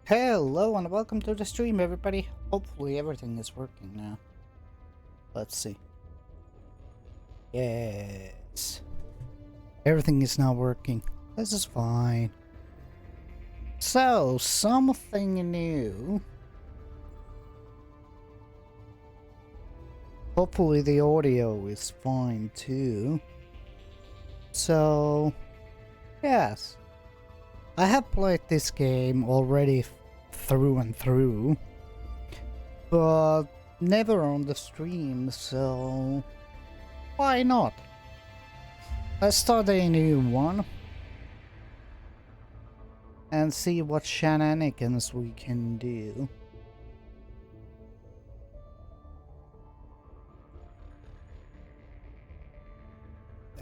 Hello and welcome to the stream, everybody. Hopefully everything is working now. Let's see. Yes. Everything is now working. This is fine. So, something new. Hopefully the audio is fine too. So, yes. I have played this game already through and through, but never on the stream, so why not? Let's start a new one and see what shenanigans we can do.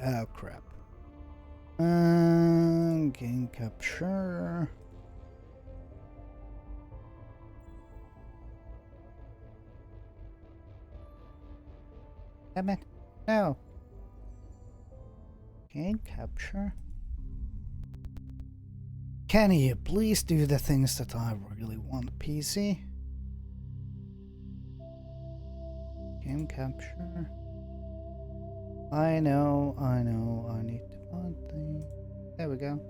Oh crap. Game capture. Damn it. No. Game capture. Can you please do the things that I really want, PC? Game capture. I know, I need to find the... There we go.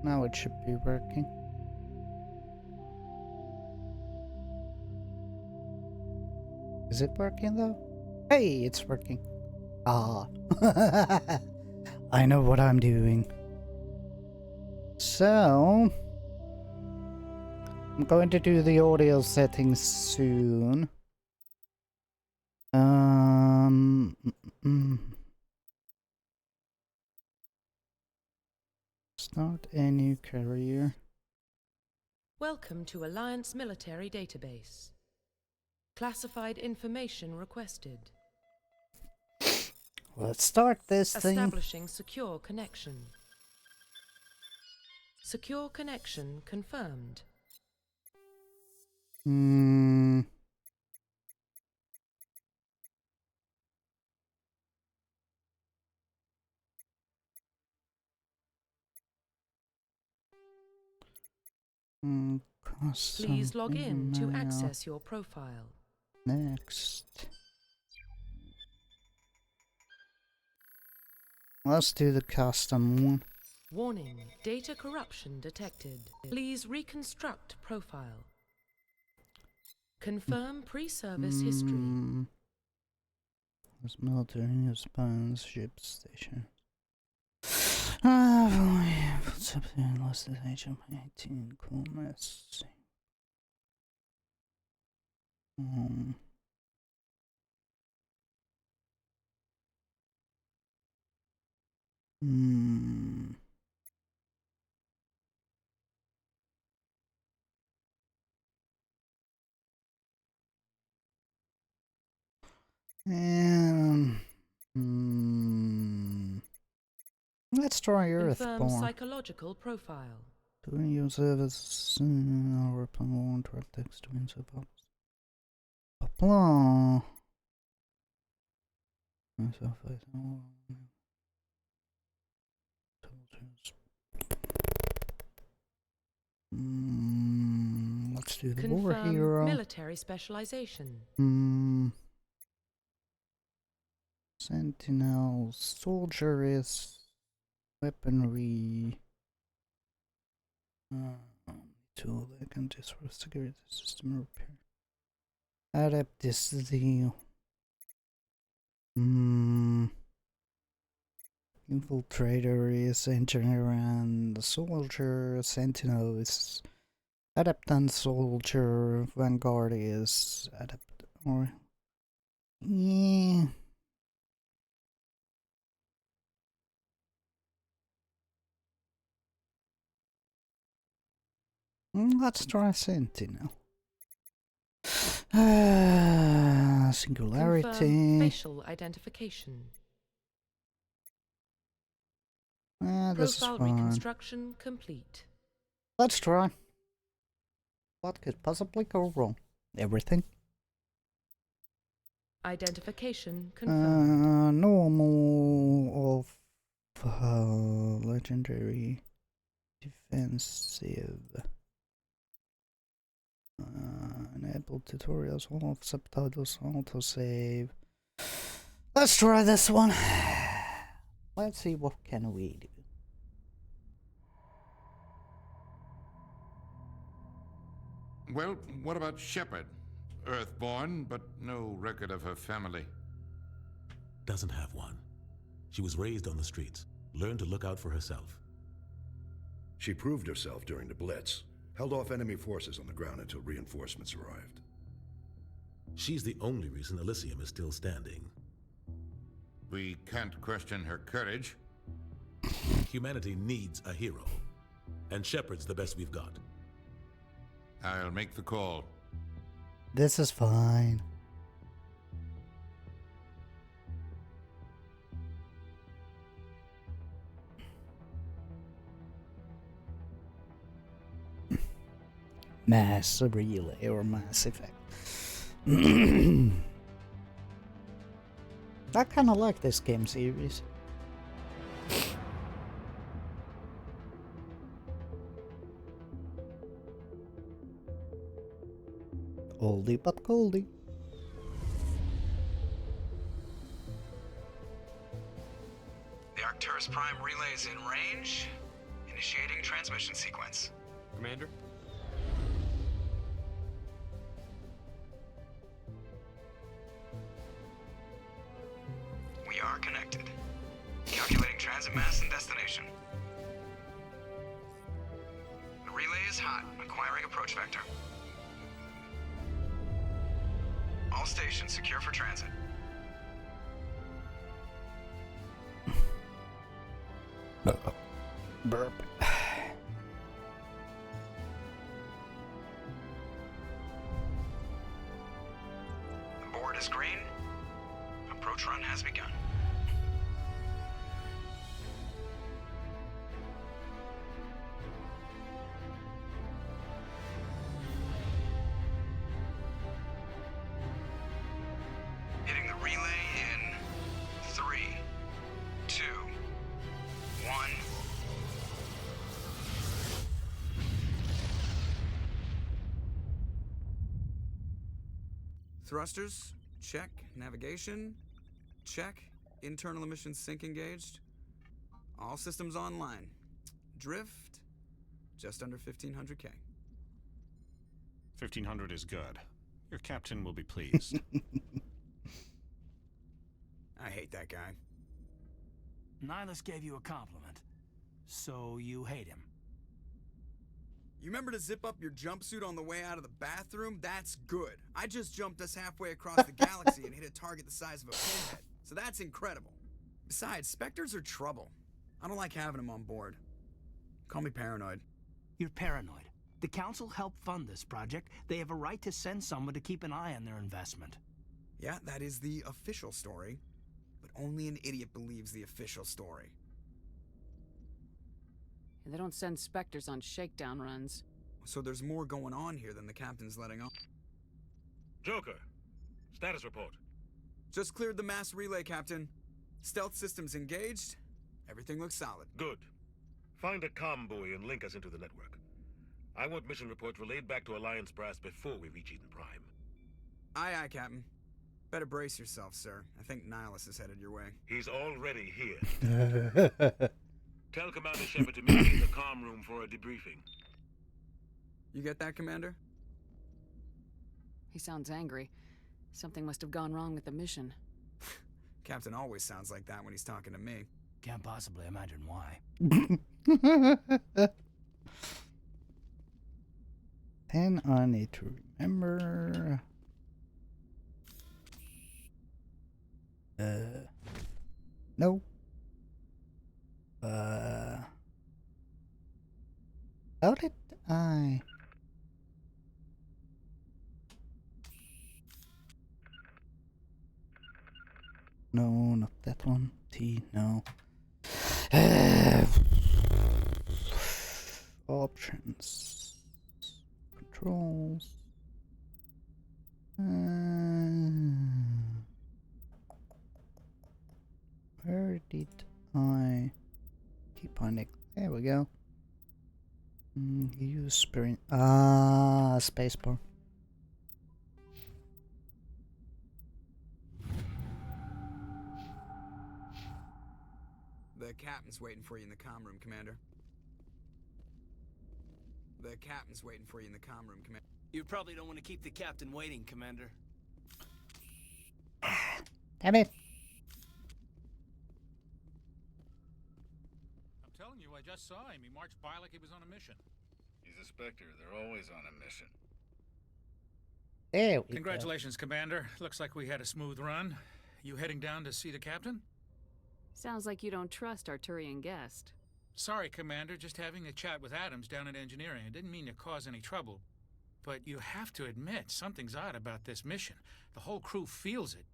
Now it should be working. Is it working though? Hey, it's working. Ah. I know what I'm doing. So... I'm going to do the audio settings soon. Start a new career. Welcome to Alliance Military Database. Classified information requested. Let's start this thing. Establishing secure connection. Secure connection confirmed. Please log in to access your profile. Next. Let's do the custom one. Warning, data corruption detected. Please reconstruct profile. Confirm pre-service history. This military spans ship station. What's up there? Lost the age of 18. Cool, let's see. Let's try Earthborn. Confirm psychological profile. During your service, our plan track text to insert box. Blah. Let's do the war hero. Military specialization. Sentinel soldier is weaponry. Tool that can just for security system repair. Adapt this deal. Infiltrator is engineer and soldier. Sentinel is adaptant soldier. Vanguard is adapt or yeah. Let's try Sentinel. Singularity. Confirm facial identification. This is Profile fine. reconstruction complete. Let's try. What could possibly go wrong? Everything. Identification confirmed. Normal of legendary defensive. Enable tutorials, all subtitles, autosave. Let's try this one. Let's see what can we do. Well, what about Shepard? Earthborn, but no record of her family. Doesn't have one. She was raised on the streets, learned to look out for herself. She proved herself during the Blitz, held off enemy forces on the ground until reinforcements arrived. She's the only reason Elysium is still standing. We can't question her courage. Humanity needs a hero, and Shepard's the best we've got. I'll make the call. This is fine. Mass relay or Mass Effect. I kind of like this game series. Oldie but goldie. The Arcturus Prime relay is in range. Initiating transmission sequence. Commander? We are connected. Calculating transit mass and destination. The relay is hot. Acquiring approach vector. All stations secure for transit. Burp. The board is green. Approach run has begun. Hitting the relay in 3, 2, 1. Thrusters, check. Navigation, check. Internal emissions sync engaged. All systems online. Drift, just under 1500K. 1500 is good. Your captain will be pleased. I hate that guy. Nihilus gave you a compliment, so you hate him. You remember to zip up your jumpsuit on the way out of the bathroom? That's good. I just jumped us halfway across the galaxy and hit a target the size of a pinhead, so that's incredible. Besides, Spectres are trouble. I don't like having them on board. Call me paranoid. You're paranoid. The Council helped fund this project. They have a right to send someone to keep an eye on their investment. Yeah, that is the official story, but only an idiot believes the official story. They don't send Spectres on shakedown runs. So there's more going on here than the captain's letting on. Joker, status report. Just cleared the mass relay, Captain. Stealth systems engaged. Everything looks solid. Good. Find a comm buoy and link us into the network. I want mission reports relayed back to Alliance Brass before we reach Eden Prime. Aye, aye, Captain. Better brace yourself, sir. I think Nihilus is headed your way. He's already here. Tell Commander Shepard to meet me in the comm room for a debriefing. You get that, Commander? He sounds angry. Something must have gone wrong with the mission. Captain always sounds like that when he's talking to me. Can't possibly imagine why. 10 I need to remember. No. How did I? No, not that one. T, no. Options. Controls. Where did I keep on it? There we go. Use sprint. Spacebar. The captain's waiting for you in the comm room, Commander. The captain's waiting for you in the comm room, Commander. You probably don't want to keep the captain waiting, Commander. Damn it. I'm telling you, I just saw him. He marched by like he was on a mission. He's a Spectre. They're always on a mission. There we go. Congratulations, Commander. Looks like we had a smooth run. You heading down to see the captain? Sounds like you don't trust our Turian guest. Sorry, Commander. Just having a chat with Adams down at engineering. I didn't mean to cause any trouble. But you have to admit, something's odd about this mission. The whole crew feels it.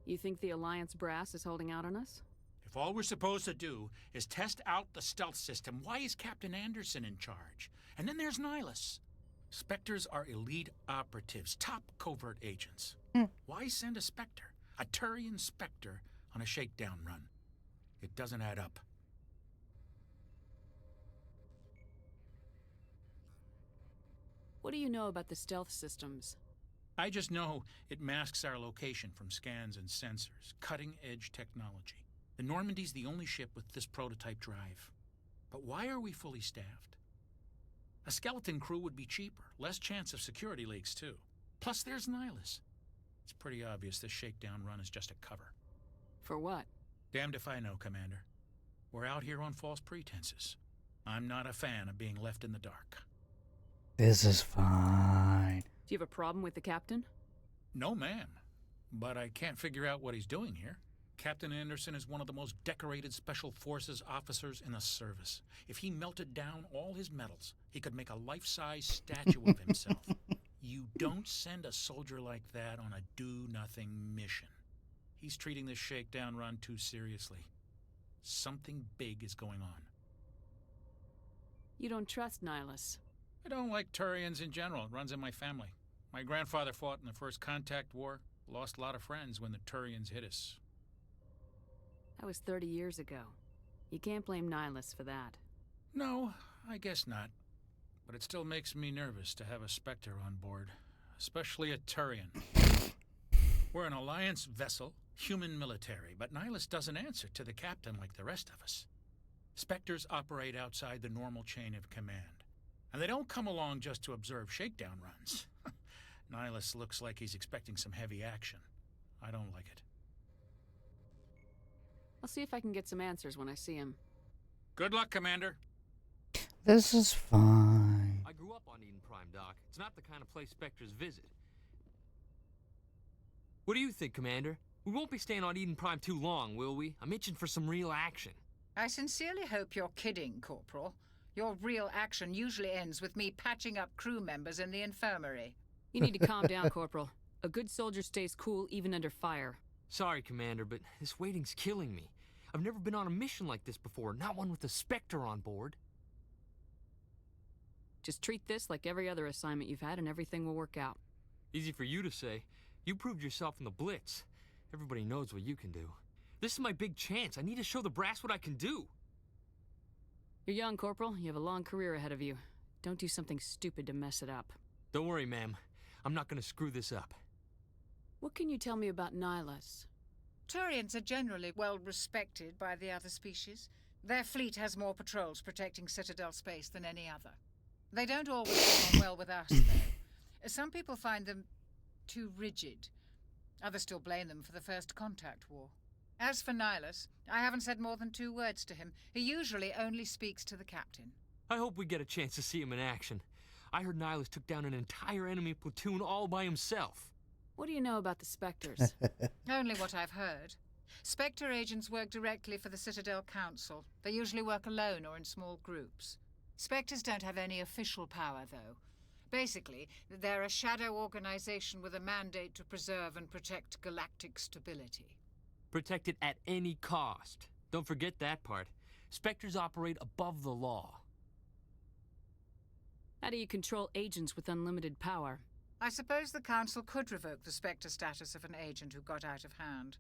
You think the Alliance brass is holding out on us? If all we're supposed to do is test out the stealth system, why is Captain Anderson in charge? And then there's Nihilus. Spectres are elite operatives, top covert agents. Why send a Spectre, a Turian Spectre, on a shakedown run? It doesn't add up. What do you know about the stealth systems? I just know it masks our location from scans and sensors. Cutting-edge technology. The Normandy's the only ship with this prototype drive. But why are we fully staffed? A skeleton crew would be cheaper. Less chance of security leaks, too. Plus, there's Nihilus. It's pretty obvious this shakedown run is just a cover. For what? Damned if I know, Commander. We're out here on false pretenses. I'm not a fan of being left in the dark. This is fine. Do you have a problem with the captain? No, ma'am. But I can't figure out what he's doing here. Captain Anderson is one of the most decorated Special Forces officers in the service. If he melted down all his medals, he could make a life-size statue of himself. You don't send a soldier like that on a do-nothing mission. He's treating this shakedown run too seriously. Something big is going on. You don't trust Nihilus. I don't like Turians in general. It runs in my family. My grandfather fought in the First Contact War. Lost a lot of friends when the Turians hit us. That was 30 years ago. You can't blame Nihilus for that. No, I guess not. But it still makes me nervous to have a Spectre on board. Especially a Turian. We're an Alliance vessel, human military, but Nihilus doesn't answer to the captain like the rest of us. Spectres operate outside the normal chain of command. And they don't come along just to observe shakedown runs. Nihilus looks like he's expecting some heavy action. I don't like it. I'll see if I can get some answers when I see him. Good luck, Commander. This is fine. I grew up on Eden Prime, Doc. It's not the kind of place Spectres visit. What do you think, Commander? We won't be staying on Eden Prime too long, will we? I'm itching for some real action. I sincerely hope you're kidding, Corporal. Your real action usually ends with me patching up crew members in the infirmary. You need to calm down, Corporal. A good soldier stays cool even under fire. Sorry, Commander, but this waiting's killing me. I've never been on a mission like this before, not one with a Spectre on board. Just treat this like every other assignment you've had and everything will work out. Easy for you to say. You proved yourself in the Blitz. Everybody knows what you can do. This is my big chance. I need to show the brass what I can do. You're young, Corporal. You have a long career ahead of you. Don't do something stupid to mess it up. Don't worry, ma'am. I'm not gonna screw this up. What can you tell me about Nihilus? Turians are generally well respected by the other species. Their fleet has more patrols protecting Citadel space than any other. They don't always get on well with us, though. Some people find them too rigid. Others still blame them for the First Contact War. As for Nihilus, I haven't said more than 2 words to him. He usually only speaks to the captain. I hope we get a chance to see him in action. I heard Nihilus took down an entire enemy platoon all by himself. What do you know about the Spectres? Only what I've heard. Spectre agents work directly for the Citadel Council. They usually work alone or in small groups. Spectres don't have any official power, though. Basically, they're a shadow organization with a mandate to preserve and protect galactic stability. Protect it at any cost. Don't forget that part. Spectres operate above the law. How do you control agents with unlimited power? I suppose the Council could revoke the Spectre status of an agent who got out of hand.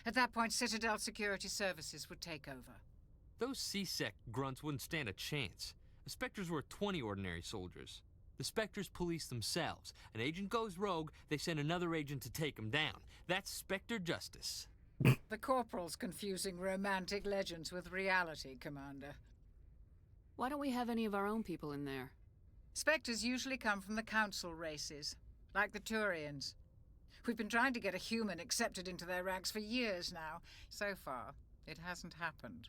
At that point, Citadel Security Services would take over. Those C-Sec grunts wouldn't stand a chance. The Spectres were 20 ordinary soldiers. The Spectres police themselves. An agent goes rogue, they send another agent to take him down. That's Spectre justice. The Corporal's confusing romantic legends with reality, Commander. Why don't we have any of our own people in there? Spectres usually come from the Council races, like the Turians. We've been trying to get a human accepted into their ranks for years now. So far, it hasn't happened.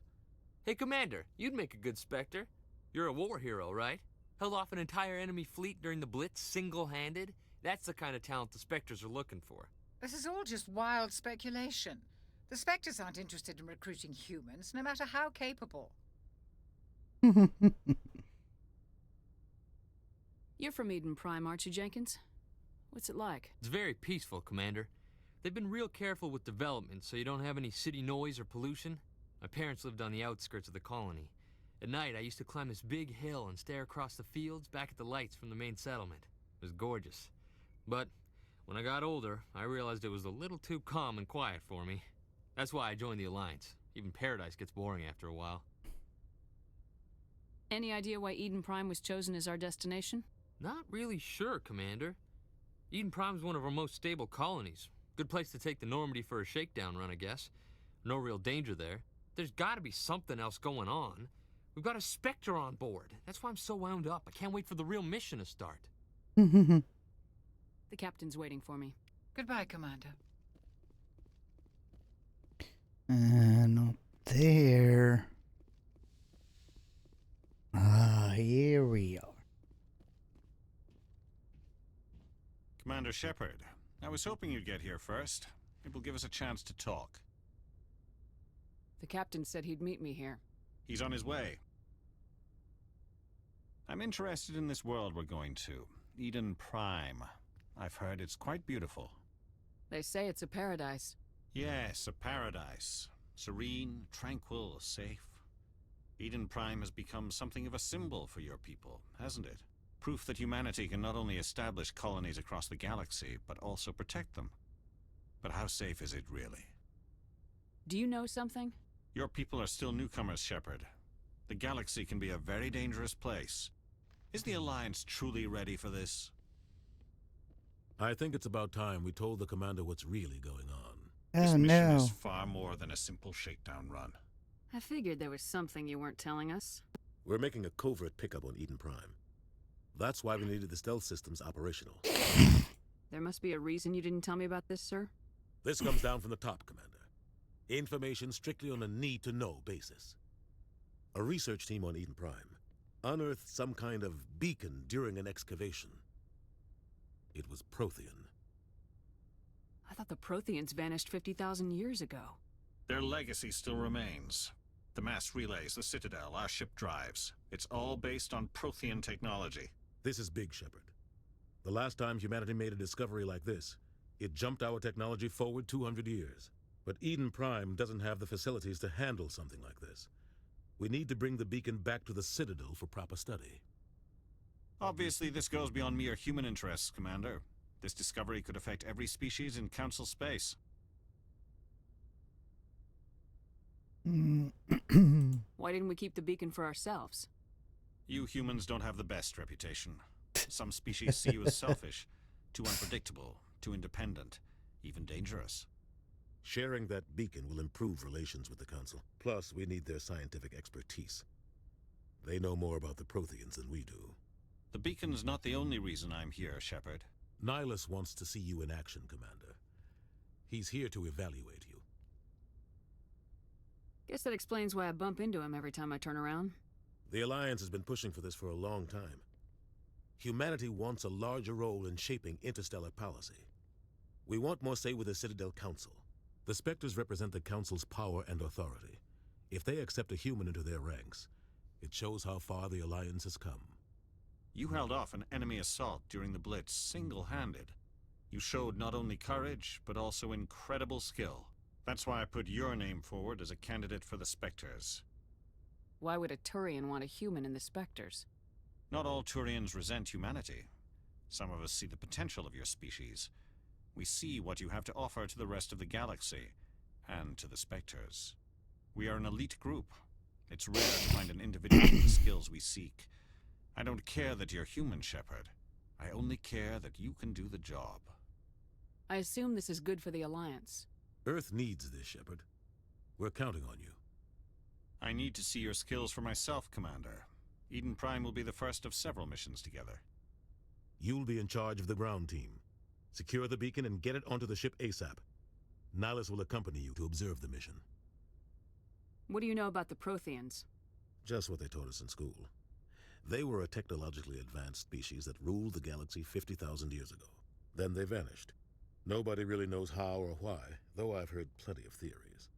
Hey, Commander, you'd make a good Spectre. You're a war hero, right? Held off an entire enemy fleet during the Blitz single-handed? That's the kind of talent the Spectres are looking for. This is all just wild speculation. The Spectres aren't interested in recruiting humans, no matter how capable. You're from Eden Prime, aren't you, Jenkins? What's it like? It's very peaceful, Commander. They've been real careful with development, so you don't have any city noise or pollution. My parents lived on the outskirts of the colony. At night, I used to climb this big hill and stare across the fields back at the lights from the main settlement. It was gorgeous. But when I got older, I realized it was a little too calm and quiet for me. That's why I joined the Alliance. Even Paradise gets boring after a while. Any idea why Eden Prime was chosen as our destination? Not really sure, Commander. Eden Prime's one of our most stable colonies. Good place to take the Normandy for a shakedown run, I guess. No real danger there. There's gotta be something else going on. We've got a Spectre on board. That's why I'm so wound up. I can't wait for the real mission to start. The captain's waiting for me. Goodbye, Commander. And up there. Ah, here we are. Commander Shepard, I was hoping you'd get here first. It will give us a chance to talk. The captain said he'd meet me here. He's on his way. I'm interested in this world we're going to, Eden Prime. I've heard it's quite beautiful. They say it's a paradise. Yes, a paradise. Serene, tranquil, safe. Eden Prime has become something of a symbol for your people, hasn't it? Proof that humanity can not only establish colonies across the galaxy, but also protect them. But how safe is it really? Do you know something? Your people are still newcomers, Shepard. The galaxy can be a very dangerous place. Is the Alliance truly ready for this? I think it's about time we told the commander what's really going on. This Oh mission no. is far more than a simple shakedown run. I figured there was something you weren't telling us. We're making a covert pickup on Eden Prime. That's why we needed the stealth systems operational. There must be a reason you didn't tell me about this, sir. This comes down from the top, Commander. Information strictly on a need-to-know basis. A research team on Eden Prime unearthed some kind of beacon during an excavation. It was Prothean. I thought the Protheans vanished 50,000 years ago. Their legacy still remains. The mass relays, the Citadel, our ship drives. It's all based on Prothean technology. This is big, Shepard. The last time humanity made a discovery like this, it jumped our technology forward 200 years. But Eden Prime doesn't have the facilities to handle something like this. We need to bring the beacon back to the Citadel for proper study. Obviously, this goes beyond mere human interests, Commander. This discovery could affect every species in Council space. Why didn't we keep the beacon for ourselves? You humans don't have the best reputation. Some species see you as selfish, too unpredictable, too independent, even dangerous. Sharing that beacon will improve relations with the Council. Plus, we need their scientific expertise. They know more about the Protheans than we do. The beacon's not the only reason I'm here, Shepard. Nihilus wants to see you in action, Commander. He's here to evaluate you. Guess that explains why I bump into him every time I turn around. The Alliance has been pushing for this for a long time. Humanity wants a larger role in shaping interstellar policy. We want more say with the Citadel Council. The Spectres represent the Council's power and authority. If they accept a human into their ranks, it shows how far the Alliance has come. You held off an enemy assault during the Blitz single-handed. You showed not only courage, but also incredible skill. That's why I put your name forward as a candidate for the Spectres. Why would a Turian want a human in the Spectres? Not all Turians resent humanity. Some of us see the potential of your species. We see what you have to offer to the rest of the galaxy, and to the Spectres. We are an elite group. It's rare to find an individual with the skills we seek. I don't care that you're human, Shepard. I only care that you can do the job. I assume this is good for the Alliance. Earth needs this, Shepard. We're counting on you. I need to see your skills for myself, Commander. Eden Prime will be the first of several missions together. You'll be in charge of the ground team. Secure the beacon and get it onto the ship ASAP. Nihilus will accompany you to observe the mission. What do you know about the Protheans? Just what they taught us in school. They were a technologically advanced species that ruled the galaxy 50,000 years ago. Then they vanished. Nobody really knows how or why, though I've heard plenty of theories.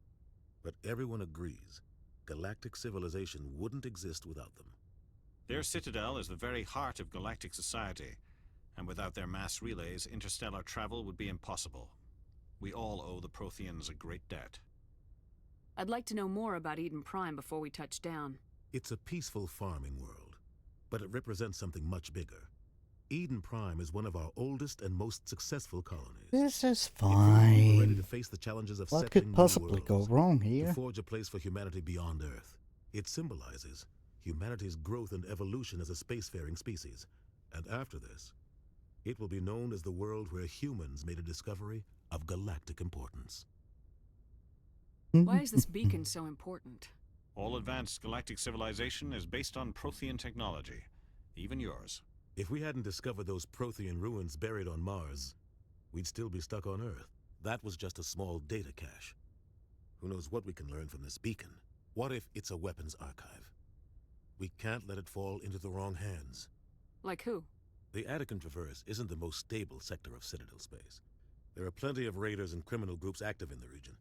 But everyone agrees, galactic civilization wouldn't exist without them. Their citadel is the very heart of galactic society, and without their mass relays, interstellar travel would be impossible. We all owe the Protheans a great debt. I'd like to know more about Eden Prime before we touch down. It's a peaceful farming world, but it represents something much bigger. Eden Prime is one of our oldest and most successful colonies. This is We're ready fine. to face the challenges of What settling could new possibly go worlds, wrong to here? forge a place for humanity beyond Earth. It symbolizes humanity's growth and evolution as a spacefaring species. And after this, it will be known as the world where humans made a discovery of galactic importance. Why is this beacon so important? All advanced galactic civilization is based on Prothean technology, even yours. If we hadn't discovered those Prothean ruins buried on Mars, we'd still be stuck on Earth. That was just a small data cache. Who knows what we can learn from this beacon? What if it's a weapons archive? We can't let it fall into the wrong hands. Like who? The Attican Traverse isn't the most stable sector of Citadel space. There are plenty of raiders and criminal groups active in the region.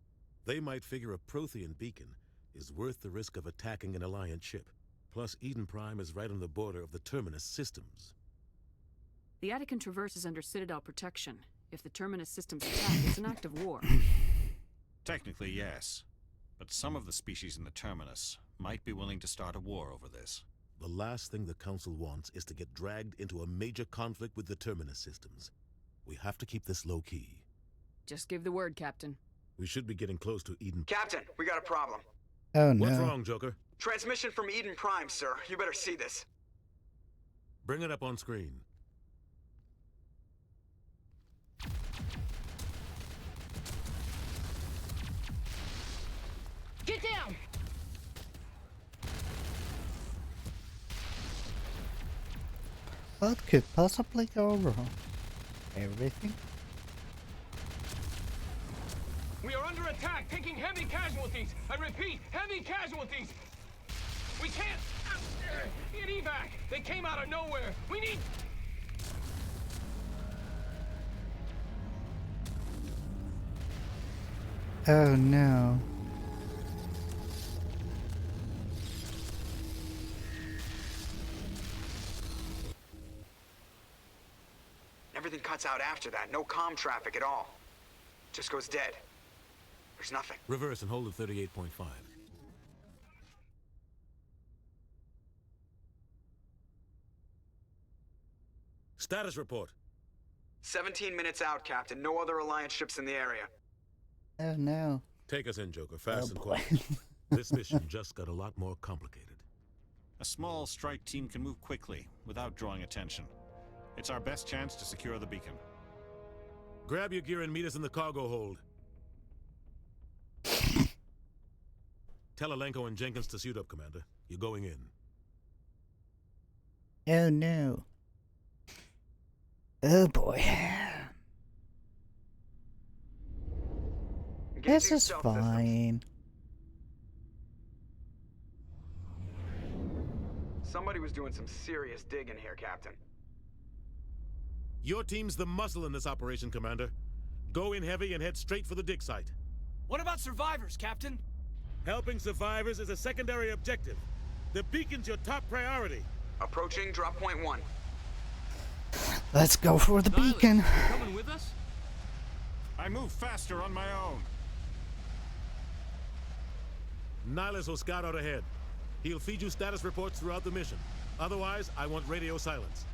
They might figure a Prothean beacon is worth the risk of attacking an Alliance ship. Plus, Eden Prime is right on the border of the Terminus systems. The Attican Traverse is under Citadel protection. If the Terminus systems attack, it's an act of war. Technically, yes. But some of the species in the Terminus might be willing to start a war over this. The last thing the Council wants is to get dragged into a major conflict with the Terminus systems. We have to keep this low-key. Just give the word, Captain. We should be getting close to Eden. Captain, we got a problem. Oh no. What's wrong, Joker? Transmission from Eden Prime, sir. You better see this. Bring it up on screen. Get down! What could possibly go wrong? Everything? We are under attack, taking heavy casualties. I repeat, heavy casualties. We can't get evac. They came out of nowhere. We need... Oh no. Everything cuts out after that. No comm traffic at all. Just goes dead. There's nothing. Reverse and hold at 38.5. Status report. 17 minutes out, Captain. No other Alliance ships in the area. Oh no. Take us in, Joker, fast and boy. quiet. This mission just got a lot more complicated. A small strike team can move quickly, without drawing attention. It's our best chance to secure the beacon. Grab your gear and meet us in the cargo hold. Tell Alenko and Jenkins to suit up, Commander. You're going in. Oh no. Oh boy. This is fine. Somebody was doing some serious digging here, Captain. Your team's the muscle in this operation, Commander. Go in heavy and head straight for the dig site. What about survivors, Captain? Helping survivors is a secondary objective. The beacon's your top priority. Approaching drop point 1. Let's go for the Nihilus, beacon. you coming with us? I move faster on my own. Nihilus will scout out ahead. He'll feed you status reports throughout the mission. Otherwise, I want radio silence.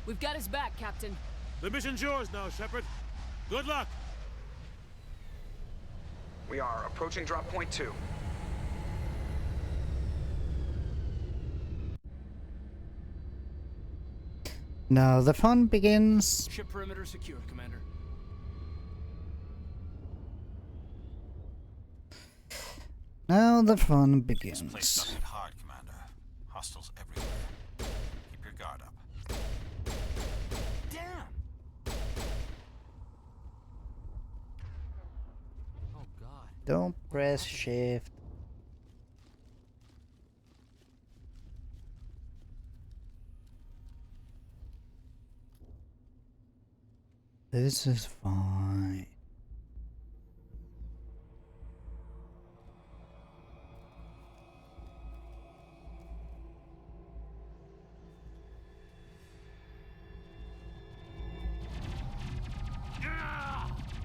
We've got his back, Captain. The mission's yours now, Shepard. Good luck! We are approaching drop point 2. Now the fun begins. Ship perimeter secure, Commander. Now the fun begins. This place doesn't get hard, Commander. Hostiles everywhere. Keep your guard up. Damn! Oh, God. Don't press shift. This is fine.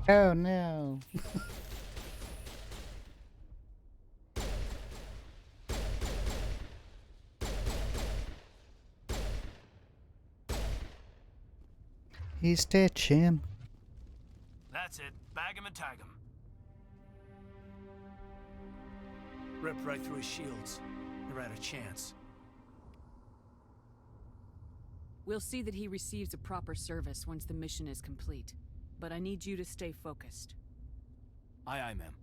Oh no. He's dead, Jim. That's it. Bag him and tag him. Ripped right through his shields. Never had a chance. We'll see that he receives a proper service once the mission is complete. But I need you to stay focused. Aye, aye, ma'am.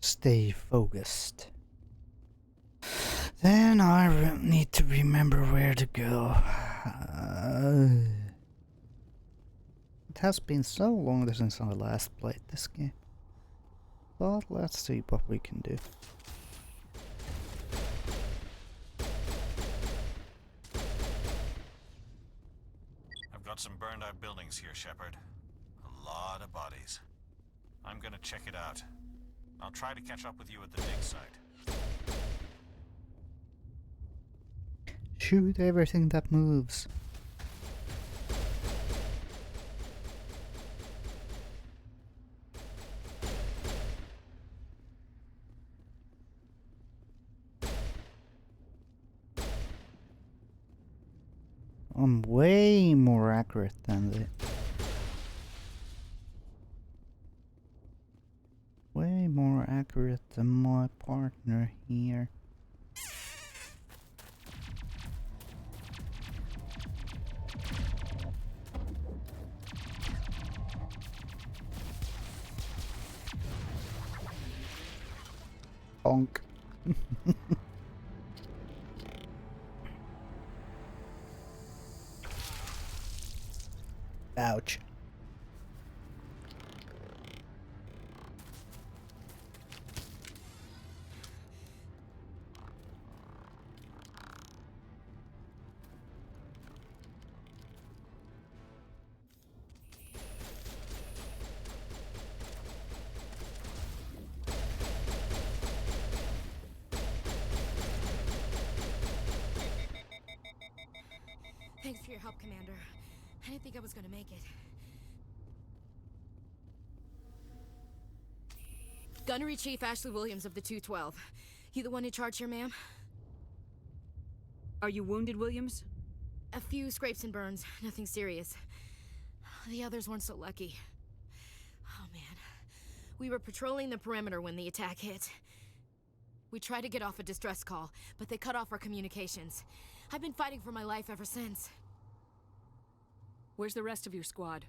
Stay focused. Then I need to remember where to go. It has been so long since I last played this game. But let's see what we can do. I've got some burned out buildings here, Shepard. A lot of bodies. I'm gonna check it out. I'll try to catch up with you at the dig site. Shoot everything that moves. I'm way more accurate than the... Way more accurate than my partner here. Bonk. Ouch. Thanks for your help, Commander. I didn't think I was gonna make it. Gunnery Chief Ashley Williams of the 212. You the one in charge here, ma'am? Are you wounded, Williams? A few scrapes and burns, nothing serious. The others weren't so lucky. Oh man. We were patrolling the perimeter when the attack hit. We tried to get off a distress call, but they cut off our communications. I've been fighting for my life ever since. Where's the rest of your squad?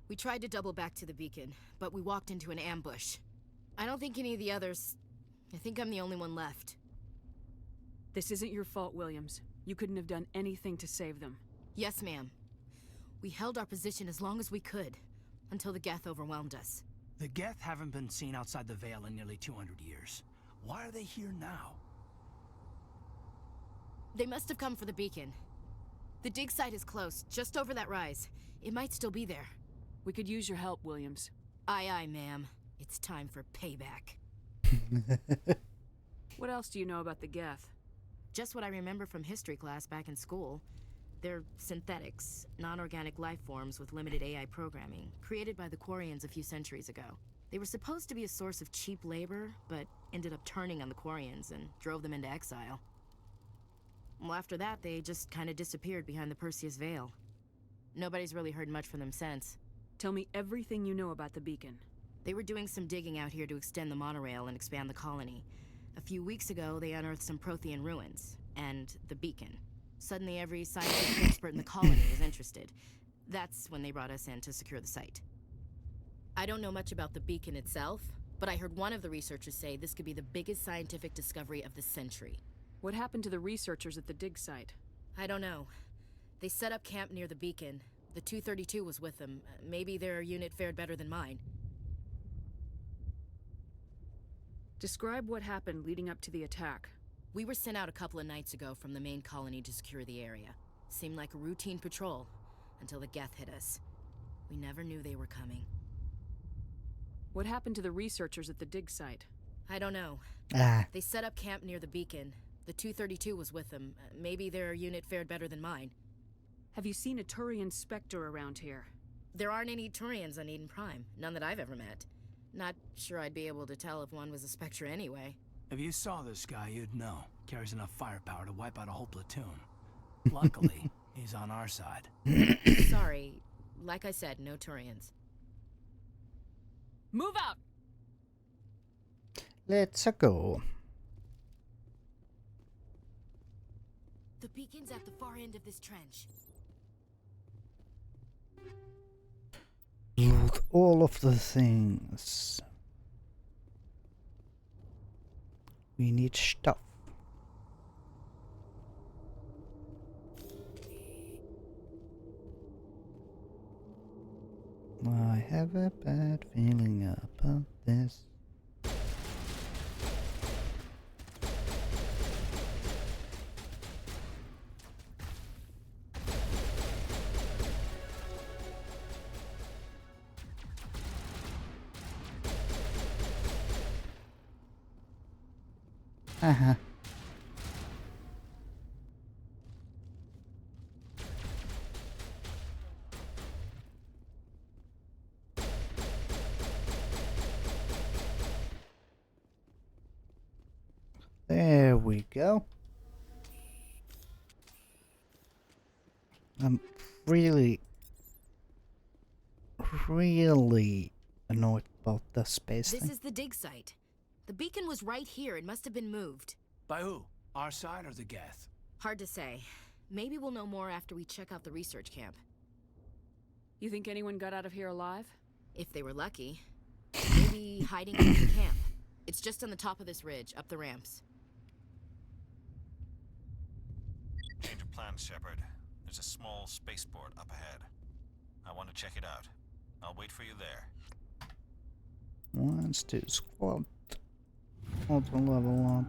We tried to double back to the beacon, but we walked into an ambush. I don't think any of the others... I think I'm the only one left. This isn't your fault, Williams. You couldn't have done anything to save them. Yes, ma'am. We held our position as long as we could, until the Geth overwhelmed us. The Geth haven't been seen outside the Veil in nearly 200 years. Why are they here now? They must have come for the beacon. The dig site is close, just over that rise. It might still be there. We could use your help, Williams. Aye, aye, ma'am. It's time for payback. What else do you know about the Geth? Just what I remember from history class back in school. They're synthetics, non-organic life forms with limited AI programming, created by the Quarians a few centuries ago. They were supposed to be a source of cheap labor, but ended up turning on the Quarians and drove them into exile. Well, after that, they just kind of disappeared behind the Perseus Veil. Nobody's really heard much from them since. Tell me everything you know about the beacon. They were doing some digging out here to extend the monorail and expand the colony. A few weeks ago, they unearthed some Prothean ruins, and the beacon. Suddenly every scientific expert in the colony was interested. That's when they brought us in to secure the site. I don't know much about the beacon itself, but I heard one of the researchers say this could be the biggest scientific discovery of the century. What happened to the researchers at the dig site? I don't know. They set up camp near the beacon. The 232 was with them. Maybe their unit fared better than mine. Describe what happened leading up to the attack. We were sent out a couple of nights ago from the main colony to secure the area. Seemed like a routine patrol, until the Geth hit us. We never knew they were coming. What happened to the researchers at the dig site? I don't know. They set up camp near the beacon. The 232 was with them. Maybe their unit fared better than mine. Have you seen a Turian Spectre around here? There aren't any Turians on Eden Prime. None that I've ever met. Not sure I'd be able to tell if one was a Spectre anyway. If you saw this guy, you'd know. Carries enough firepower to wipe out a whole platoon. Luckily, he's on our side. Sorry. Like I said, no Turians. Move out! Let's go. The beacon's at the far end of this trench. Loot all of the things. We need stuff. I have a bad feeling about this. Uh-huh. There we go. I'm really annoyed about the space This thing. is the dig site. The beacon was right here. It must have been moved. By who? Our side or the Geth? Hard to say. Maybe we'll know more after we check out the research camp. You think anyone got out of here alive? If they were lucky. Maybe hiding in the camp. It's just on the top of this ridge, up the ramps. Change of plans, Shepard. There's a small spaceport up ahead. I want to check it out. I'll wait for you there. Let's do squad. Auto level up.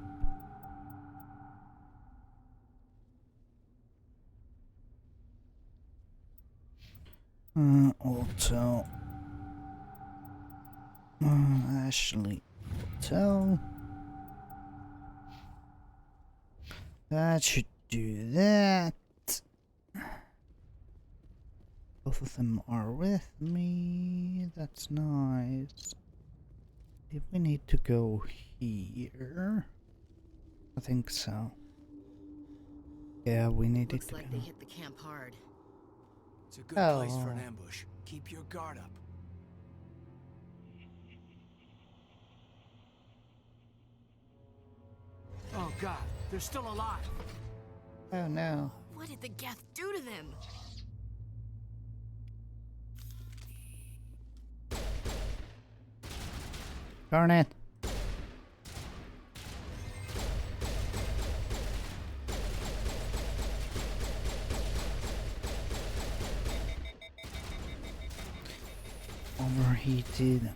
Auto. Ashley. Auto. That should do that. Both of them are with me. That's nice. If we need to go here, I think so. Yeah, we needed Looks to like go. they hit the camp hard. It's a good place for an ambush. Keep your guard up. Oh god, they're still alive. Oh no. What did the Geth do to them? Darn it. Overheated.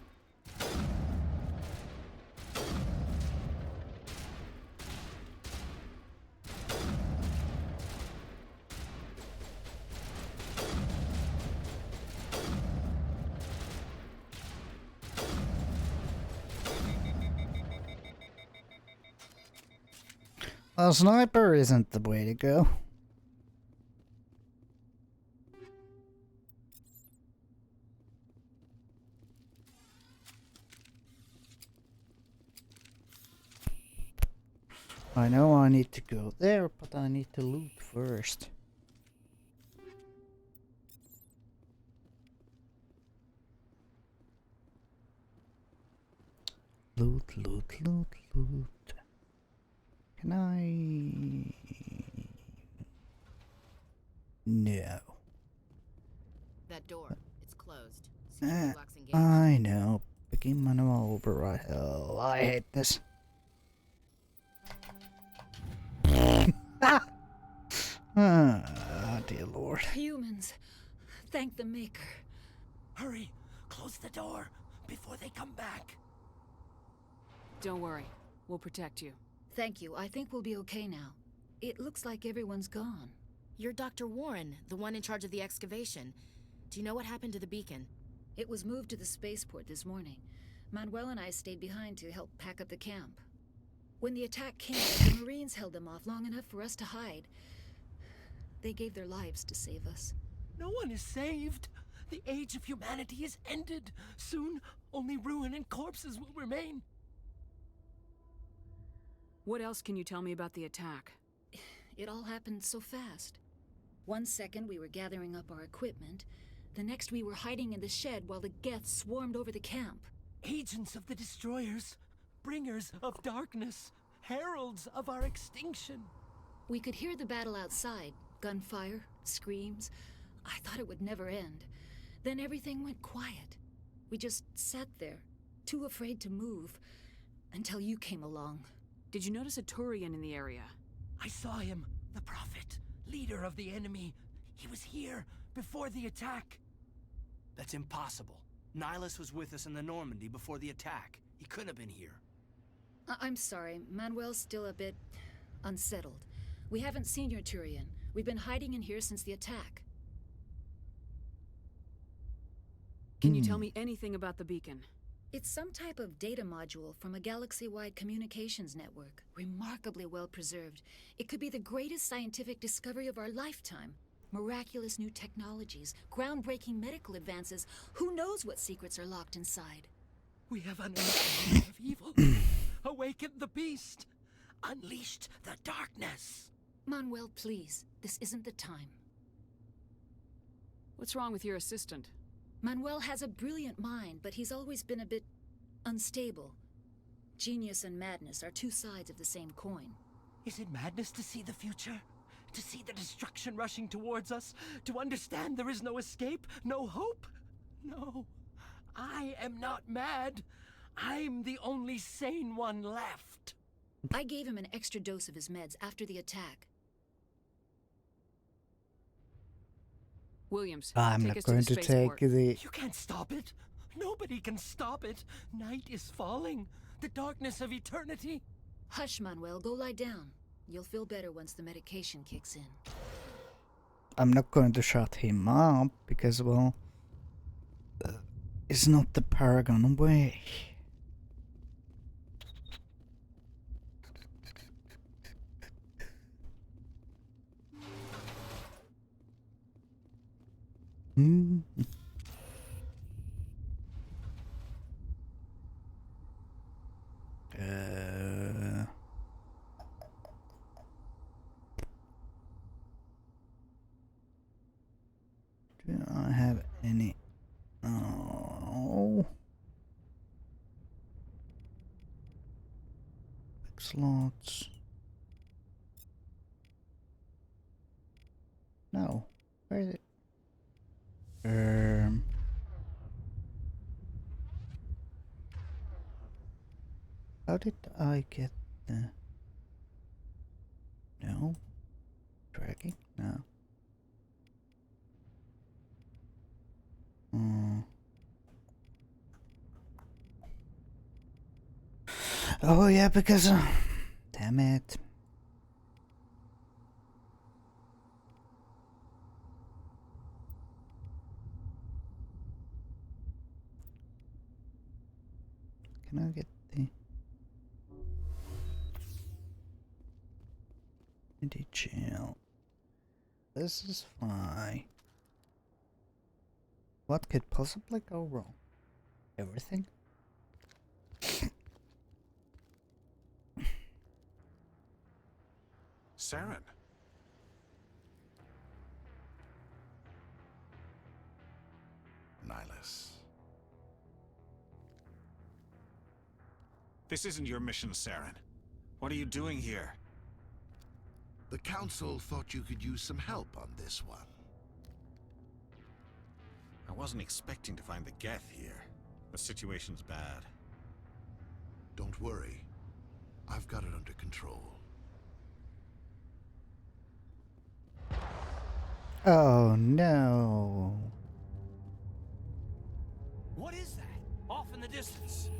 A sniper isn't the way to go. I know I need to go there, but I need to loot first. Loot, loot, loot, loot. Can I... No. That door, it's closed. Security lock's engaged. I know. Picking manual override. Hell, I hate this. Dear Lord. Humans, thank the Maker. Hurry! Close the door before they come back. Don't worry. We'll protect you. Thank you. I think we'll be okay now. It looks like everyone's gone. You're Dr. Warren, the one in charge of the excavation. Do you know what happened to the beacon? It was moved to the spaceport this morning. Manuel and I stayed behind to help pack up the camp. When the attack came, the Marines held them off long enough for us to hide. They gave their lives to save us. No one is saved. The age of humanity is ended. Soon, only ruin and corpses will remain. What else can you tell me about the attack? It all happened so fast. 1 second we were gathering up our equipment. The next we were hiding in the shed while the Geth swarmed over the camp. Agents of the Destroyers, bringers of darkness, heralds of our extinction. We could hear the battle outside. Gunfire, screams. I thought it would never end. Then everything went quiet. We just sat there, too afraid to move, until you came along. Did you notice a Turian in the area? I saw him, the Prophet, leader of the enemy. He was here before the attack. That's impossible. Nihilus was with us in the Normandy before the attack. He couldn't have been here. I'm sorry, Manuel's still a bit unsettled. We haven't seen your Turian. We've been hiding in here since the attack. Can you tell me anything about the beacon? It's some type of data module from a galaxy-wide communications network. Remarkably well preserved. It could be the greatest scientific discovery of our lifetime. Miraculous new technologies, groundbreaking medical advances. Who knows what secrets are locked inside? We have unearthed the of evil, awakened the beast, unleashed the darkness. Manuel, please. This isn't the time. What's wrong with your assistant? Manuel has a brilliant mind, but he's always been a bit unstable. Genius and madness are two sides of the same coin. Is it madness to see the future? To see the destruction rushing towards us? To understand there is no escape? No hope? No. I am not mad. I'm the only sane one left. I gave him an extra dose of his meds after the attack. Williams, I'm take not us going to to the take spaceport. the... You can't stop it. Nobody can stop it. Night is falling. The darkness of eternity. Hush, Manuel. Go lie down. You'll feel better once the medication kicks in. I'm not going to shut him up because, well, it's not the Paragon way. Do I have any? Oh. Slots. No. Where is it? How did I get the... No. Tracking? No. Oh yeah, because... damn it. Can I get the... Indie jail. This is fine. What could possibly go wrong? Everything? Saren. Nihilus. This isn't your mission, Saren. What are you doing here? The Council thought you could use some help on this one. I wasn't expecting to find the Geth here. The situation's bad. Don't worry. I've got it under control. Oh no. What is that? Off in the distance.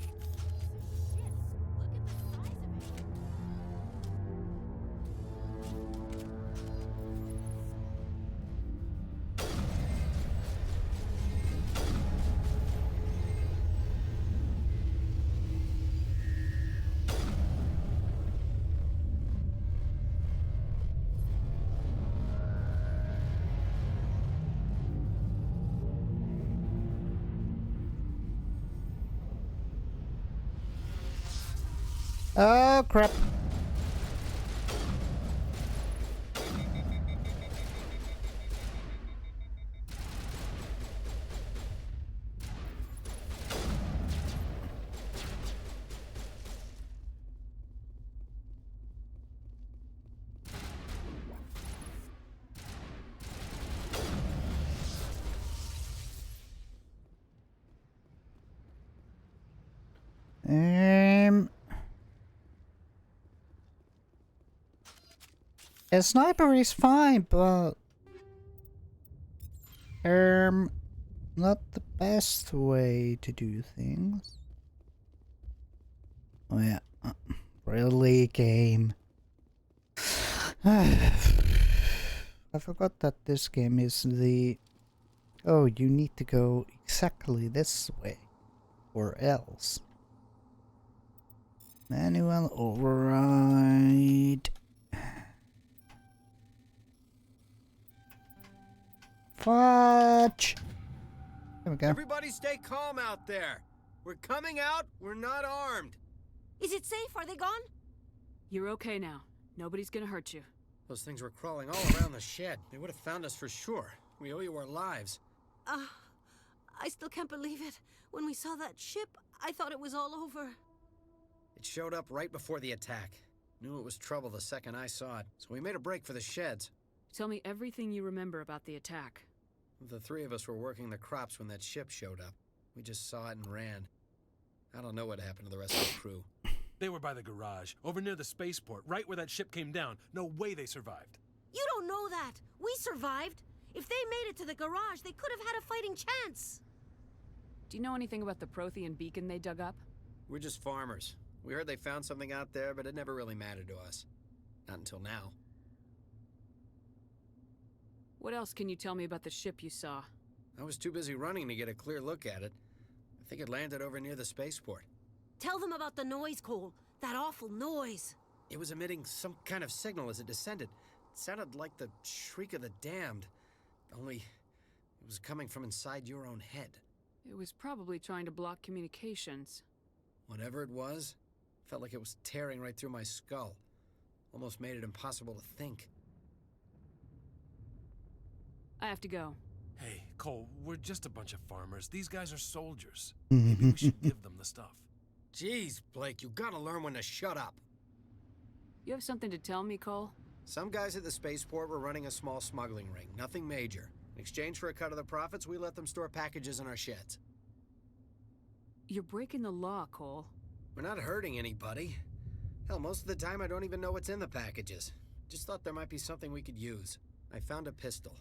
Oh crap. A sniper is fine, but not the best way to do things. Oh yeah, really, game. I forgot that this game is the. Oh, you need to go exactly this way, or else. Manual override. Fudge! There we go. Everybody stay calm out there. We're coming out, we're not armed. Is it safe? Are they gone? You're okay now. Nobody's gonna hurt you. Those things were crawling all around the shed. They would have found us for sure. We owe you our lives. I still can't believe it. When we saw that ship, I thought it was all over. It showed up right before the attack. Knew it was trouble the second I saw it, so we made a break for the sheds. Tell me everything you remember about the attack. The three of us were working the crops when that ship showed up. We just saw it and ran. I don't know what happened to the rest of the crew. They were by the garage, over near the spaceport, right where that ship came down. No way they survived. You don't know that. We survived. If they made it to the garage, they could have had a fighting chance. Do you know anything about the Prothean beacon they dug up? We're just farmers. We heard they found something out there, but it never really mattered to us. Not until now. What else can you tell me about the ship you saw? I was too busy running to get a clear look at it. I think it landed over near the spaceport. Tell them about the noise, Cole. That awful noise. It was emitting some kind of signal as it descended. It sounded like the shriek of the damned. Only it was coming from inside your own head. It was probably trying to block communications. Whatever it was, felt like it was tearing right through my skull. Almost made it impossible to think. I have to go. Hey, Cole, we're just a bunch of farmers. These guys are soldiers. Maybe we should give them the stuff. Jeez, Blake, you gotta learn when to shut up. You have something to tell me, Cole? Some guys at the spaceport were running a small smuggling ring, nothing major. In exchange for a cut of the profits, we let them store packages in our sheds. You're breaking the law, Cole. We're not hurting anybody. Hell, most of the time I don't even know what's in the packages. Just thought there might be something we could use. I found a pistol.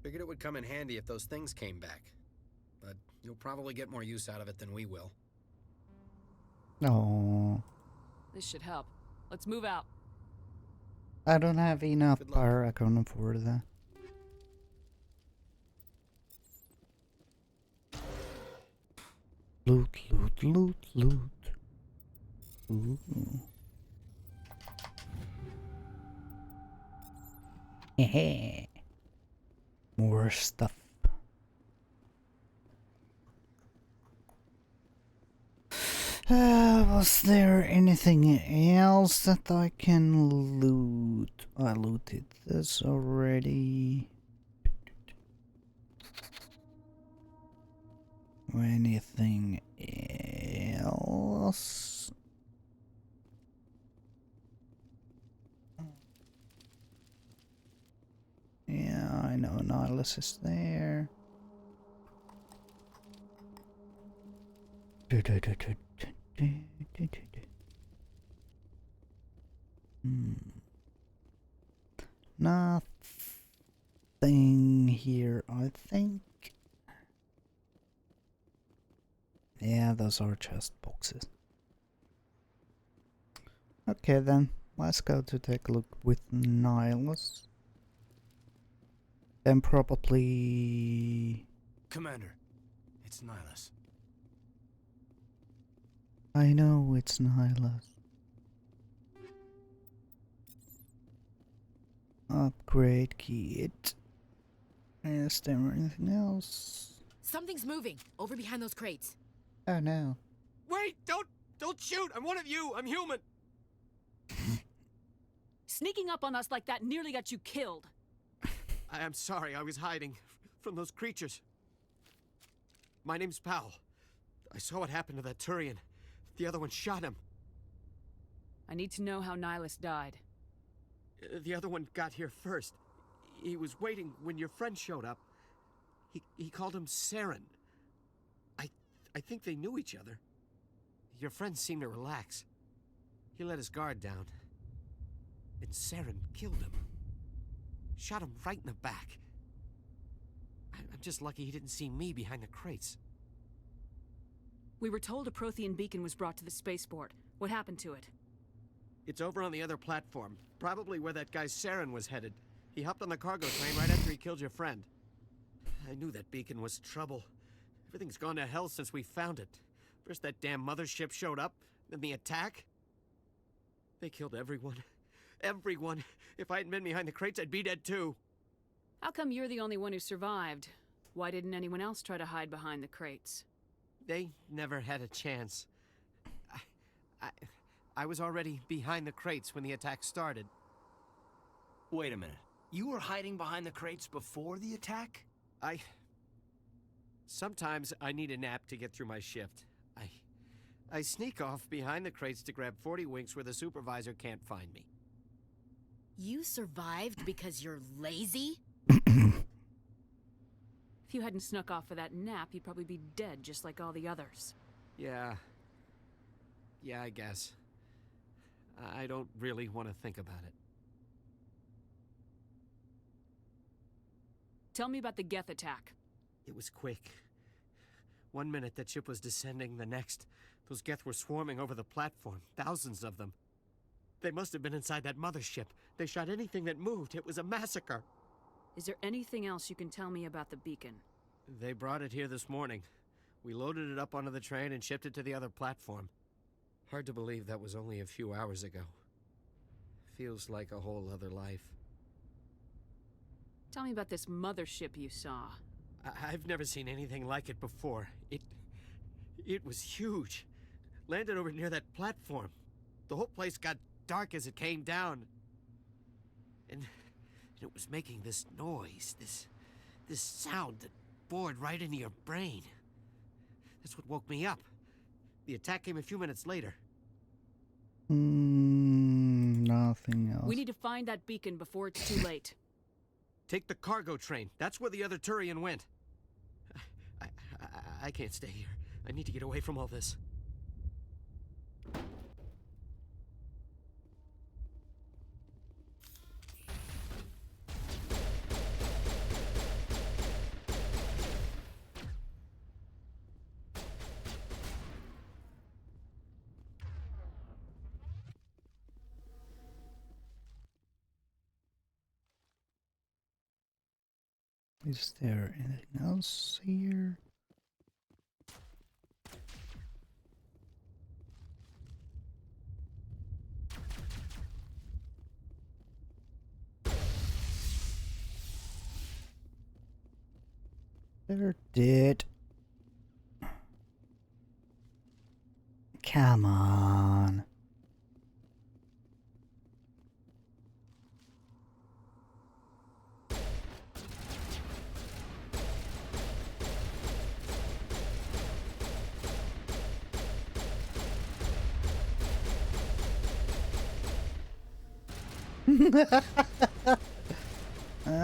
Figured it would come in handy if those things came back. But you'll probably get more use out of it than we will. No. This should help. Let's move out. I don't have enough power. I can't afford that. Loot, loot, loot, loot. Ooh. Hehe. More stuff. Was there anything else that I can loot? I looted this already. Anything else? I know Nihilus is there. Nothing here, I think. Yeah, those are chest boxes. Okay then, let's go to take a look with Nihilus. Then probably... Commander, it's Nihilus. I know it's Nihilus. Upgrade kit. Is there anything else? Something's moving over behind those crates. Oh no. Wait! Don't shoot! I'm one of you! I'm human! Sneaking up on us like that nearly got you killed. I am sorry, I was hiding from those creatures. My name's Powell. I saw what happened to that Turian. The other one shot him. I need to know how Nihilus died. The other one got here first. He was waiting when your friend showed up. He called him Saren. I think they knew each other. Your friend seemed to relax. He let his guard down. And Saren killed him. Shot him right in the back. I'm just lucky he didn't see me behind the crates. We were told a Prothean beacon was brought to the spaceport. What happened to it? It's over on the other platform. Probably where that guy Saren was headed. He hopped on the cargo train right after he killed your friend. I knew that beacon was trouble. Everything's gone to hell since we found it. First that damn mothership showed up, then the attack. They killed everyone. Everyone. If I hadn't been behind the crates, I'd be dead too. How come you're the only one who survived? Why didn't anyone else try to hide behind the crates? They never had a chance. I was already behind the crates when the attack started. Wait a minute. You were hiding behind the crates before the attack? Sometimes I need a nap to get through my shift. I sneak off behind the crates to grab 40 winks where the supervisor can't find me. You survived because you're lazy? If you hadn't snuck off for that nap, you'd probably be dead just like all the others. Yeah, I guess. I don't really want to think about it. Tell me about the Geth attack. It was quick. 1 minute that ship was descending, the next, those Geth were swarming over the platform, thousands of them. They must have been inside that mothership. They shot anything that moved. It was a massacre. Is there anything else you can tell me about the beacon? They brought it here this morning. We loaded it up onto the train and shipped it to the other platform. Hard to believe that was only a few hours ago. Feels like a whole other life. Tell me about this mothership you saw. I've never seen anything like it before. It was huge. Landed over near that platform. The whole place got dark as it came down. And it was making this noise, this sound that bored right into your brain. That's what woke me up. The attack came a few minutes later. Nothing else. We need to find that beacon before it's too late. Take the cargo train. That's where the other Turian went. I can't stay here. I need to get away from all this. Is there anything else here? They're dead. Come on.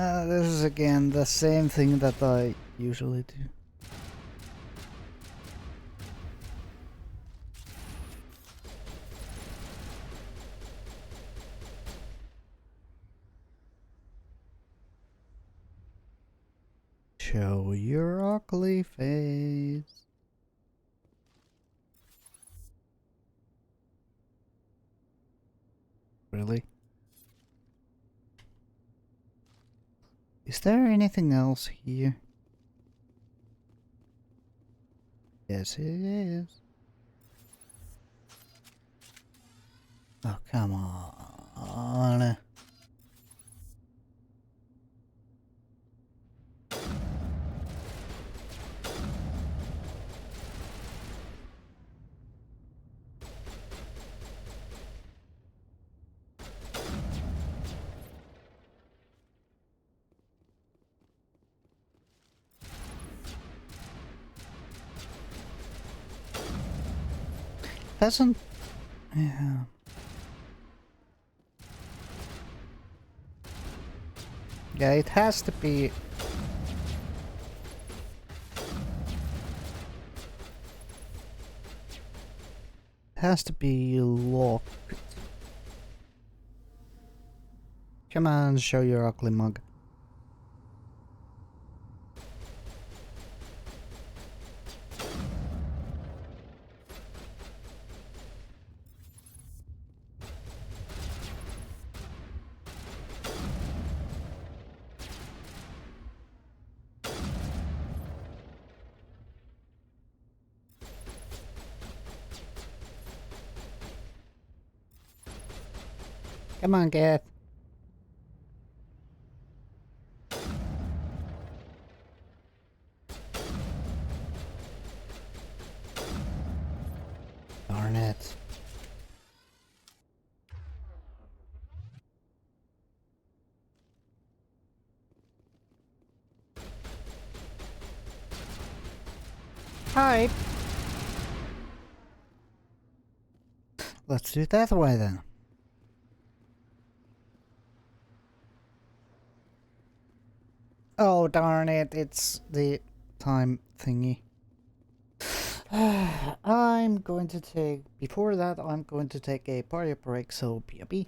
This is again the same thing that I usually do. Show your ugly face. Really? Is there anything else here? Yes, it is. Oh, come on. Doesn't... Yeah. Yeah, it has to be... It has to be locked. Come on, show your ugly mug. Come on, Gath. Darn it. Hi. Let's do it that way then. Oh, darn it, it's the time thingy. I'm going to take... Before that, I'm going to take a party break, so BRB.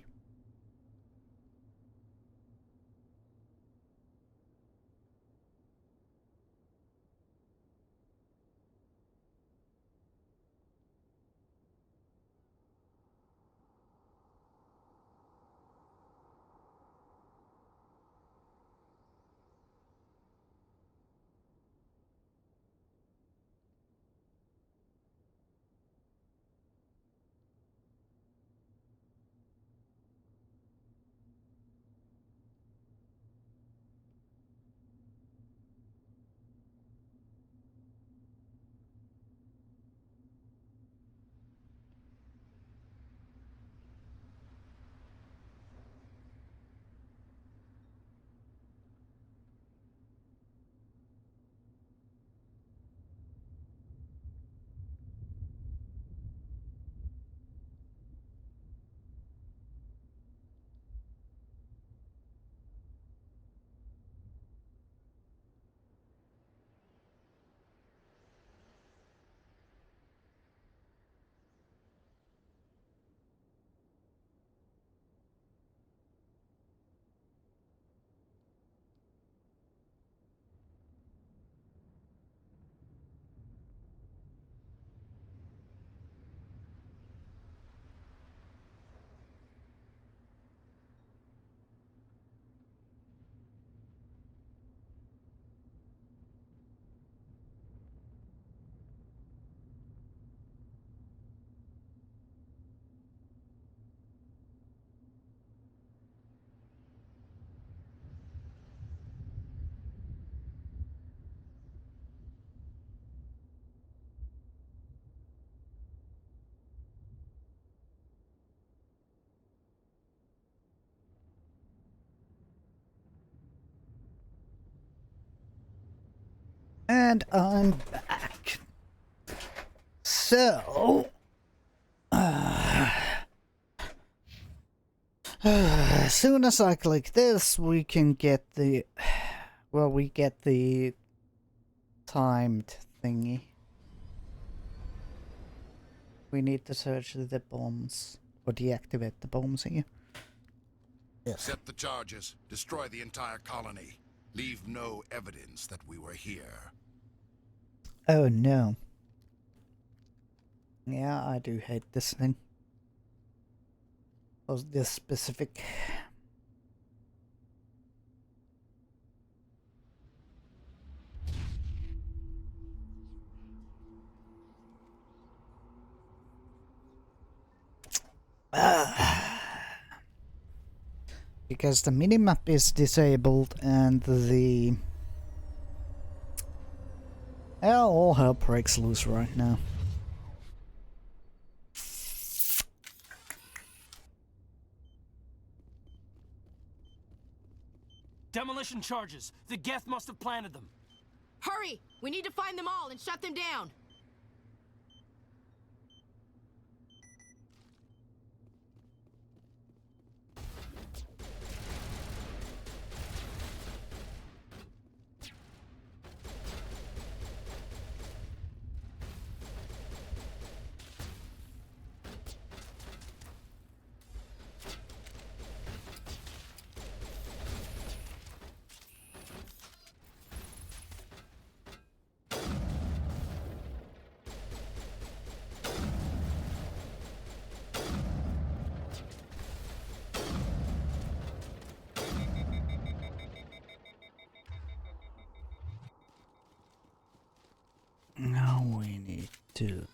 And I'm back. So... As soon as I click this, we can get the... Well, we get the timed thingy. We need to search the bombs. Or deactivate the bombs here. Yes. Set the charges. Destroy the entire colony. Leave no evidence that we were here. Oh no. Yeah, I do hate this thing. Or this specific... Because the minimap is disabled and the... Yeah, all hell breaks loose right now. Demolition charges. The Geth must have planted them. Hurry! We need to find them all and shut them down. Now we need to...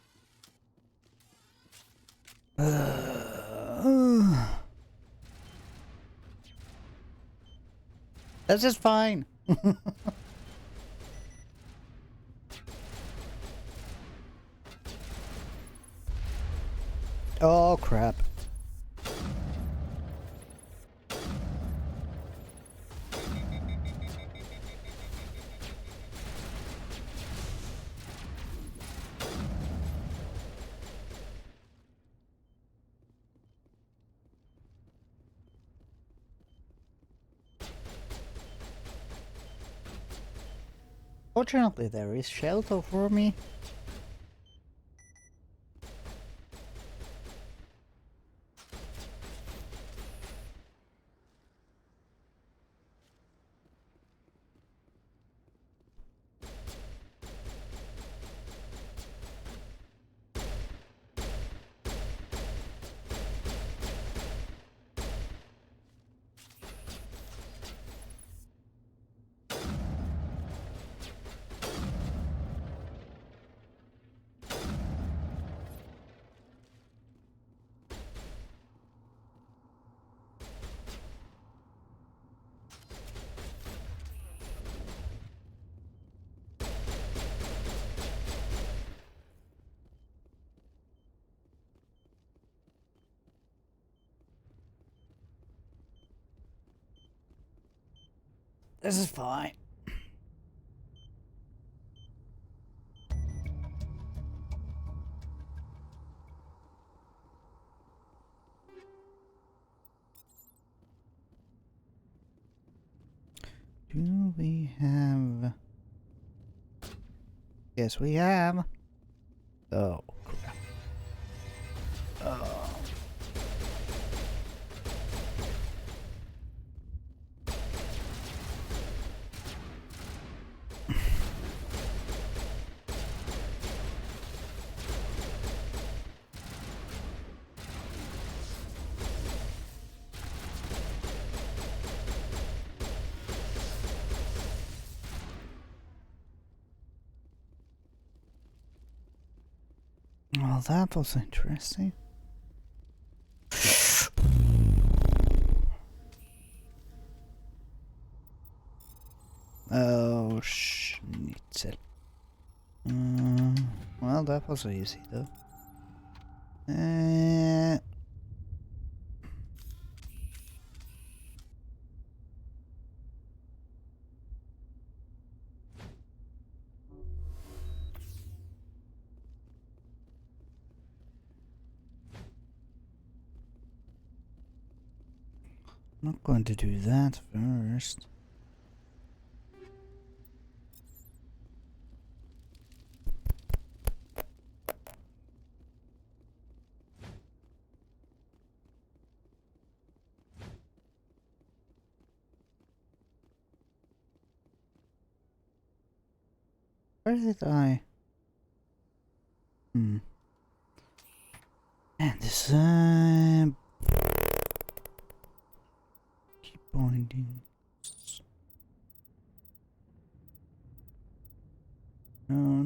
This is fine. Oh crap. Fortunately, there is shelter for me. This is fine. Do we have... Yes, we have. Oh, crap. Oh. Well, that was interesting. Oh, schnitzel. Well, that was easy, though. I'm not going to do that first. Where did I? And this keep pointing. No.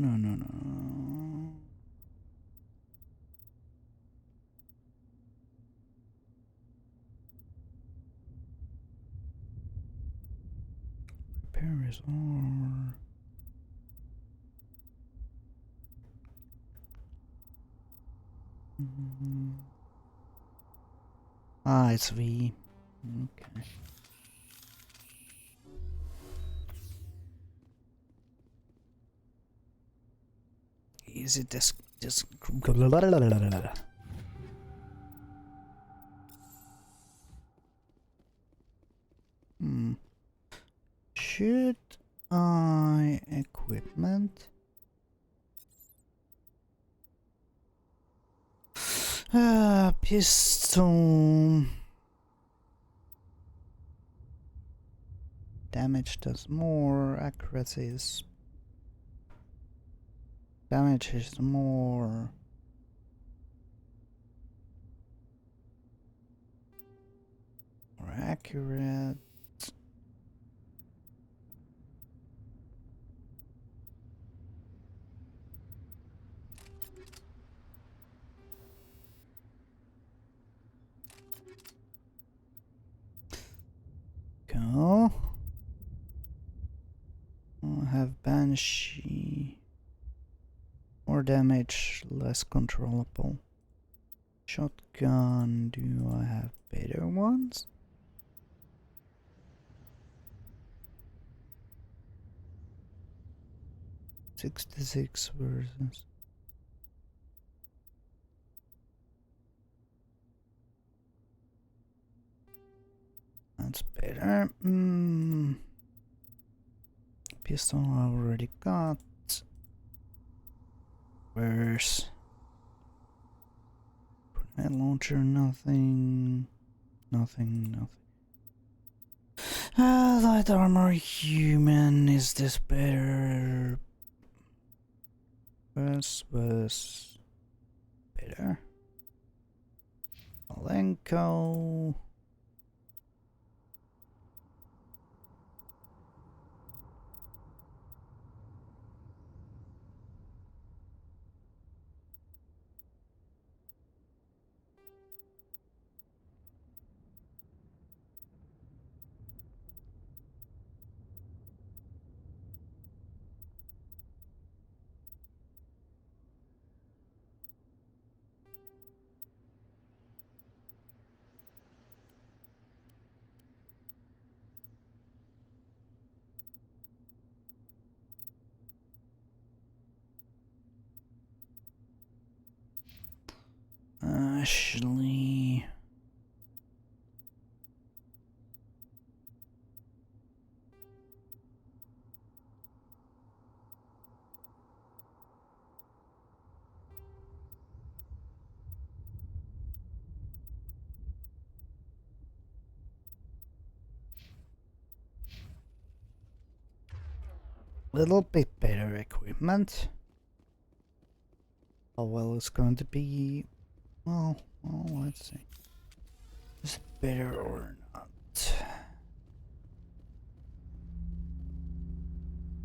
Repairs are. Ah, it's V. Okay. Is it this? Should I equipment? Pistol. Damage does more. Accuracy is. Damage is more. More accurate. Go. I have Banshee. More damage, less controllable. Shotgun. Do I have better ones? $66 versus. That's better. Pistol I already got. Where's grenade launcher? Nothing. Light armor human. Is this better? Was better. Malenko. Ashley. Little bit better equipment. How well it's going to be? Well, let's see. Is it better or not?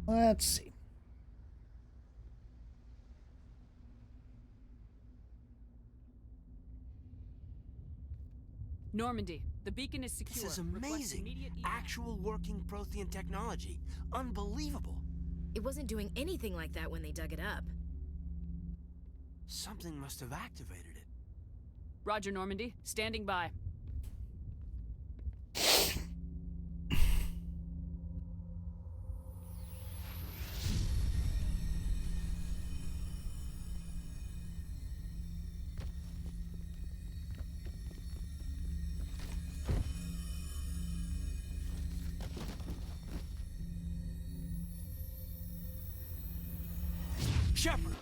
Let's see. Normandy, the beacon is secure. This is Request amazing. immediate Actual working Prothean technology. Unbelievable. It wasn't doing anything like that when they dug it up. Something must have activated it. Roger, Normandy. Standing by. Shepard!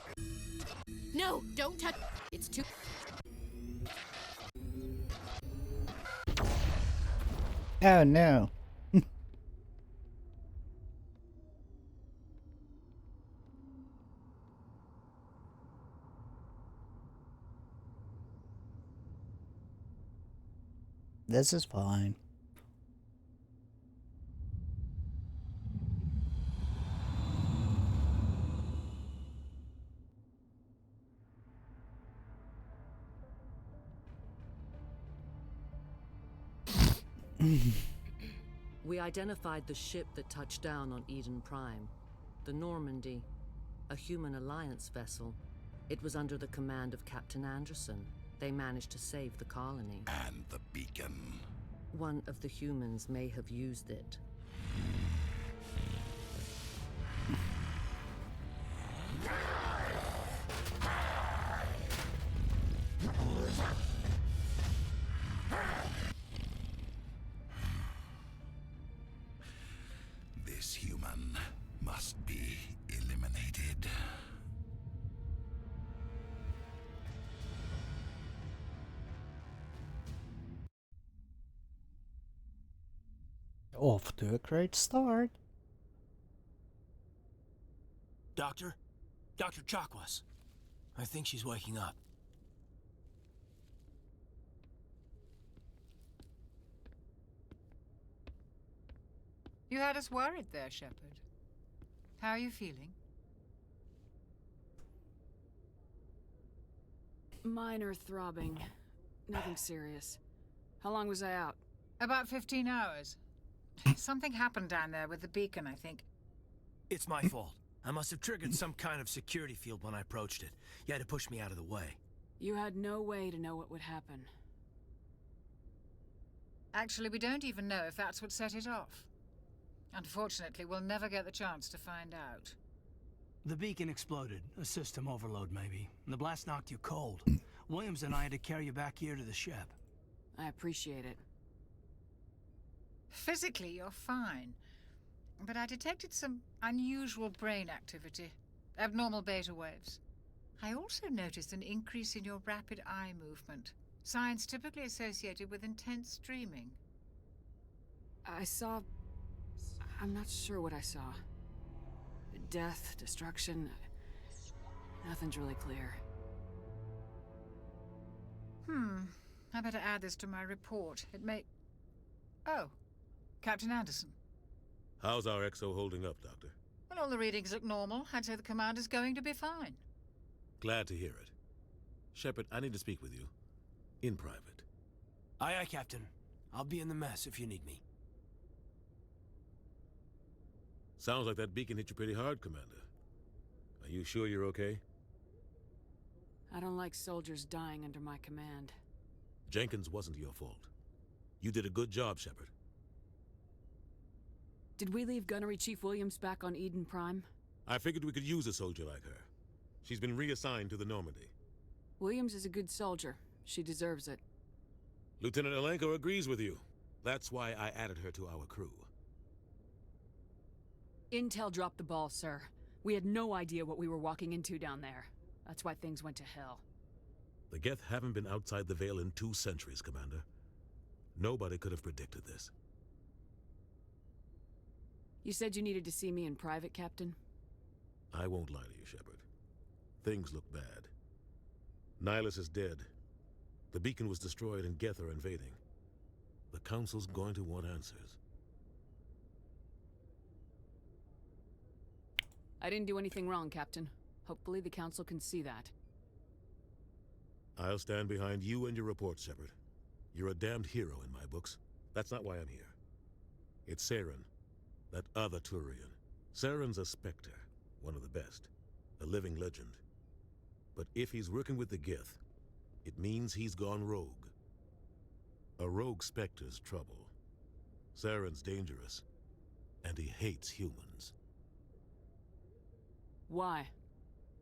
No, don't touch. It's too. Oh no. This is fine. We identified the ship that touched down on Eden Prime, the Normandy, a human alliance vessel. It was under the command of Captain Anderson. They managed to save the colony. And the beacon. One of the humans may have used it. This human must be eliminated. Off to a great start. Doctor? Dr. Chakwas. I think she's waking up. You had us worried there, Shepard. How are you feeling? Minor throbbing. Nothing serious. How long was I out? About 15 hours. Something happened down there with the beacon, I think. It's my fault. I must have triggered some kind of security field when I approached it. You had to push me out of the way. You had no way to know what would happen. Actually, we don't even know if that's what set it off. Unfortunately, we'll never get the chance to find out. The beacon exploded. A system overload, maybe. And the blast knocked you cold. Williams and I had to carry you back here to the ship. I appreciate it. Physically, you're fine. But I detected some unusual brain activity. Abnormal beta waves. I also noticed an increase in your rapid eye movement. Signs typically associated with intense dreaming. I saw... I'm not sure what I saw. Death, destruction... Nothing's really clear. I better add this to my report. It may... Oh. Captain Anderson. How's our XO holding up, Doctor? Well, all the readings look normal. I'd say the commander's going to be fine. Glad to hear it. Shepard, I need to speak with you. In private. Aye, aye, Captain. I'll be in the mess if you need me. Sounds like that beacon hit you pretty hard, Commander. Are you sure you're okay? I don't like soldiers dying under my command. Jenkins wasn't your fault. You did a good job, Shepard. Did we leave Gunnery Chief Williams back on Eden Prime? I figured we could use a soldier like her. She's been reassigned to the Normandy. Williams is a good soldier. She deserves it. Lieutenant Alenko agrees with you. That's why I added her to our crew. Intel dropped the ball, sir. We had no idea what we were walking into down there. That's why things went to hell. The Geth haven't been outside the Veil in 2 centuries, Commander. Nobody could have predicted this. You said you needed to see me in private, Captain? I won't lie to you, Shepard. Things look bad. Nihilus is dead. The beacon was destroyed and Geth are invading. The Council's going to want answers. I didn't do anything wrong, Captain. Hopefully the Council can see that. I'll stand behind you and your report, Shepard. You're a damned hero in my books. That's not why I'm here. It's Saren, that other Turian. Saren's a Spectre, one of the best. A living legend. But if he's working with the Geth, it means he's gone rogue. A rogue Spectre's trouble. Saren's dangerous, and he hates humans. Why?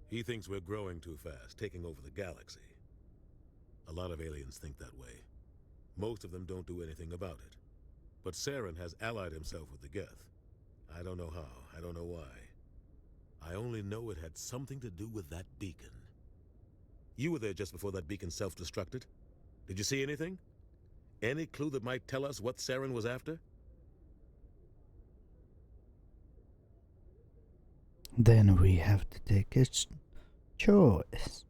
He thinks we're growing too fast, taking over the galaxy. A lot of aliens think that way. Most of them don't do anything about it. But Saren has allied himself with the Geth. I don't know how, I don't know why. I only know it had something to do with that beacon. You were there just before that beacon self-destructed. Did you see anything? Any clue that might tell us what Saren was after? Then we have to take a choice.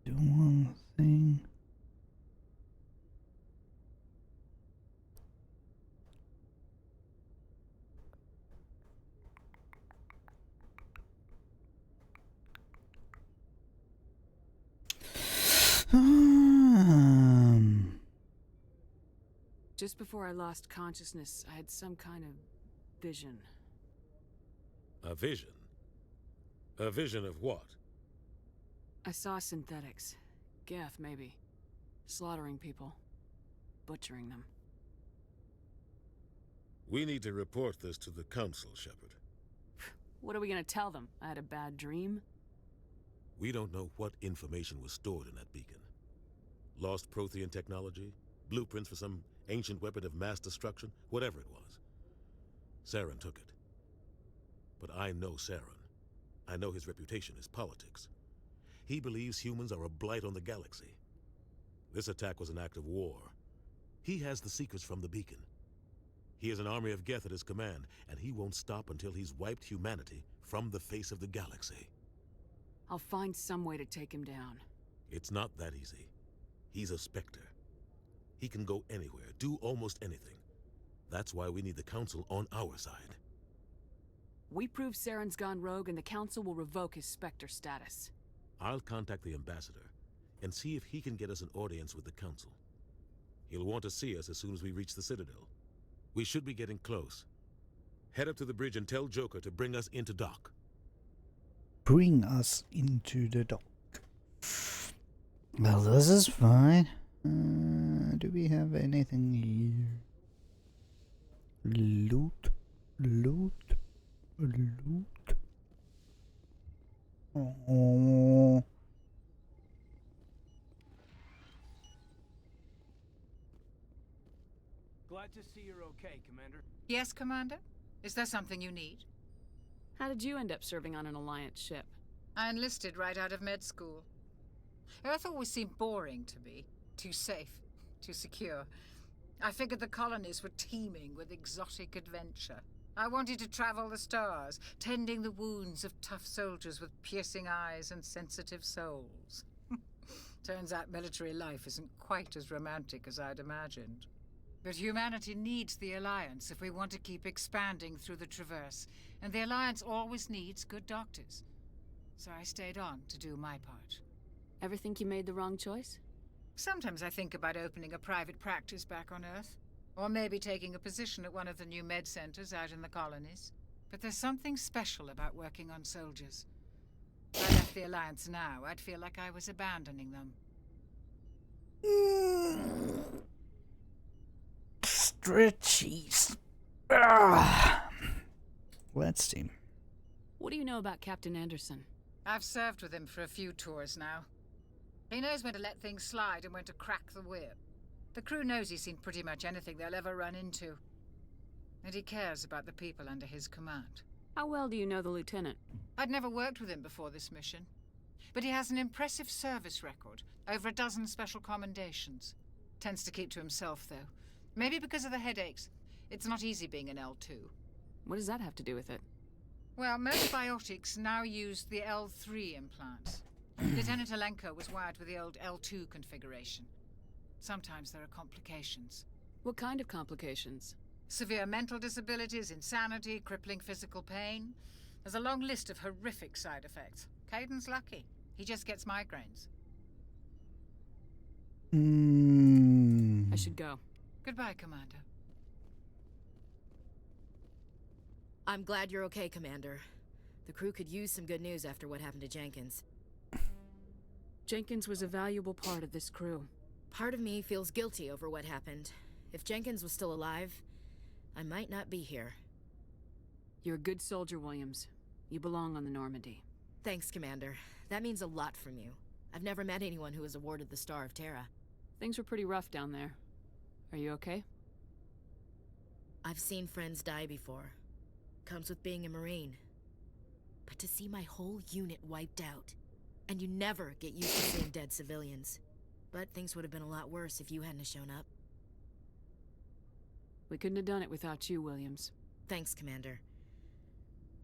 Do one thing. Just before I lost consciousness, I had some kind of vision. A vision? A vision of what? I saw synthetics. Geth, maybe. Slaughtering people. Butchering them. We need to report this to the Council, Shepard. What are we gonna tell them? I had a bad dream? We don't know what information was stored in that beacon. Lost Prothean technology? Blueprints for some ancient weapon of mass destruction? Whatever it was. Saren took it. But I know Saren. I know his reputation is politics. He believes humans are a blight on the galaxy. This attack was an act of war. He has the secrets from the beacon. He has an army of Geth at his command, and he won't stop until he's wiped humanity from the face of the galaxy. I'll find some way to take him down. It's not that easy. He's a Spectre. He can go anywhere, do almost anything. That's why we need the Council on our side. We prove Saren's gone rogue and the Council will revoke his Spectre status. I'll contact the Ambassador and see if he can get us an audience with the Council. He'll want to see us as soon as we reach the Citadel. We should be getting close. Head up to the bridge and tell Joker to bring us into dock. Bring us into the dock. Well, this is fine. Do we have anything here? Loot, loot, loot. Oh. Glad to see you're okay, Commander. Yes, Commander? Is there something you need? How did you end up serving on an Alliance ship? I enlisted right out of med school. Earth always seemed boring to me. Too safe, too secure. I figured the colonies were teeming with exotic adventure. I wanted to travel the stars, tending the wounds of tough soldiers with piercing eyes and sensitive souls. Turns out military life isn't quite as romantic as I'd imagined. But humanity needs the Alliance if we want to keep expanding through the Traverse, and the Alliance always needs good doctors. So I stayed on to do my part. Ever think you made the wrong choice? Sometimes I think about opening a private practice back on Earth. Or maybe taking a position at one of the new med centers out in the colonies. But there's something special about working on soldiers. If I left the Alliance now, I'd feel like I was abandoning them. Stretchies. Let's see. What do you know about Captain Anderson? I've served with him for a few tours now. He knows when to let things slide and when to crack the whip. The crew knows he's seen pretty much anything they'll ever run into. And he cares about the people under his command. How well do you know the Lieutenant? I'd never worked with him before this mission. But he has an impressive service record. Over a dozen special commendations. Tends to keep to himself, though. Maybe because of the headaches. It's not easy being an L2. What does that have to do with it? Well, most biotics now use the L3 implants. Lieutenant Alenko was wired with the old L2 configuration. Sometimes there are complications. What kind of complications? Severe mental disabilities, insanity, crippling physical pain. There's a long list of horrific side effects. Caden's lucky. He just gets migraines. I should go. Goodbye, Commander. I'm glad you're okay, Commander. The crew could use some good news after what happened to Jenkins. Jenkins was a valuable part of this crew. Part of me feels guilty over what happened. If Jenkins was still alive, I might not be here. You're a good soldier, Williams. You belong on the Normandy. Thanks, Commander. That means a lot from you. I've never met anyone who was awarded the Star of Terra. Things were pretty rough down there. Are you okay? I've seen friends die before. comes with being a Marine. But to see my whole unit wiped out, and you never get used to seeing dead civilians. But things would have been a lot worse if you hadn't shown up. We couldn't have done it without you, Williams. Thanks, Commander.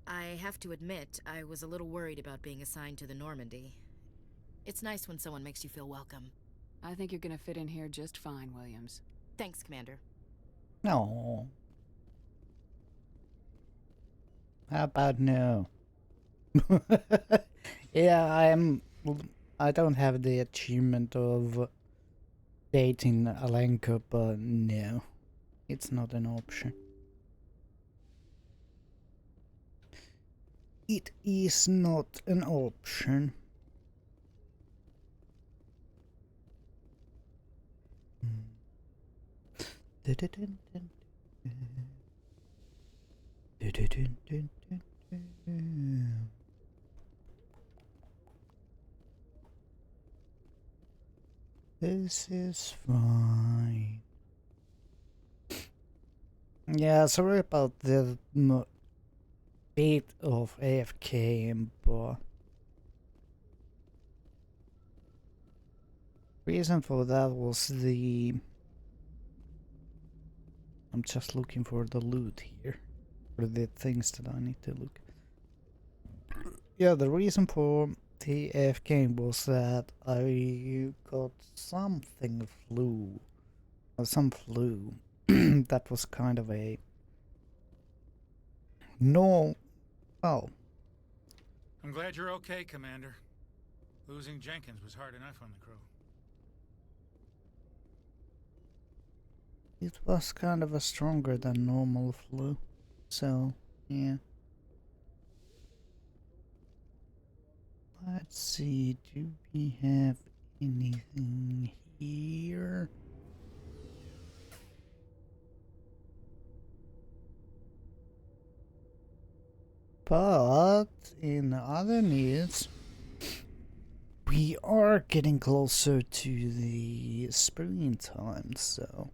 I have to admit, I was a little worried about being assigned to the Normandy. It's nice when someone makes you feel welcome. I think you're gonna fit in here just fine, Williams. Thanks, Commander. No. How about no? Yeah, I don't have the achievement of dating Alenka, but no. It's not an option. It is not an option. This is fine. Yeah, sorry about the bit of AFK, but reason for that was I'm just looking for the loot here, for the things that I need to look. Yeah, the reason for the AFK was that I got something flu, or some flu. That was kind of a no. Well, I'm glad you're okay, Commander. Losing Jenkins was hard enough on the crew. it was kind of a stronger than normal flu, so yeah. Let's see, do we have anything here? But in other news, we are getting closer to the springtime, so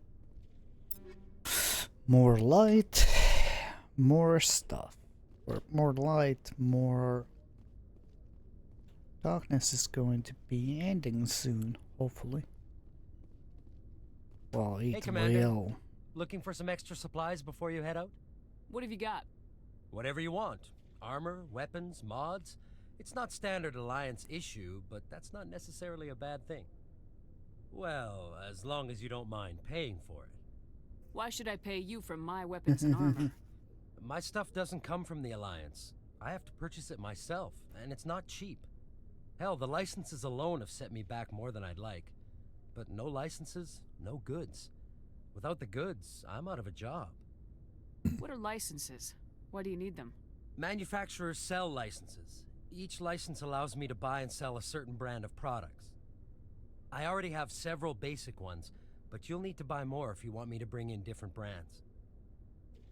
more light, more stuff, or more light, more darkness is going to be ending soon, hopefully. Well, it Hey, Commander. will. Looking for some extra supplies before you head out? What have you got? Whatever you want. Armor, weapons, mods. It's not standard Alliance issue, but that's not necessarily a bad thing. Well, as long as you don't mind paying for it. Why should I pay you for my weapons and armor? My stuff doesn't come from the Alliance. I have to purchase it myself, and it's not cheap. Hell, the licenses alone have set me back more than I'd like. But no licenses, no goods. Without the goods, I'm out of a job. What are licenses? Why do you need them? Manufacturers sell licenses. Each license allows me to buy and sell a certain brand of products. I already have several basic ones, but you'll need to buy more if you want me to bring in different brands.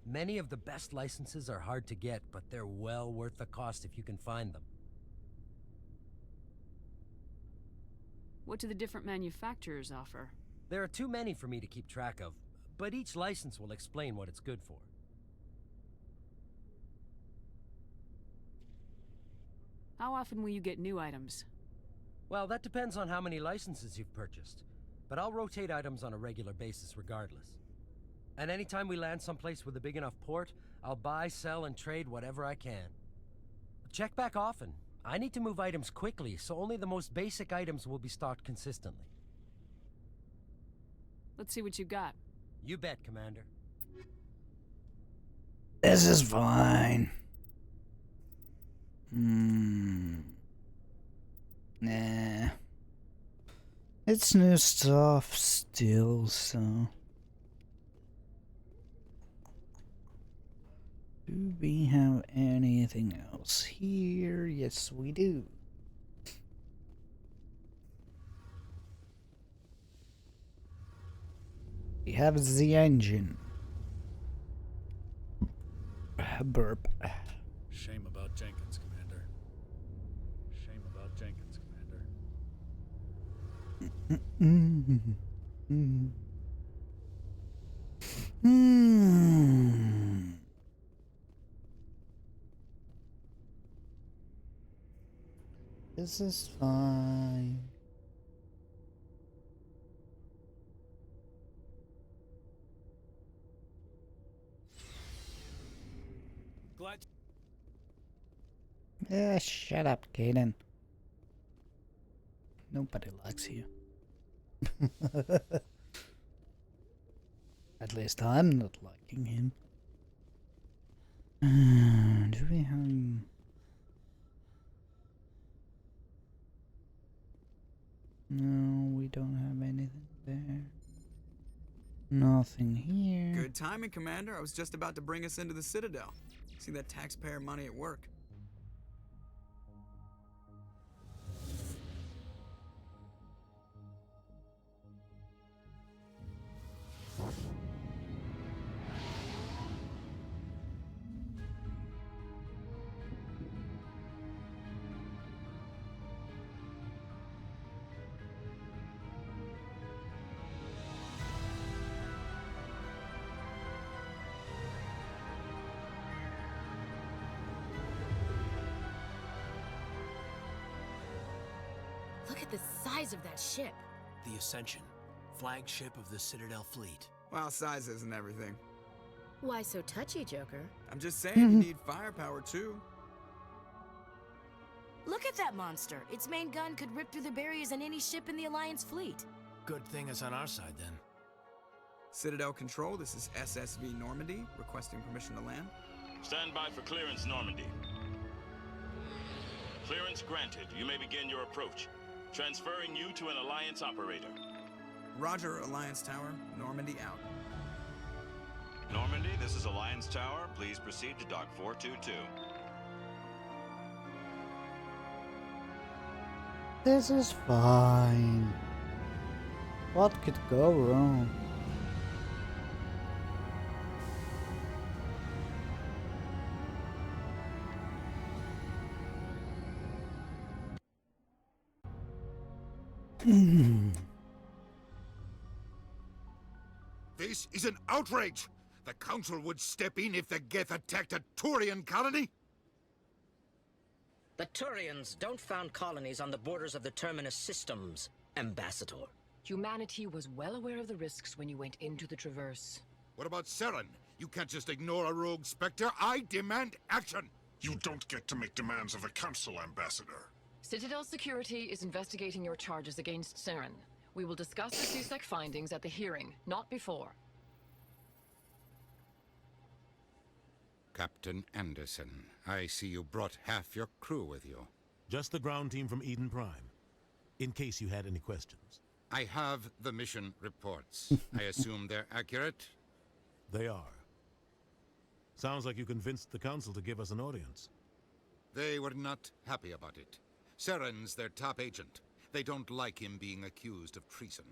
Many of the best licenses are hard to get, but they're well worth the cost if you can find them. What do the different manufacturers offer? There are too many for me to keep track of, but each license will explain what it's good for. How often will you get new items? Well, that depends on how many licenses you've purchased, but I'll rotate items on a regular basis regardless. And anytime we land someplace with a big enough port, I'll buy, sell, and trade whatever I can. Check back often. I need to move items quickly, so only the most basic items will be stocked consistently. Let's see what you got. You bet, Commander. This is fine. Nah. It's new stuff still, so. Do we have anything else here? Yes, we do. We have the engine. Burp. Shame about Jenkins, Commander. Shame about Jenkins, Commander. This is fine. Glad. Yeah, shut up, Kaden. Nobody likes you. At least I'm not liking him. Do we have... No, we don't have anything there. Nothing here. Good timing, Commander. I was just about to bring us into the Citadel. See that taxpayer money at work. Look at the size of that ship. The Ascension, flagship of the Citadel fleet. Well, size isn't everything. Why so touchy, Joker? I'm just saying, you need firepower too. Look at that monster. Its main gun could rip through the barriers in any ship in the Alliance fleet. Good thing it's on our side then. Citadel Control, this is SSV Normandy, requesting permission to land. Stand by for clearance, Normandy. Clearance granted. You may begin your approach. Transferring you to an Alliance operator. Roger, Alliance Tower. Normandy out. Normandy, this is Alliance Tower. Please proceed to Dock 422. This is fine. What could go wrong? This is an outrage! The Council would step in if the Geth attacked a Turian colony? The Turians don't found colonies on the borders of the Terminus systems, Ambassador. Humanity was well aware of the risks when you went into the Traverse. What about Saren? You can't just ignore a rogue Spectre. I demand action! You don't get to make demands of the Council, Ambassador. Citadel Security is investigating your charges against Saren. We will discuss the CSEC findings at the hearing, not before. Captain Anderson, I see you brought half your crew with you. Just the ground team from Eden Prime, in case you had any questions. I have the mission reports. I assume they're accurate? They are. Sounds like you convinced the Council to give us an audience. They were not happy about it. Saren's their top agent. They don't like him being accused of treason.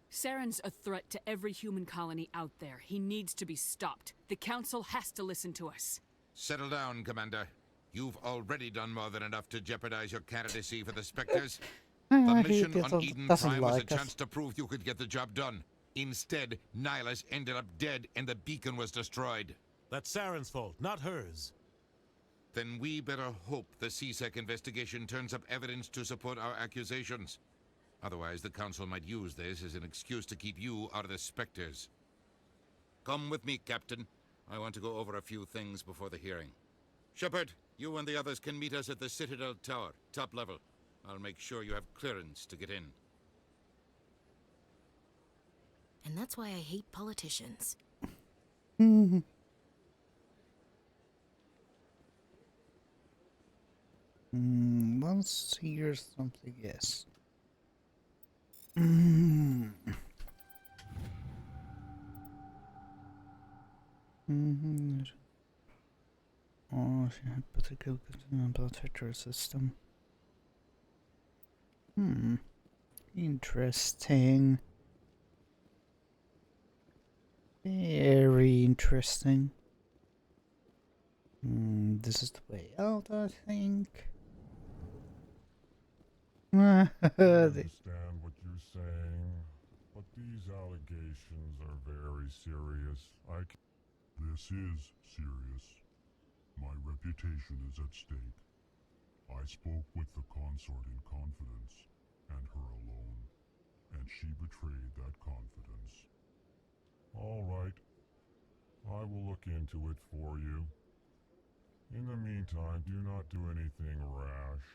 Saren's a threat to every human colony out there. He needs to be stopped. The Council has to listen to us. Settle down, Commander. You've already done more than enough to jeopardize your candidacy for the Spectres. The mission on Eden Prime was a chance to prove you could get the job done. Instead, Nihilus ended up dead and the beacon was destroyed. That's Saren's fault, not hers. Then we better hope the CSEC investigation turns up evidence to support our accusations. Otherwise, the Council might use this as an excuse to keep you out of the Spectres. Come with me, Captain. I want to go over a few things before the hearing. Shepard, you and the others can meet us at the Citadel Tower, top level. I'll make sure you have clearance to get in. And that's why I hate politicians. Once here's something, yes. Oh, she had particular protector system. Interesting. Very interesting. This is the way out, I think. I understand what you're saying, but these allegations are very serious. This is serious. My reputation is at stake. I spoke with the consort in confidence, and her alone, and she betrayed that confidence. All right. I will look into it for you. In the meantime, do not do anything rash.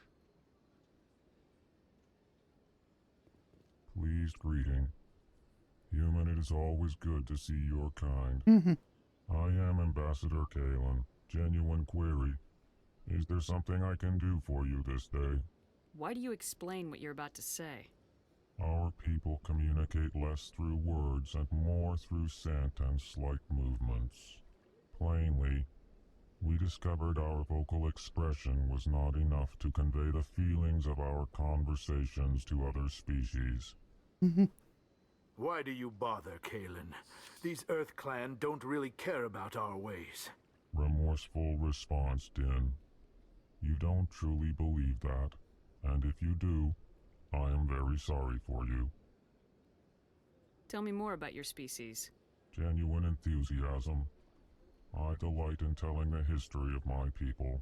Pleased greeting. Human, it is always good to see your kind. I am Ambassador Kalen. Genuine query. Is there something I can do for you this day? Why do you explain what you're about to say? Our people communicate less through words and more through scent and slight movements. Plainly, we discovered our vocal expression was not enough to convey the feelings of our conversations to other species. Why do you bother, Kalen? These Earth Clan don't really care about our ways. Remorseful response, Din. You don't truly believe that, and if you do, I am very sorry for you. Tell me more about your species. Genuine enthusiasm. I delight in telling the history of my people.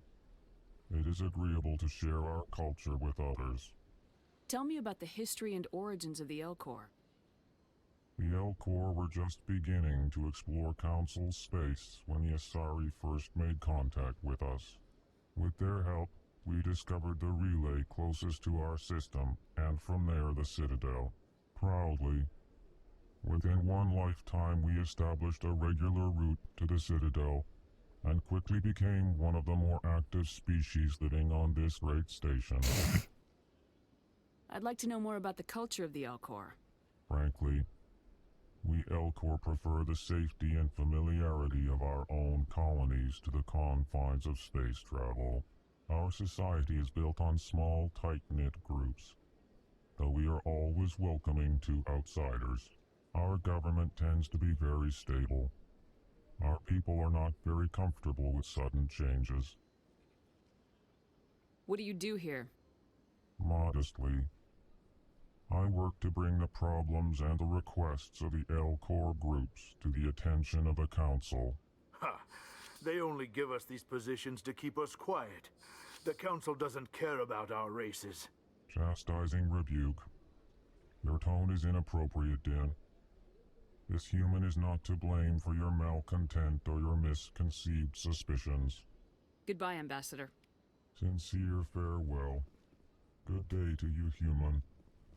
It is agreeable to share our culture with others. Tell me about the history and origins of the Elcor. The Elcor were just beginning to explore Council space when the Asari first made contact with us. With their help, we discovered the relay closest to our system, and from there the Citadel. Proudly, within one lifetime we established a regular route to the Citadel, and quickly became one of the more active species living on this great station. I'd like to know more about the culture of the Elcor. Frankly, we Elcor prefer the safety and familiarity of our own colonies to the confines of space travel. Our society is built on small, tight-knit groups. Though we are always welcoming to outsiders, our government tends to be very stable. Our people are not very comfortable with sudden changes. What do you do here? Modestly, I work to bring the problems and the requests of the Elcor groups to the attention of the Council. Ha! They only give us these positions to keep us quiet. The Council doesn't care about our races. Chastising rebuke. Your tone is inappropriate, Din. This human is not to blame for your malcontent or your misconceived suspicions. Goodbye, Ambassador. Sincere farewell. Good day to you, human.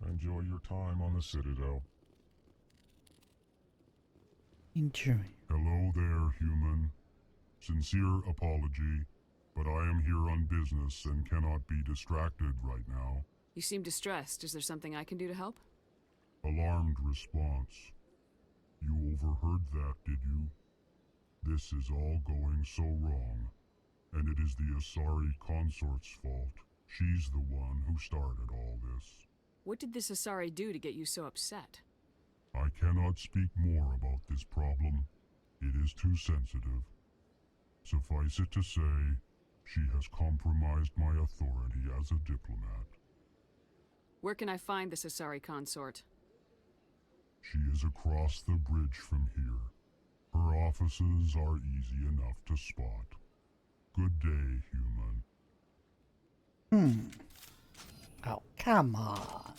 Enjoy your time on the Citadel. Enjoy. Hello there, human. Sincere apology, but I am here on business and cannot be distracted right now. You seem distressed. Is there something I can do to help? Alarmed response. You overheard that, did you? This is all going so wrong, and it is the Asari consort's fault. She's the one who started all this. What did this Asari do to get you so upset? I cannot speak more about this problem. It is too sensitive. Suffice it to say, she has compromised my authority as a diplomat. Where can I find this Asari consort? She is across the bridge from here. Her offices are easy enough to spot. Good day, human. Oh, come on.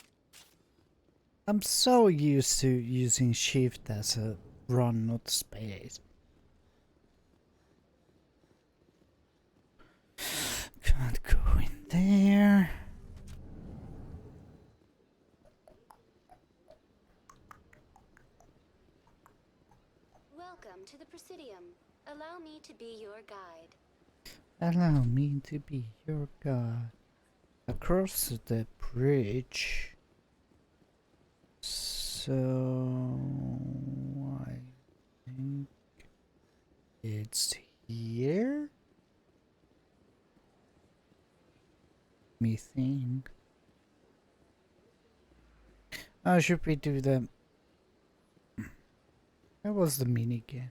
I'm so used to using shift as a run, not space. Can't go in there. Welcome to the Presidium. Allow me to be your guide. Allow me to be your guide. Across the bridge. So I think it's here. Me think. Oh, should we do the? That was the mini game.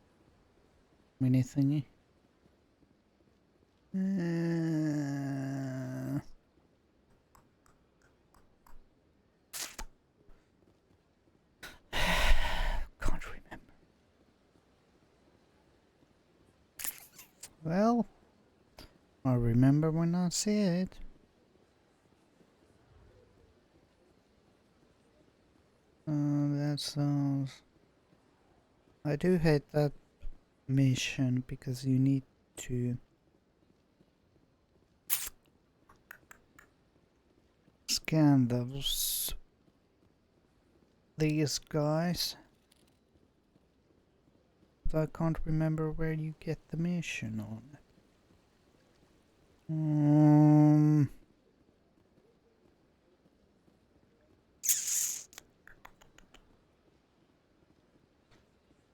Mini thingy. Can't remember. Well, I'll remember when I see it. vessels. I do hate that mission because you need to scan these guys. But I can't remember where you get the mission on it.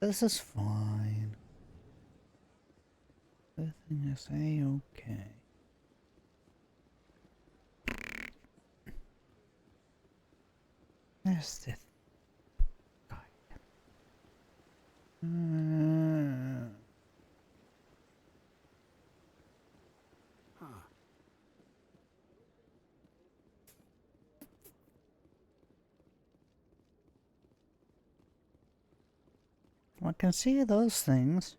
This is fine. Everything is A-okay. There's this guy. I can see those things.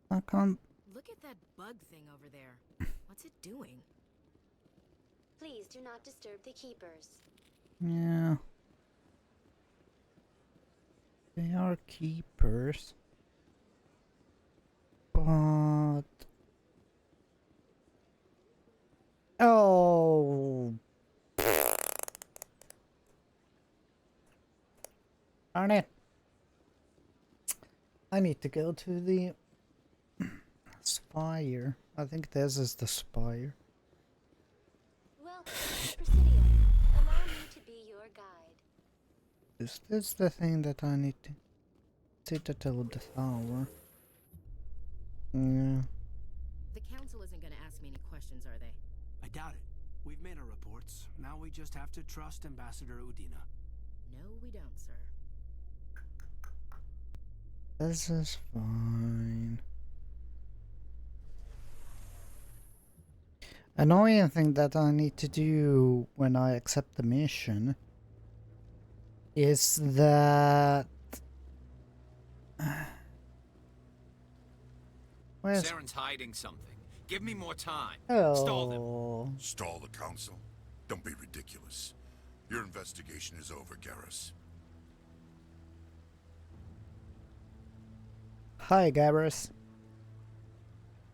I can't. Look at that bug thing over there. What's it doing? Please do not disturb the keepers. Yeah. They are keepers. But... Oh! Darn it. I need to go to the spire. I think this is the spire. Welcome to Presidio. Allow me to be your guide. Is this the thing that I need to... Citadel of the Tower? Yeah. The council isn't going to ask me any questions, are they? I doubt it. We've made our reports. Now we just have to trust Ambassador Udina. No, we don't, sir. This is fine. Annoying thing that I need to do when I accept the mission is that... Where's... Saren's hiding something. Give me more time. Oh. Stall them. Stall the council? Don't be ridiculous. Your investigation is over, Garrus. Hi, Garrus.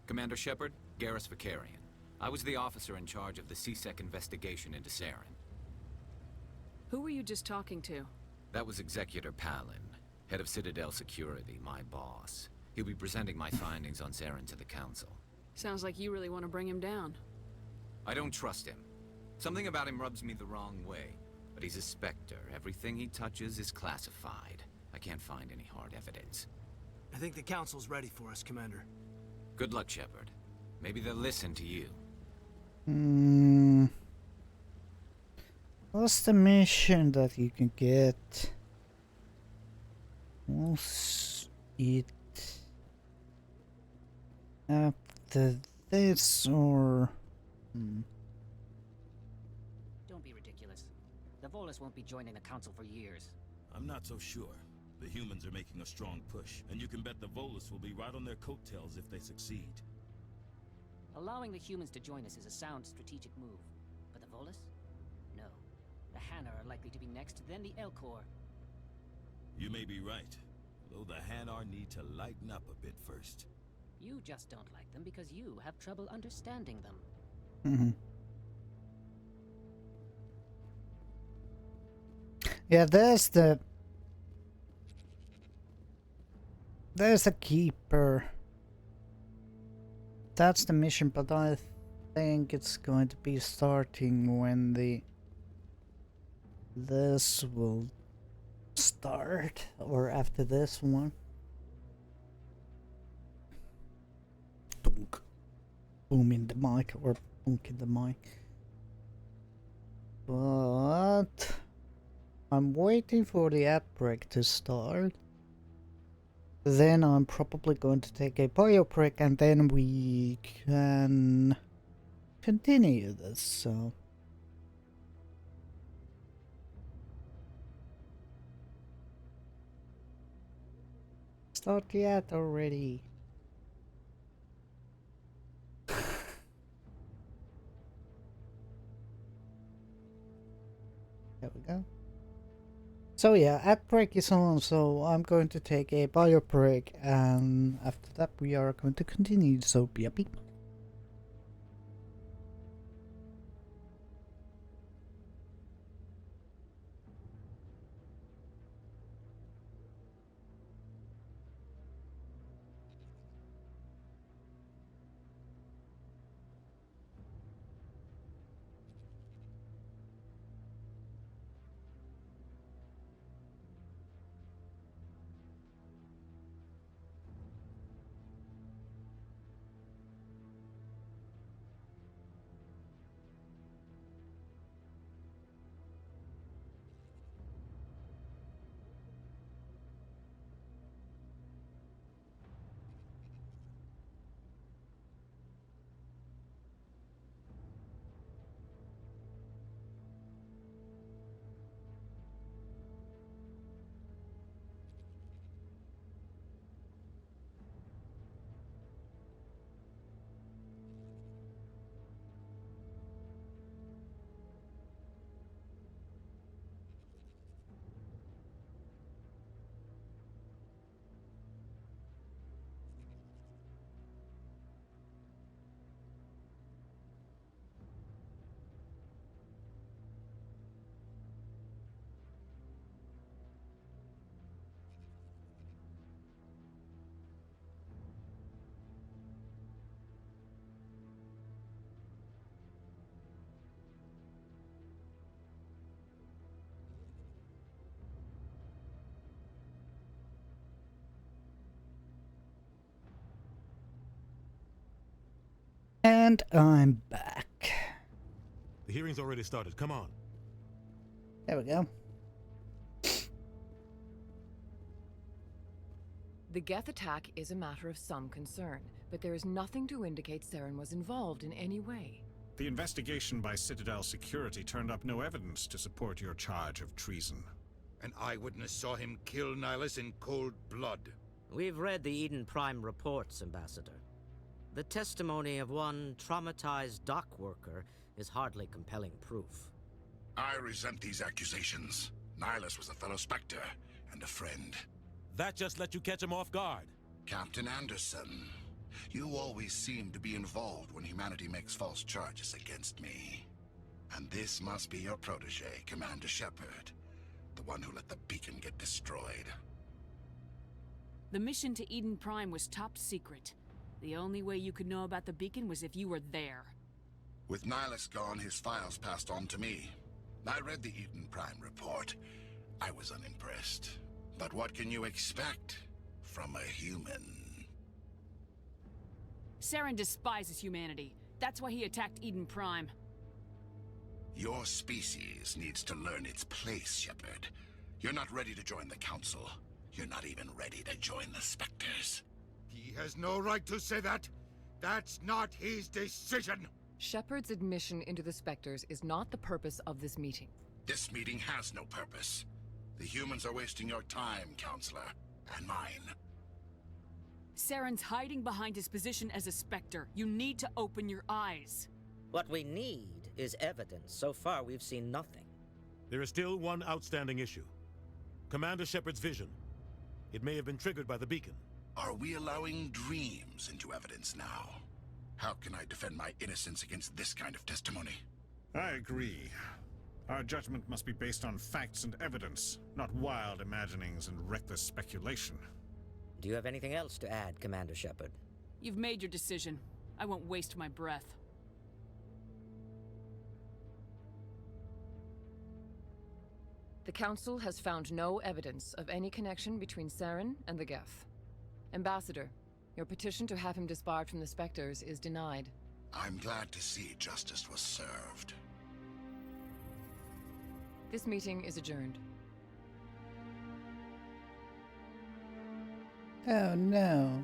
Commander Shepard, Garrus Vakarian. I was the officer in charge of the CSEC investigation into Saren. Who were you just talking to? That was Executor Palin, head of Citadel Security, my boss. He'll be presenting my findings on Saren to the council. Sounds like you really want to bring him down. I don't trust him. Something about him rubs me the wrong way. But he's a Spectre. Everything he touches is classified. I can't find any hard evidence. I think the council's ready for us, Commander. Good luck, Shepard. Maybe they'll listen to you. What's the mission that you can get? What's it after this or... Don't be ridiculous. The Volus won't be joining the council for years. I'm not so sure. The humans are making a strong push, and you can bet the Volus will be right on their coattails if they succeed. Allowing the humans to join us is a sound strategic move. But the Volus? No. The Hanna are likely to be next, then the Elcor. You may be right, though the Hanar need to lighten up a bit first. You just don't like them because you have trouble understanding them. Yeah, there's a keeper. That's the mission, but I think it's going to be starting when this will start, or after this one. Dunk. Boom in the mic, or bunk in the mic. But I'm waiting for the outbreak to start. Then I'm probably going to take a bio break, and then we can continue this, so... Start the ad already. There we go. So yeah, ad break is on, so I'm going to take a bio break, and after that we are going to continue, so be happy. And I'm back. The hearing's already started. Come on. There we go. The Geth attack is a matter of some concern, but there is nothing to indicate Saren was involved in any way. The investigation by Citadel Security turned up no evidence to support your charge of treason. An eyewitness saw him kill Nihilus in cold blood. We've read the Eden Prime reports, Ambassador. The testimony of one traumatized dock worker is hardly compelling proof. I resent these accusations. Nihilus was a fellow Spectre and a friend. That just let you catch him off guard. Captain Anderson, you always seem to be involved when humanity makes false charges against me. And this must be your protege, Commander Shepard, the one who let the beacon get destroyed. The mission to Eden Prime was top secret. The only way you could know about the beacon was if you were there. With Nihilus gone, his files passed on to me. I read the Eden Prime report. I was unimpressed. But what can you expect from a human? Saren despises humanity. That's why he attacked Eden Prime. Your species needs to learn its place, Shepard. You're not ready to join the Council. You're not even ready to join the Spectres. He has no right to say that. That's not his decision. Shepard's admission into the Spectres is not the purpose of this meeting. This meeting has no purpose. The humans are wasting your time, Counselor, and mine. Saren's hiding behind his position as a Spectre. You need to open your eyes. What we need is evidence. So far, we've seen nothing. There is still one outstanding issue. Commander Shepard's vision. It may have been triggered by the beacon. Are we allowing dreams into evidence now? How can I defend my innocence against this kind of testimony? I agree. Our judgment must be based on facts and evidence, not wild imaginings and reckless speculation. Do you have anything else to add, Commander Shepard? You've made your decision. I won't waste my breath. The Council has found no evidence of any connection between Saren and the Geth. Ambassador, your petition to have him disbarred from the Spectres is denied. I'm glad to see justice was served. This meeting is adjourned. Oh no.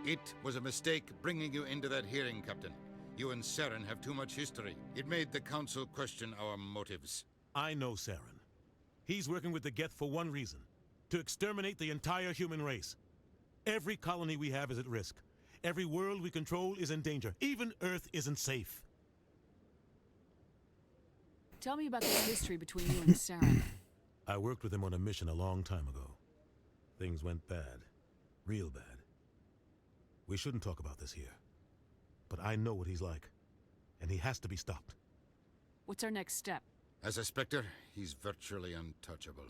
It was a mistake bringing you into that hearing, Captain. You and Saren have too much history. It made the Council question our motives. I know Saren. He's working with the Geth for one reason. To exterminate the entire human race. Every colony we have is at risk. Every world we control is in danger. Even Earth isn't safe. Tell me about the history between you and Saren. I worked with him on a mission a long time ago. Things went bad. Real bad. We shouldn't talk about this here. But I know what he's like. And he has to be stopped. What's our next step? As a Spectre, he's virtually untouchable.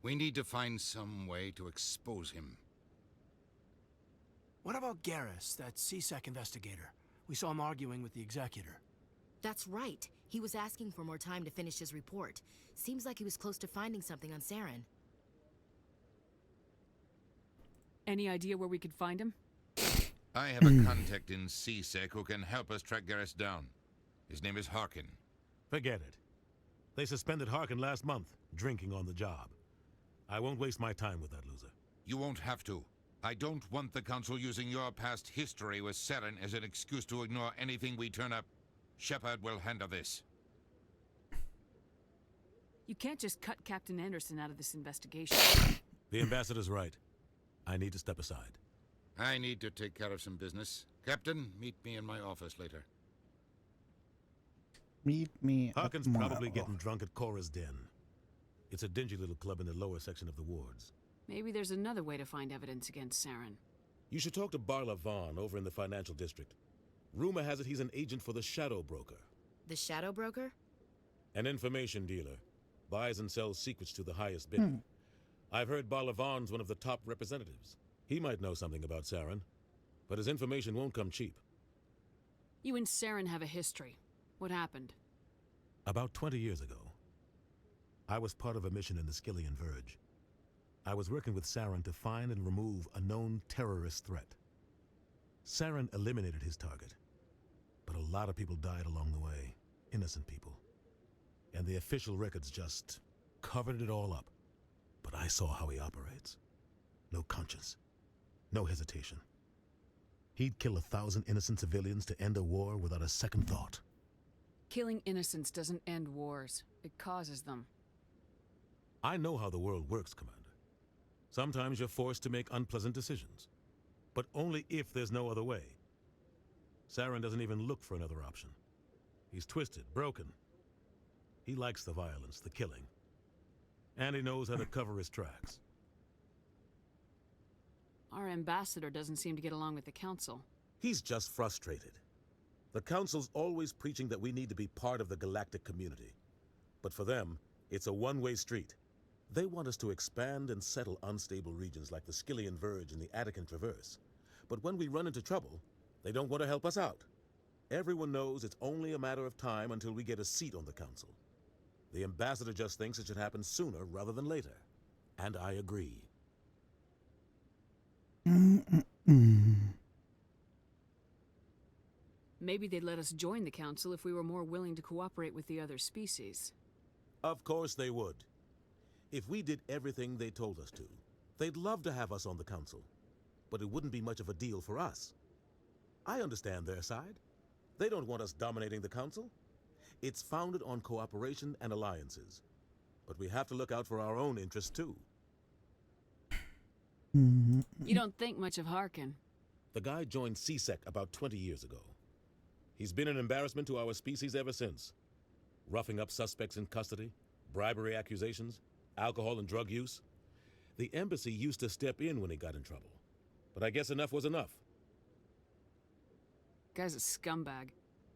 We need to find some way to expose him. What about Garrus, that CSEC investigator? We saw him arguing with the Executor. That's right. He was asking for more time to finish his report. Seems like he was close to finding something on Saren. Any idea where we could find him? I have a contact in CSEC who can help us track Garrus down. His name is Harkin. Forget it. They suspended Harkin last month, drinking on the job. I won't waste my time with that loser. You won't have to. I don't want the Council using your past history with Saren as an excuse to ignore anything we turn up. Shepard will handle this. You can't just cut Captain Anderson out of this investigation. The Ambassador's right. I need to step aside. I need to take care of some business. Captain, meet me in my office later. Meet me Harkin's at my probably getting office. drunk at Cora's Den. It's a dingy little club in the lower section of the wards. Maybe there's another way to find evidence against Saren. You should talk to Barla Vaughn over in the financial district. Rumor has it he's an agent for the Shadow Broker. The Shadow Broker? An information dealer. Buys and sells secrets to the highest bidder. I've heard Barla Vaughn's one of the top representatives. He might know something about Saren, but his information won't come cheap. You and Saren have a history. What happened? About 20 years ago, I was part of a mission in the Skillian Verge. I was working with Saren to find and remove a known terrorist threat. Saren eliminated his target, but a lot of people died along the way, innocent people. And the official records just covered it all up. But I saw how he operates. No conscience, no hesitation. He'd kill 1,000 innocent civilians to end a war without a second thought. Killing innocents doesn't end wars. It causes them. I know how the world works, Commander. Sometimes you're forced to make unpleasant decisions, but only if there's no other way. Saren doesn't even look for another option. He's twisted, broken. He likes the violence, the killing. And he knows how to cover his tracks. Our ambassador doesn't seem to get along with the Council. He's just frustrated. The Council's always preaching that we need to be part of the galactic community. But for them, it's a one-way street. They want us to expand and settle unstable regions like the Skillian Verge and the Attican Traverse. But when we run into trouble, they don't want to help us out. Everyone knows it's only a matter of time until we get a seat on the Council. The Ambassador just thinks it should happen sooner rather than later. And I agree. Maybe they'd let us join the Council if we were more willing to cooperate with the other species. Of course they would. If we did everything they told us to, they'd love to have us on the Council. But it wouldn't be much of a deal for us. I understand their side. They don't want us dominating the Council. It's founded on cooperation and alliances. But we have to look out for our own interests, too. You don't think much of Harkin. The guy joined CSEC about 20 years ago. He's been an embarrassment to our species ever since. Roughing up suspects in custody, bribery accusations, alcohol and drug use. The embassy used to step in when he got in trouble. But I guess enough was enough. Guy's a scumbag.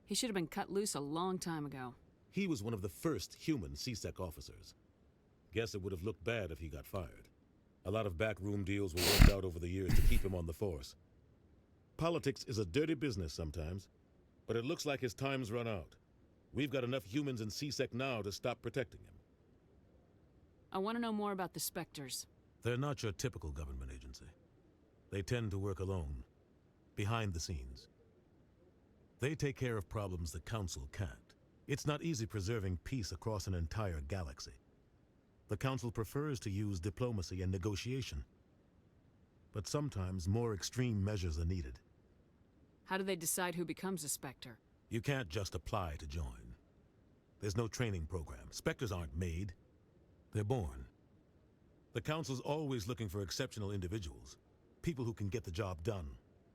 He should have been cut loose a long time ago. He was one of the first human CSEC officers. Guess it would have looked bad if he got fired. A lot of backroom deals were worked out over the years to keep him on the force. Politics is a dirty business sometimes, but it looks like his time's run out. We've got enough humans in CSEC now to stop protecting him. I want to know more about the Spectres. They're not your typical government agency. They tend to work alone, behind the scenes. They take care of problems the Council can't. It's not easy preserving peace across an entire galaxy. The Council prefers to use diplomacy and negotiation. But sometimes more extreme measures are needed. How do they decide who becomes a Spectre? You can't just apply to join. There's no training program. Spectres aren't made. They're born. The Council's always looking for exceptional individuals. People who can get the job done,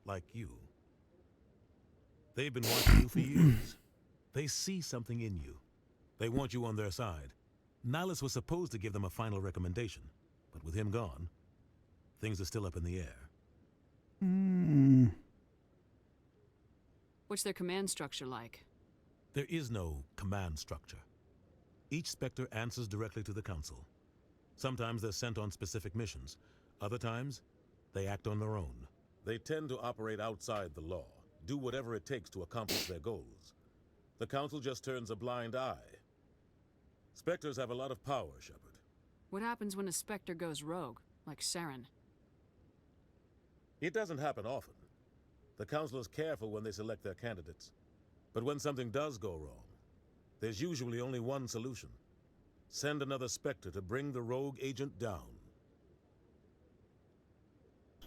like you. They've been watching you for years. They see something in you. They want you on their side. Nihilus was supposed to give them a final recommendation, but with him gone, things are still up in the air. What's their command structure like? There is no command structure. Each Spectre answers directly to the Council. Sometimes they're sent on specific missions. Other times, they act on their own. They tend to operate outside the law, do whatever it takes to accomplish their goals. The Council just turns a blind eye. Spectres have a lot of power, Shepard. What happens when a Spectre goes rogue, like Saren? It doesn't happen often. The Council is careful when they select their candidates. But when something does go wrong, there's usually only one solution. Send another Spectre to bring the rogue agent down.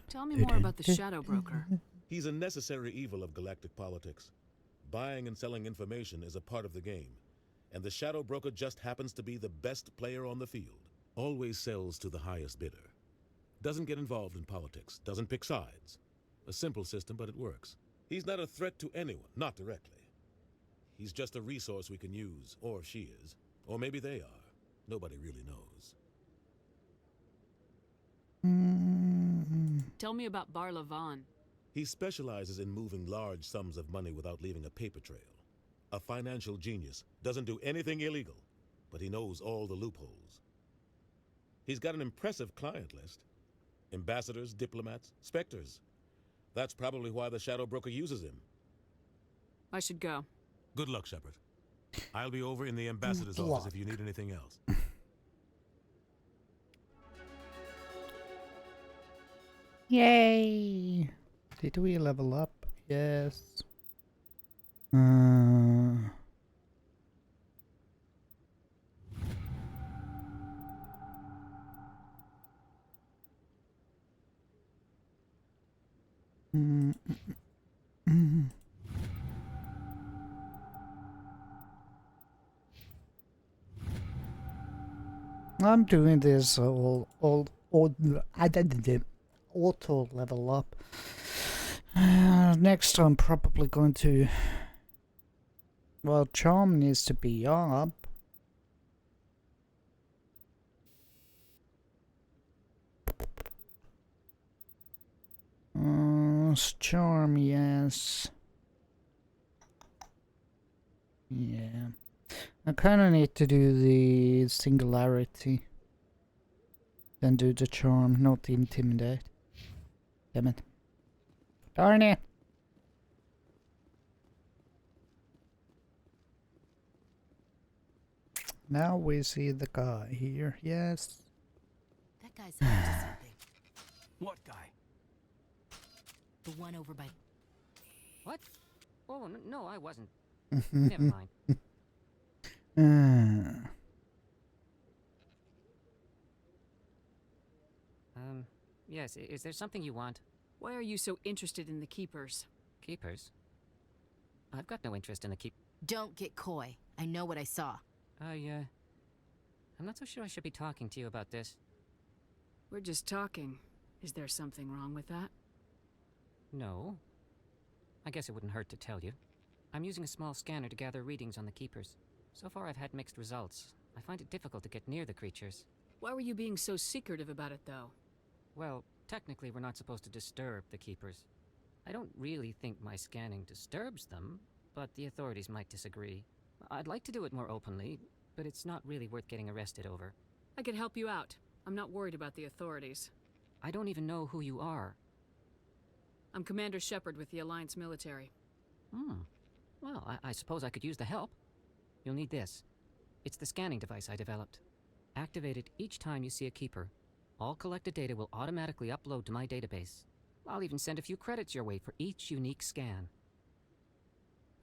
Tell me more about the Shadow Broker. He's a necessary evil of galactic politics. Buying and selling information is a part of the game, and the Shadow Broker just happens to be the best player on the field. Always sells to the highest bidder. Doesn't get involved in politics, doesn't pick sides. A simple system, but it works. He's not a threat to anyone, not directly. He's just a resource we can use, or she is. Or maybe they are. Nobody really knows. Tell me about Bar Levon. He specializes in moving large sums of money without leaving a paper trail. A financial genius, doesn't do anything illegal, but he knows all the loopholes. He's got an impressive client list. Ambassadors, diplomats, Spectres. That's probably why the Shadow Broker uses him. I should go. Good luck, Shepard. I'll be over in the ambassador's office if you need anything else. Yay! Did we level up? Yes. I'm doing this auto level up. Next I'm probably going to, well, charm needs to be up. Charm, yes. Yeah. I kind of need to do the singularity. Then do the charm, not the intimidate. Damn it. Darn it! Now we see the guy here, yes. That guy's up to something. What guy? The one over by... What? Oh, no, I wasn't. Never mind. Yes, is there something you want? Why are you so interested in the Keepers? Keepers? I've got no interest in the Don't get coy. I know what I saw. I'm not so sure I should be talking to you about this. We're just talking. Is there something wrong with that? No. I guess it wouldn't hurt to tell you. I'm using a small scanner to gather readings on the Keepers. So far I've had mixed results. I find it difficult to get near the creatures. Why were you being so secretive about it, though? Well, technically we're not supposed to disturb the Keepers. I don't really think my scanning disturbs them, but the authorities might disagree. I'd like to do it more openly, but it's not really worth getting arrested over. I could help you out. I'm not worried about the authorities. I don't even know who you are. I'm Commander Shepard with the Alliance military. Well, I suppose I could use the help. You'll need this. It's the scanning device I developed. Activate it each time you see a Keeper. All collected data will automatically upload to my database. I'll even send a few credits your way for each unique scan.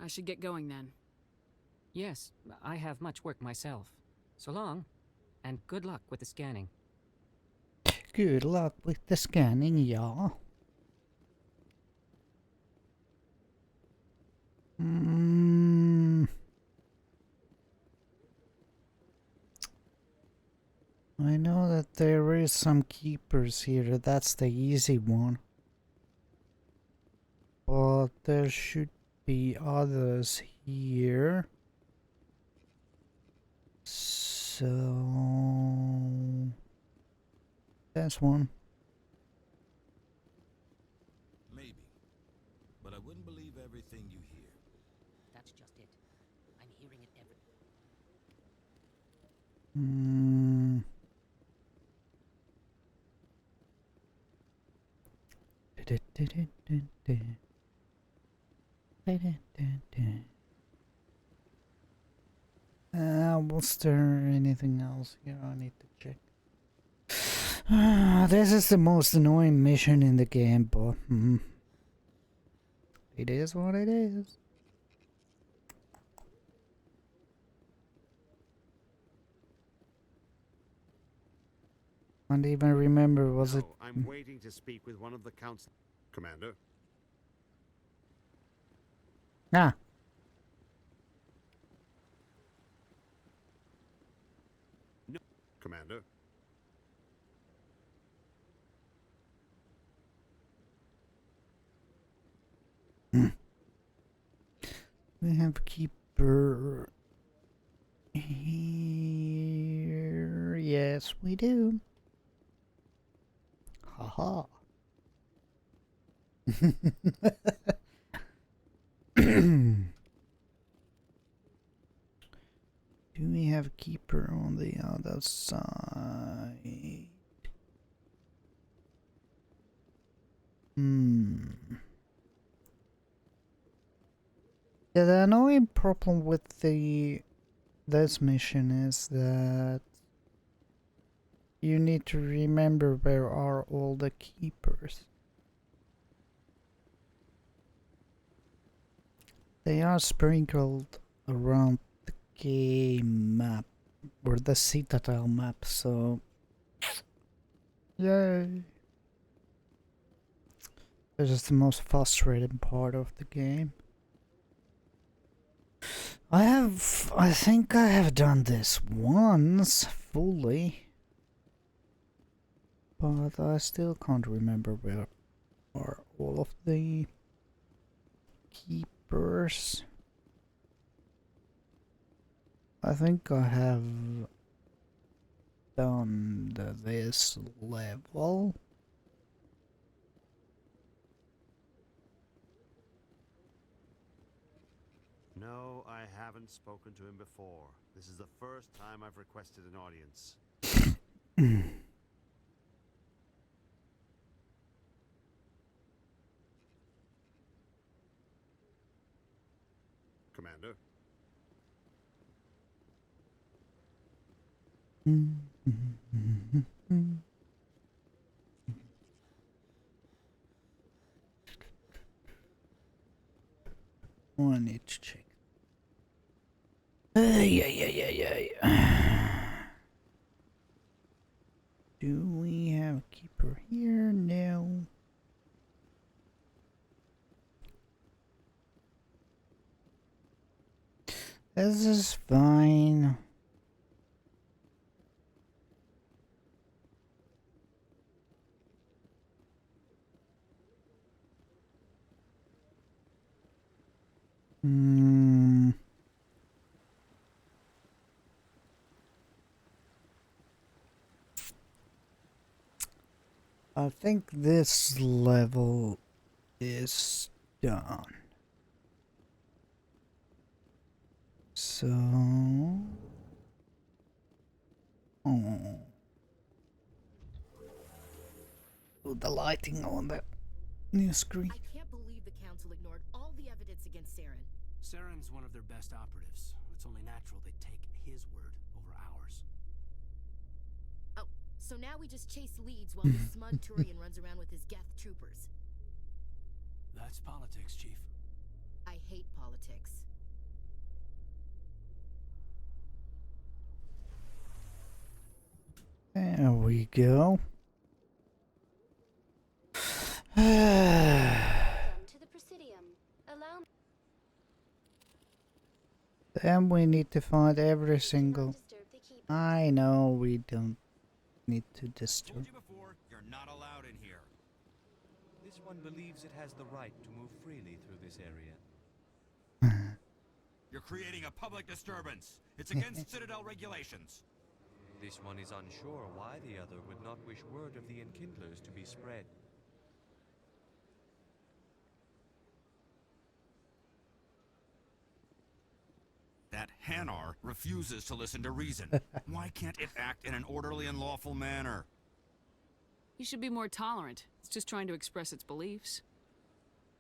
I should get going then. Yes, I have much work myself. So long, and good luck with the scanning. Good luck with the scanning, yeah. I know that there is some Keepers here, that's the easy one. But there should be others here. So that's one. Maybe. But I wouldn't believe everything you hear. That's just it. I'm hearing it every... Was there anything else here I need to check? This is the most annoying mission in the game, but it is what it is. I don't even remember, was it? I'm waiting to speak with one of the council. Commander? Ah. No. Commander? We have keeper here. Yes, we do. Haha. Do we have a keeper on the other side? Yeah, the annoying problem with this mission is that you need to remember where are all the keepers. They are sprinkled around the game map or the Citadel map, so yay. This is the most frustrating part of the game. I think I have done this once fully, but I still can't remember where are all of the keepers. I think I have done this level. No, I haven't spoken to him before. This is the first time I've requested an audience. Commander? I need to check. Yeah. Do we have a keeper here? No. This is fine. I think this level is done. So, the lighting on that new screen. I can't believe the council ignored all the evidence against Saren. Saren's one of their best operatives. It's only natural they'd take his word over ours. Oh, so now we just chase leads while this smug Turian runs around with his Geth troopers. That's politics, Chief. I hate politics. There we go. To the Presidium. Allow me. Then we need to find every single. I know we don't need to disturb. Told you before, you're not allowed in here. This one believes it has the right to move freely through this area. You're creating a public disturbance. It's against Citadel regulations. This one is unsure why the other would not wish word of the Enkindlers to be spread. That Hanar refuses to listen to reason. Why can't it act in an orderly and lawful manner? You should be more tolerant. It's just trying to express its beliefs.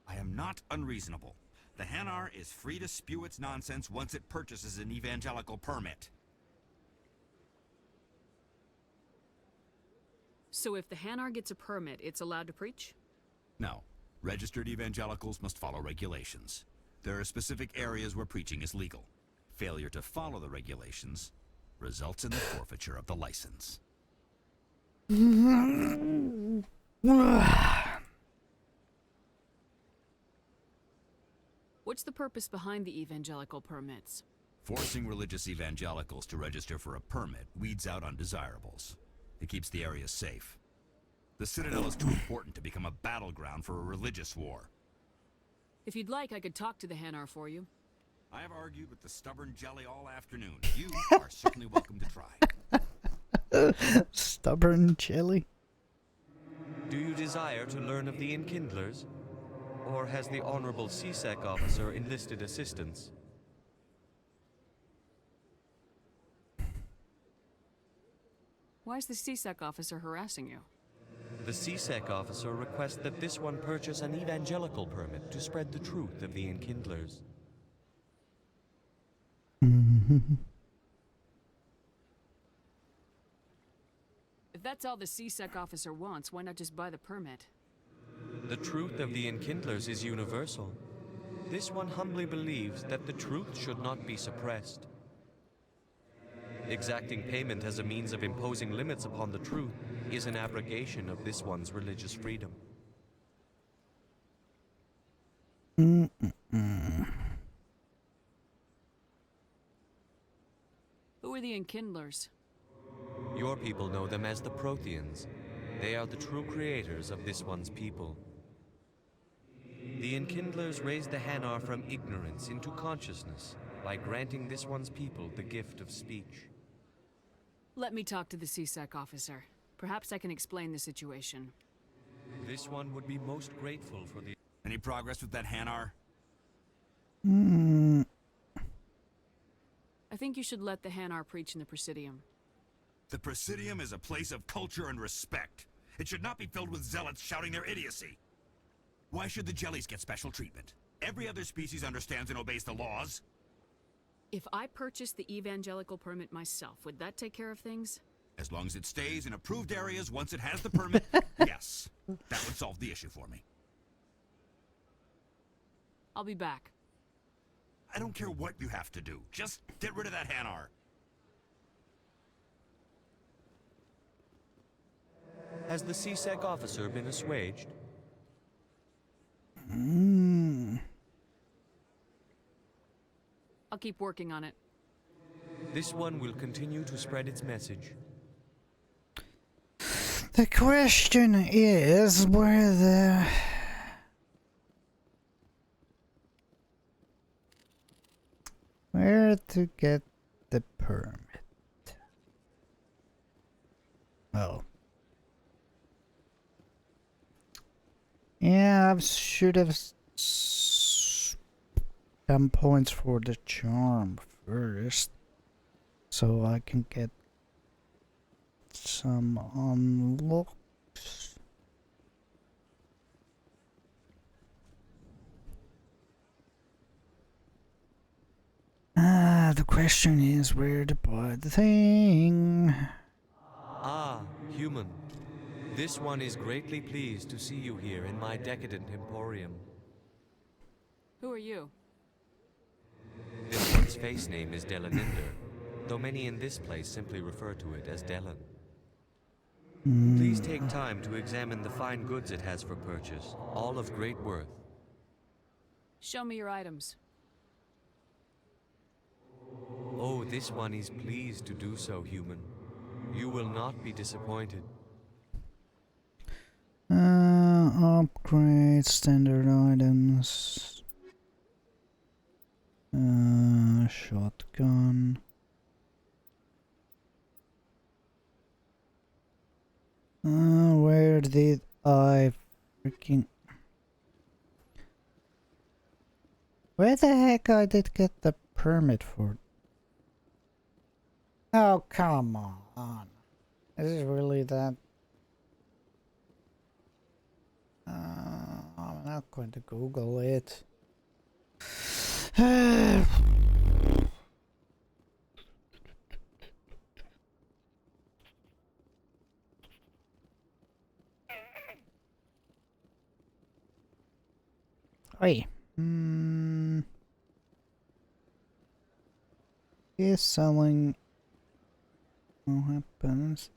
I am not unreasonable. The Hanar is free to spew its nonsense once it purchases an evangelical permit. So if the Hanar gets a permit, it's allowed to preach? No. Registered evangelicals must follow regulations. There are specific areas where preaching is legal. Failure to follow the regulations results in the forfeiture of the license. What's the purpose behind the evangelical permits? Forcing religious evangelicals to register for a permit weeds out undesirables. It keeps the area safe. The Citadel is too important to become a battleground for a religious war. If you'd like, I could talk to the Hanar for you. I have argued with the stubborn jelly all afternoon. You are certainly welcome to try. Stubborn jelly. Do you desire to learn of the Enkindlers? Or has the Honorable CSEC officer enlisted assistance? Why is the CSEC officer harassing you? The CSEC officer requests that this one purchase an evangelical permit to spread the truth of the Enkindlers. If that's all the CSEC officer wants, why not just buy the permit? The truth of the Enkindlers is universal. This one humbly believes that the truth should not be suppressed. Exacting payment as a means of imposing limits upon the truth is an abrogation of this one's religious freedom. Who are the Enkindlers? Your people know them as the Protheans. They are the true creators of this one's people. The Enkindlers raised the Hanar from ignorance into consciousness by granting this one's people the gift of speech. Let me talk to the CSEC officer. Perhaps I can explain the situation. This one would be most grateful for the... Any progress with that Hanar? I think you should let the Hanar preach in the Presidium. The Presidium is a place of culture and respect. It should not be filled with zealots shouting their idiocy. Why should the jellies get special treatment? Every other species understands and obeys the laws. If I purchased the evangelical permit myself, would that take care of things? As long as it stays in approved areas once it has the permit, yes. That would solve the issue for me. I'll be back. I don't care what you have to do. Just get rid of that Hanar. Has the CSEC officer been assuaged? I'll keep working on it. This one will continue to spread its message. The question is where to get the permit. Oh. Yeah, I should have some points for the charm first, so I can get some unlocks. The question is where to buy the thing. Ah, human. This one is greatly pleased to see you here in my decadent emporium. Who are you? This one's face name is Delaninder, though many in this place simply refer to it as Delan. Please take time to examine the fine goods it has for purchase, all of great worth. Show me your items. Oh, this one is pleased to do so, human. You will not be disappointed. Upgrade standard items. Shotgun. Where did I freaking... Where the heck I did get the permit for? Oh, come on. Is it really that? I'm not going to Google it. Oi. Is selling weapons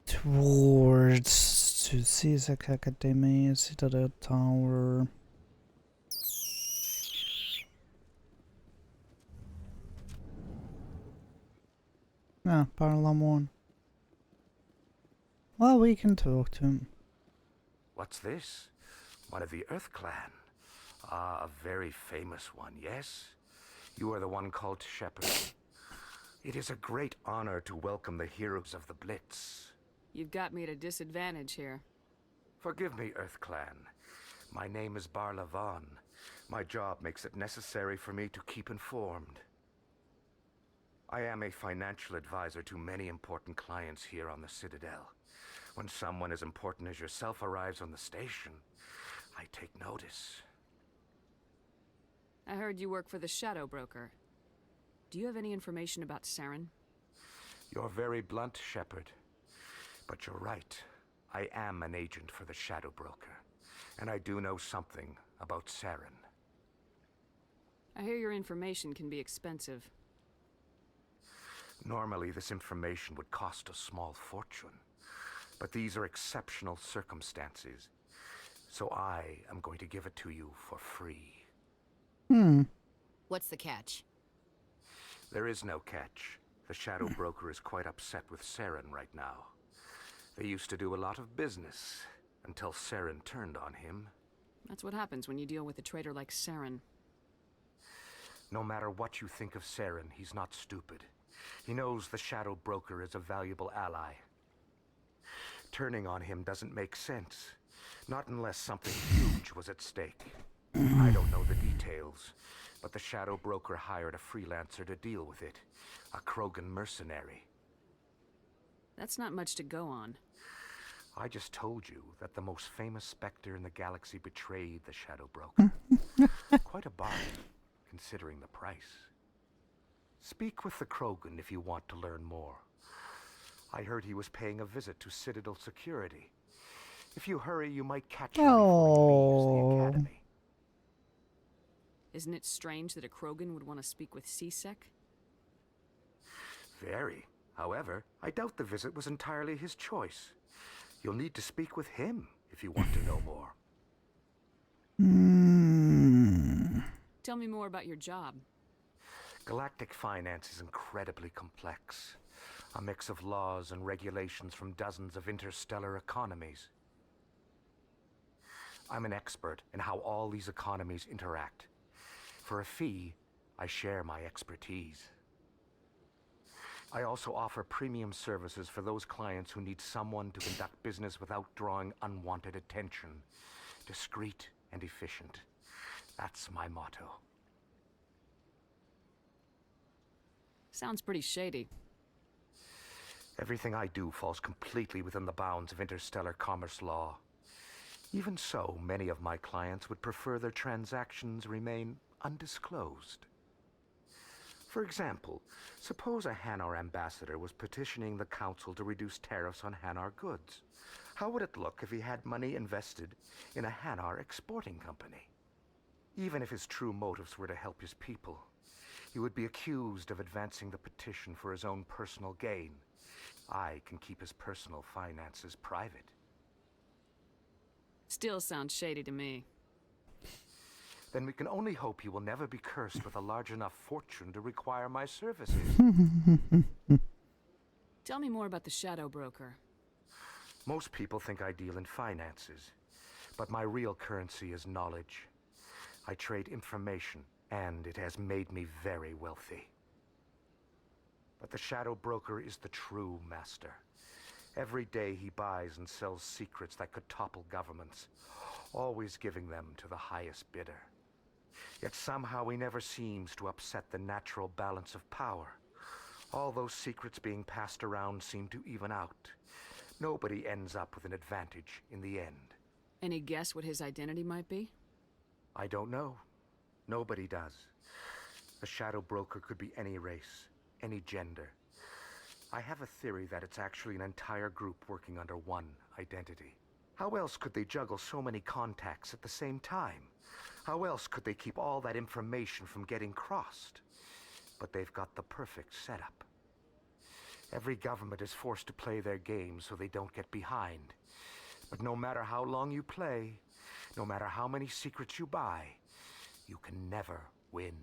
towards to CSEC Academy, Citadel Tower. Ah, Parlamon. Well, we can talk to him. What's this? One of the Earth Clan. Ah, a very famous one, yes? You are the one called Shepard. It is a great honor to welcome the heroes of the Blitz. You've got me at a disadvantage here. Forgive me, Earth Clan. My name is Barla Vaughn. My job makes it necessary for me to keep informed. I am a financial advisor to many important clients here on the Citadel. When someone as important as yourself arrives on the station, I take notice. I heard you work for the Shadow Broker. Do you have any information about Saren? You're very blunt, Shepard. But you're right. I am an agent for the Shadow Broker. And I do know something about Saren. I hear your information can be expensive. Normally, this information would cost a small fortune. But these are exceptional circumstances. So I am going to give it to you for free. What's the catch? There is no catch. The Shadow Broker is quite upset with Saren right now. They used to do a lot of business, until Saren turned on him. That's what happens when you deal with a traitor like Saren. No matter what you think of Saren, he's not stupid. He knows the Shadow Broker is a valuable ally. Turning on him doesn't make sense. Not unless something huge was at stake. I don't know the details, but the Shadow Broker hired a freelancer to deal with it. A Krogan mercenary. That's not much to go on. I just told you that the most famous Spectre in the galaxy betrayed the Shadow Broker. Quite a bargain, considering the price. Speak with the Krogan if you want to learn more. I heard he was paying a visit to Citadel Security. If you hurry, you might catch him before he leaves the Academy. Isn't it strange that a Krogan would want to speak with CSEC? Very. However, I doubt the visit was entirely his choice. You'll need to speak with him if you want to know more. Tell me more about your job. Galactic finance is incredibly complex. A mix of laws and regulations from dozens of interstellar economies. I'm an expert in how all these economies interact. For a fee, I share my expertise. I also offer premium services for those clients who need someone to conduct business without drawing unwanted attention. Discreet and efficient. That's my motto. Sounds pretty shady. Everything I do falls completely within the bounds of interstellar commerce law. Even so, many of my clients would prefer their transactions remain undisclosed. For example, suppose a Hanar ambassador was petitioning the council to reduce tariffs on Hanar goods. How would it look if he had money invested in a Hanar exporting company? Even if his true motives were to help his people, he would be accused of advancing the petition for his own personal gain. I can keep his personal finances private. Still sounds shady to me. Then we can only hope you will never be cursed with a large enough fortune to require my services. Tell me more about the Shadow Broker. Most people think I deal in finances, but my real currency is knowledge. I trade information and it has made me very wealthy. But the Shadow Broker is the true master. Every day he buys and sells secrets that could topple governments, always giving them to the highest bidder. Yet somehow he never seems to upset the natural balance of power. All those secrets being passed around seem to even out. Nobody ends up with an advantage in the end. Any guess what his identity might be? I don't know. Nobody does. The Shadow Broker could be any race, any gender. I have a theory that it's actually an entire group working under one identity. How else could they juggle so many contacts at the same time? How else could they keep all that information from getting crossed? But they've got the perfect setup. Every government is forced to play their game so they don't get behind. But no matter how long you play, no matter how many secrets you buy, you can never win.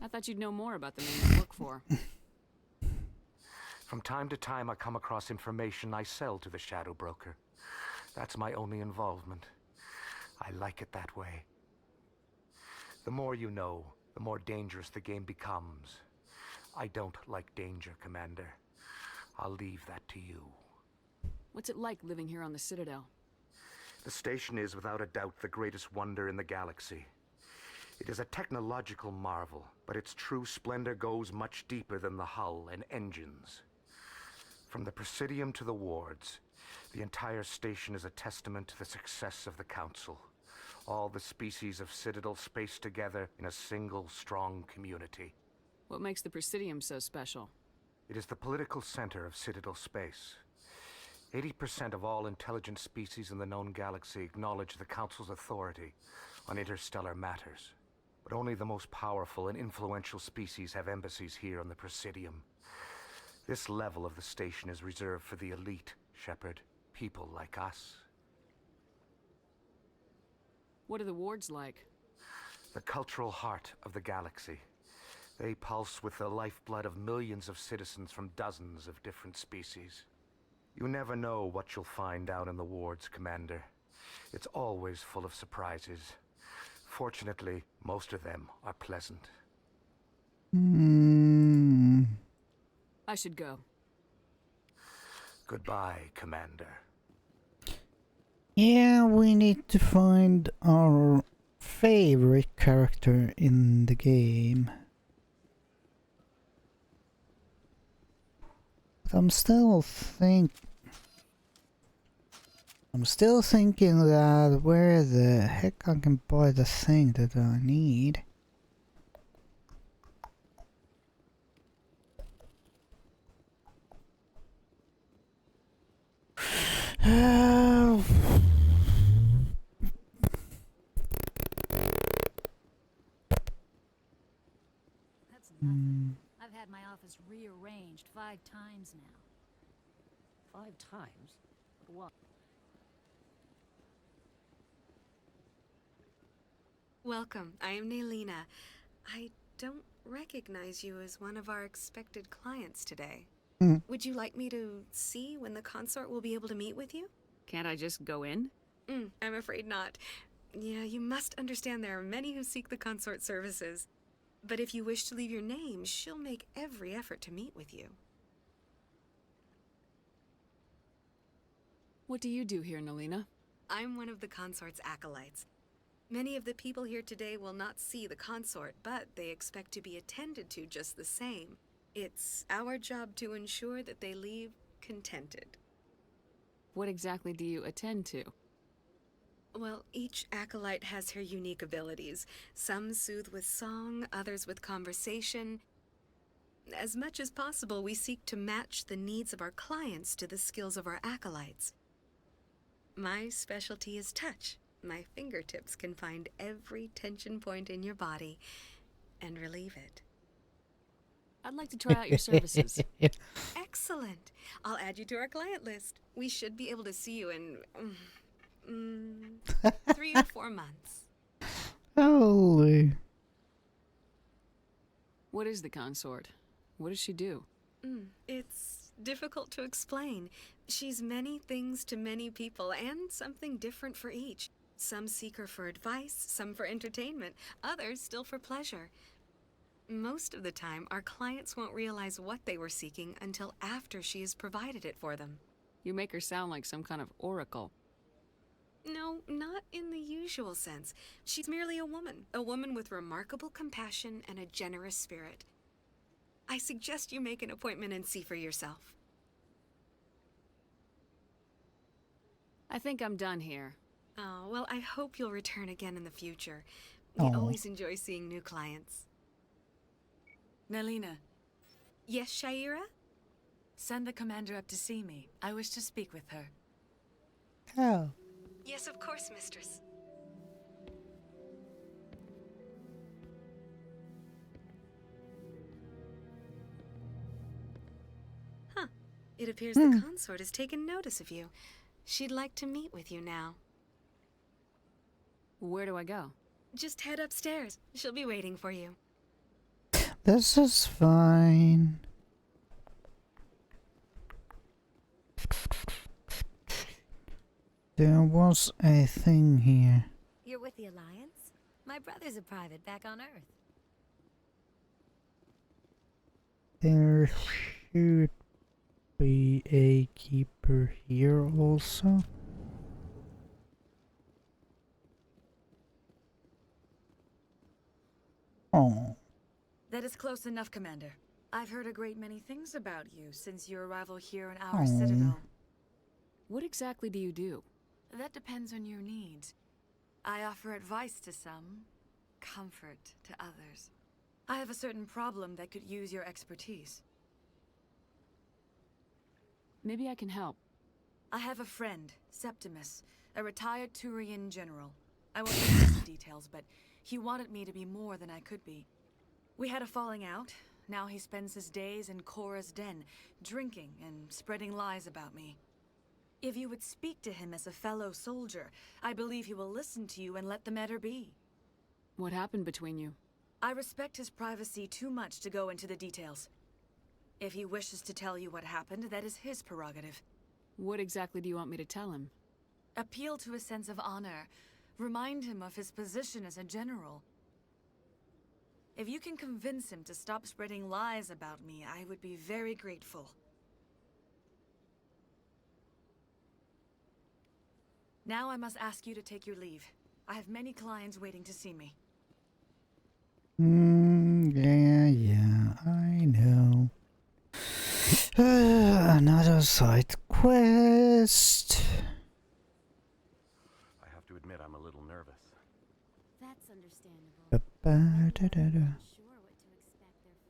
I thought you'd know more about the man you work for. From time to time, I come across information I sell to the Shadow Broker. That's my only involvement. I like it that way. The more you know, the more dangerous the game becomes. I don't like danger, Commander. I'll leave that to you. What's it like living here on the Citadel? The station is, without a doubt, the greatest wonder in the galaxy. It is a technological marvel, but its true splendor goes much deeper than the hull and engines. From the Presidium to the wards, the entire station is a testament to the success of the Council. All the species of Citadel spaced together in a single, strong community. What makes the Presidium so special? It is the political center of Citadel space. 80% of all intelligent species in the known galaxy acknowledge the Council's authority on interstellar matters. But only the most powerful and influential species have embassies here on the Presidium. This level of the station is reserved for the elite, Shepard. People like us. What are the wards like? The cultural heart of the galaxy. They pulse with the lifeblood of millions of citizens from dozens of different species. You never know what you'll find out in the wards, Commander. It's always full of surprises. Fortunately, most of them are pleasant. I should go. Goodbye, Commander. Yeah, we need to find our favorite character in the game. But I'm still thinking that where the heck I can buy the thing that I need. That's nothing. I've had my office rearranged 5 times now. 5 times? What? Welcome. I am Nelina. I don't recognize you as one of our expected clients today. Would you like me to see when the consort will be able to meet with you? Can't I just go in? I'm afraid not. Yeah, you must understand there are many who seek the consort services. But if you wish to leave your name, she'll make every effort to meet with you. What do you do here, Nelina? I'm one of the consort's acolytes. Many of the people here today will not see the consort, but they expect to be attended to just the same. It's our job to ensure that they leave contented. What exactly do you attend to? Well, each acolyte has her unique abilities. Some soothe with song, others with conversation. As much as possible, we seek to match the needs of our clients to the skills of our acolytes. My specialty is touch. My fingertips can find every tension point in your body and relieve it. I'd like to try out your services. Excellent. I'll add you to our client list. We should be able to see you in 3 or 4 months. Holy. What is the consort? What does she do? It's difficult to explain. She's many things to many people and something different for each. Some seek her for advice, some for entertainment, others still for pleasure. Most of the time, our clients won't realize what they were seeking until after she has provided it for them. You make her sound like some kind of oracle. No, not in the usual sense. She's merely a woman with remarkable compassion and a generous spirit. I suggest you make an appointment and see for yourself. I think I'm done here. Oh, well, I hope you'll return again in the future. We always enjoy seeing new clients. Nelina. Yes, Shaira? Send the commander up to see me. I wish to speak with her. Oh. Yes, of course, mistress. Huh. It appears the consort has taken notice of you. She'd like to meet with you now. Where do I go? Just head upstairs. She'll be waiting for you. This is fine. There was a thing here. You're with the Alliance? My brother's a private back on Earth. There should be a keeper here also. Oh. That is close enough, Commander. I've heard a great many things about you since your arrival here in our citadel. What exactly do you do? That depends on your needs. I offer advice to some, comfort to others. I have a certain problem that could use your expertise. Maybe I can help. I have a friend, Septimus, a retired Turian general. I won't go into details, but he wanted me to be more than I could be. We had a falling out. Now he spends his days in Korra's den, drinking and spreading lies about me. If you would speak to him as a fellow soldier, I believe he will listen to you and let the matter be. What happened between you? I respect his privacy too much to go into the details. If he wishes to tell you what happened, that is his prerogative. What exactly do you want me to tell him? Appeal to his sense of honor. Remind him of his position as a general. If you can convince him to stop spreading lies about me, I would be very grateful. Now I must ask you to take your leave. I have many clients waiting to see me. Yeah, I know. Another side quest. I have to admit, I'm a little nervous. That's understandable.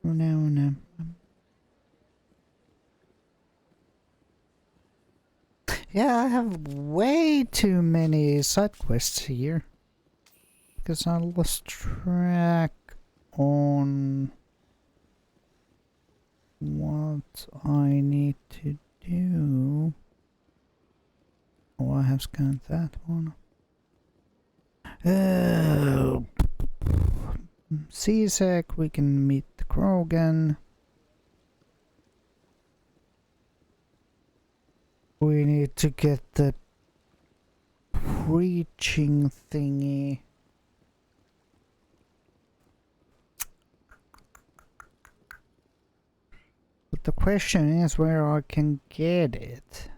No. Yeah, I have way too many side quests here. Because I lost track on what I need to do. Oh, I have scanned that one. Oh. CSEC, we can meet the Krogan. We need to get the preaching thingy. But the question is where I can get it.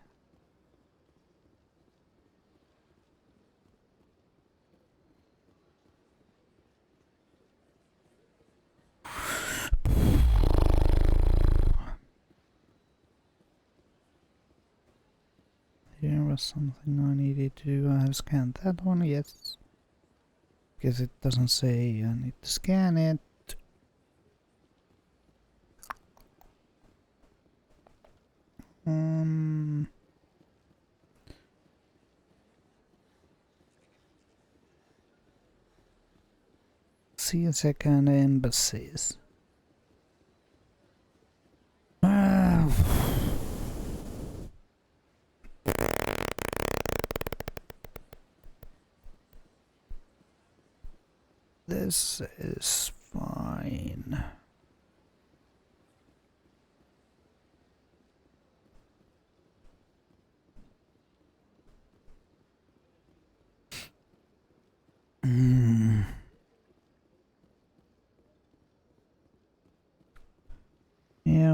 Here was something I needed to do. I have scanned that one, yes. Because it doesn't say I need to scan it. See a second embassies. This is fine.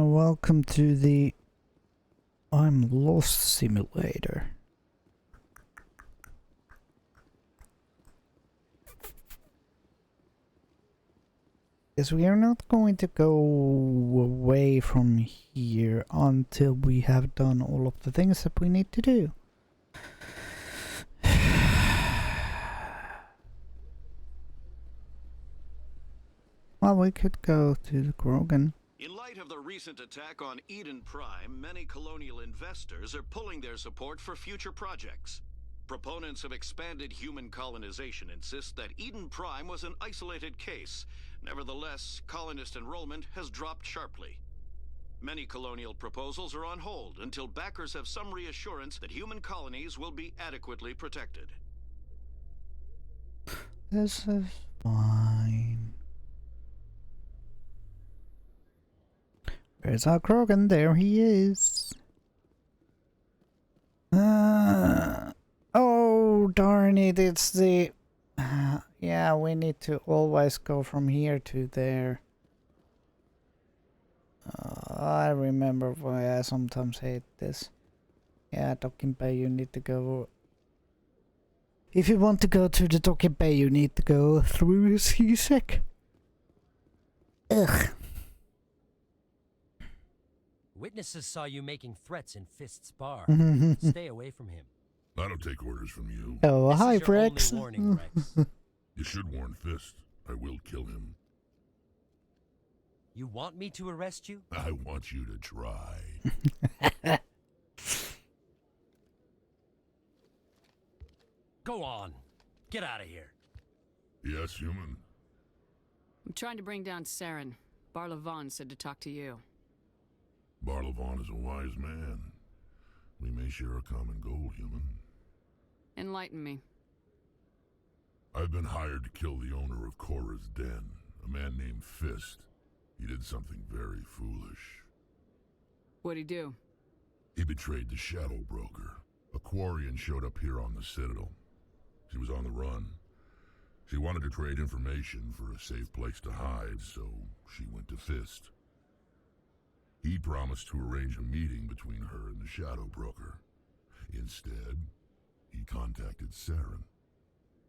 welcome to the I'm Lost simulator. Because we are not going to go away from here until we have done all of the things that we need to do. Well, we could go to the Grogan. In light of the recent attack on Eden Prime, many colonial investors are pulling their support for future projects. Proponents of expanded human colonization insist that Eden Prime was an isolated case. Nevertheless, colonist enrollment has dropped sharply. Many colonial proposals are on hold until backers have some reassurance that human colonies will be adequately protected. This is fine. Where's our Krogan? There he is. Oh, darn it, it's the... yeah, we need to always go from here to there. I remember why I sometimes hate this. Yeah, docking bay, you need to go... If you want to go to the docking bay, you need to go through CSEC. Ugh. Witnesses saw you making threats in Fist's bar. Stay away from him. I don't take orders from you. Oh, This hi, is your only Rex. warning, Rex. You should warn Fist. I will kill him. You want me to arrest you? I want you to try. Go on. Get out of here. Yes, human. I'm trying to bring down Saren. Barlavon said to talk to you. Barlavon is a wise man. We may share a common goal, human. Enlighten me. I've been hired to kill the owner of Korra's Den, a man named Fist. He did something very foolish. What'd he do? He betrayed the Shadow Broker. A Quarian showed up here on the Citadel. She was on the run. She wanted to trade information for a safe place to hide, so she went to Fist. He promised to arrange a meeting between her and the Shadow Broker. Instead, he contacted Saren.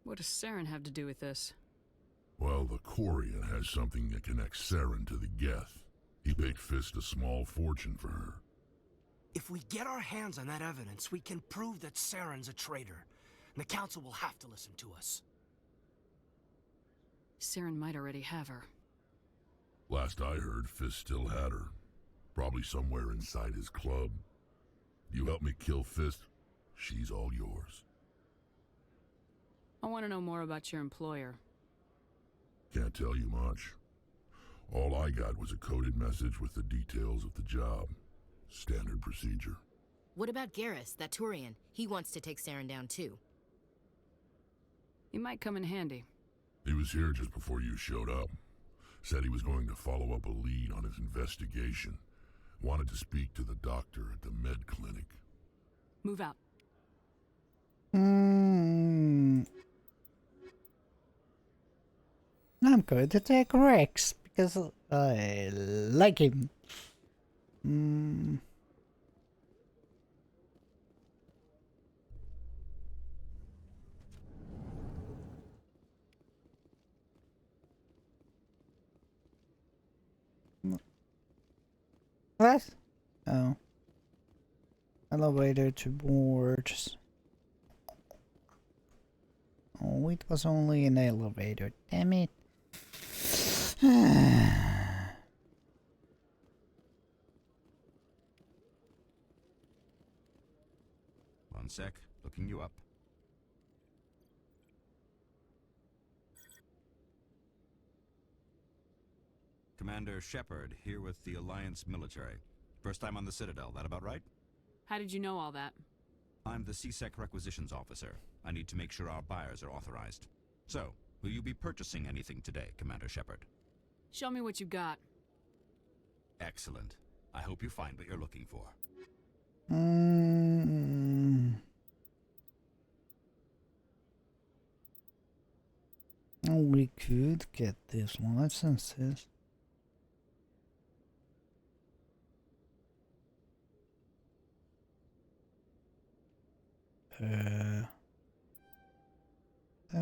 What does Saren have to do with this? Well, the Quarian has something that connects Saren to the Geth. He paid Fist a small fortune for her. If we get our hands on that evidence, we can prove that Saren's a traitor. And the Council will have to listen to us. Saren might already have her. Last I heard, Fist still had her. Probably somewhere inside his club. You help me kill Fist, she's all yours. I want to know more about your employer. Can't tell you much. All I got was a coded message with the details of the job. Standard procedure. What about Garrus, that Turian? He wants to take Saren down too. He might come in handy. He was here just before you showed up. Said he was going to follow up a lead on his investigation. Wanted to speak to the doctor at the med clinic. Move out. I'm going to take Rex because I like him. What? Oh. Elevator to boards. Oh, it was only an elevator. Damn it. One sec. Looking you up. Commander Shepard, here with the Alliance military. First time on the Citadel, that about right? How did you know all that? I'm the CSEC requisitions officer. I need to make sure our buyers are authorized. So, will you be purchasing anything today, Commander Shepard? Show me what you got. Excellent. I hope you find what you're looking for. Oh, we could get these licenses. There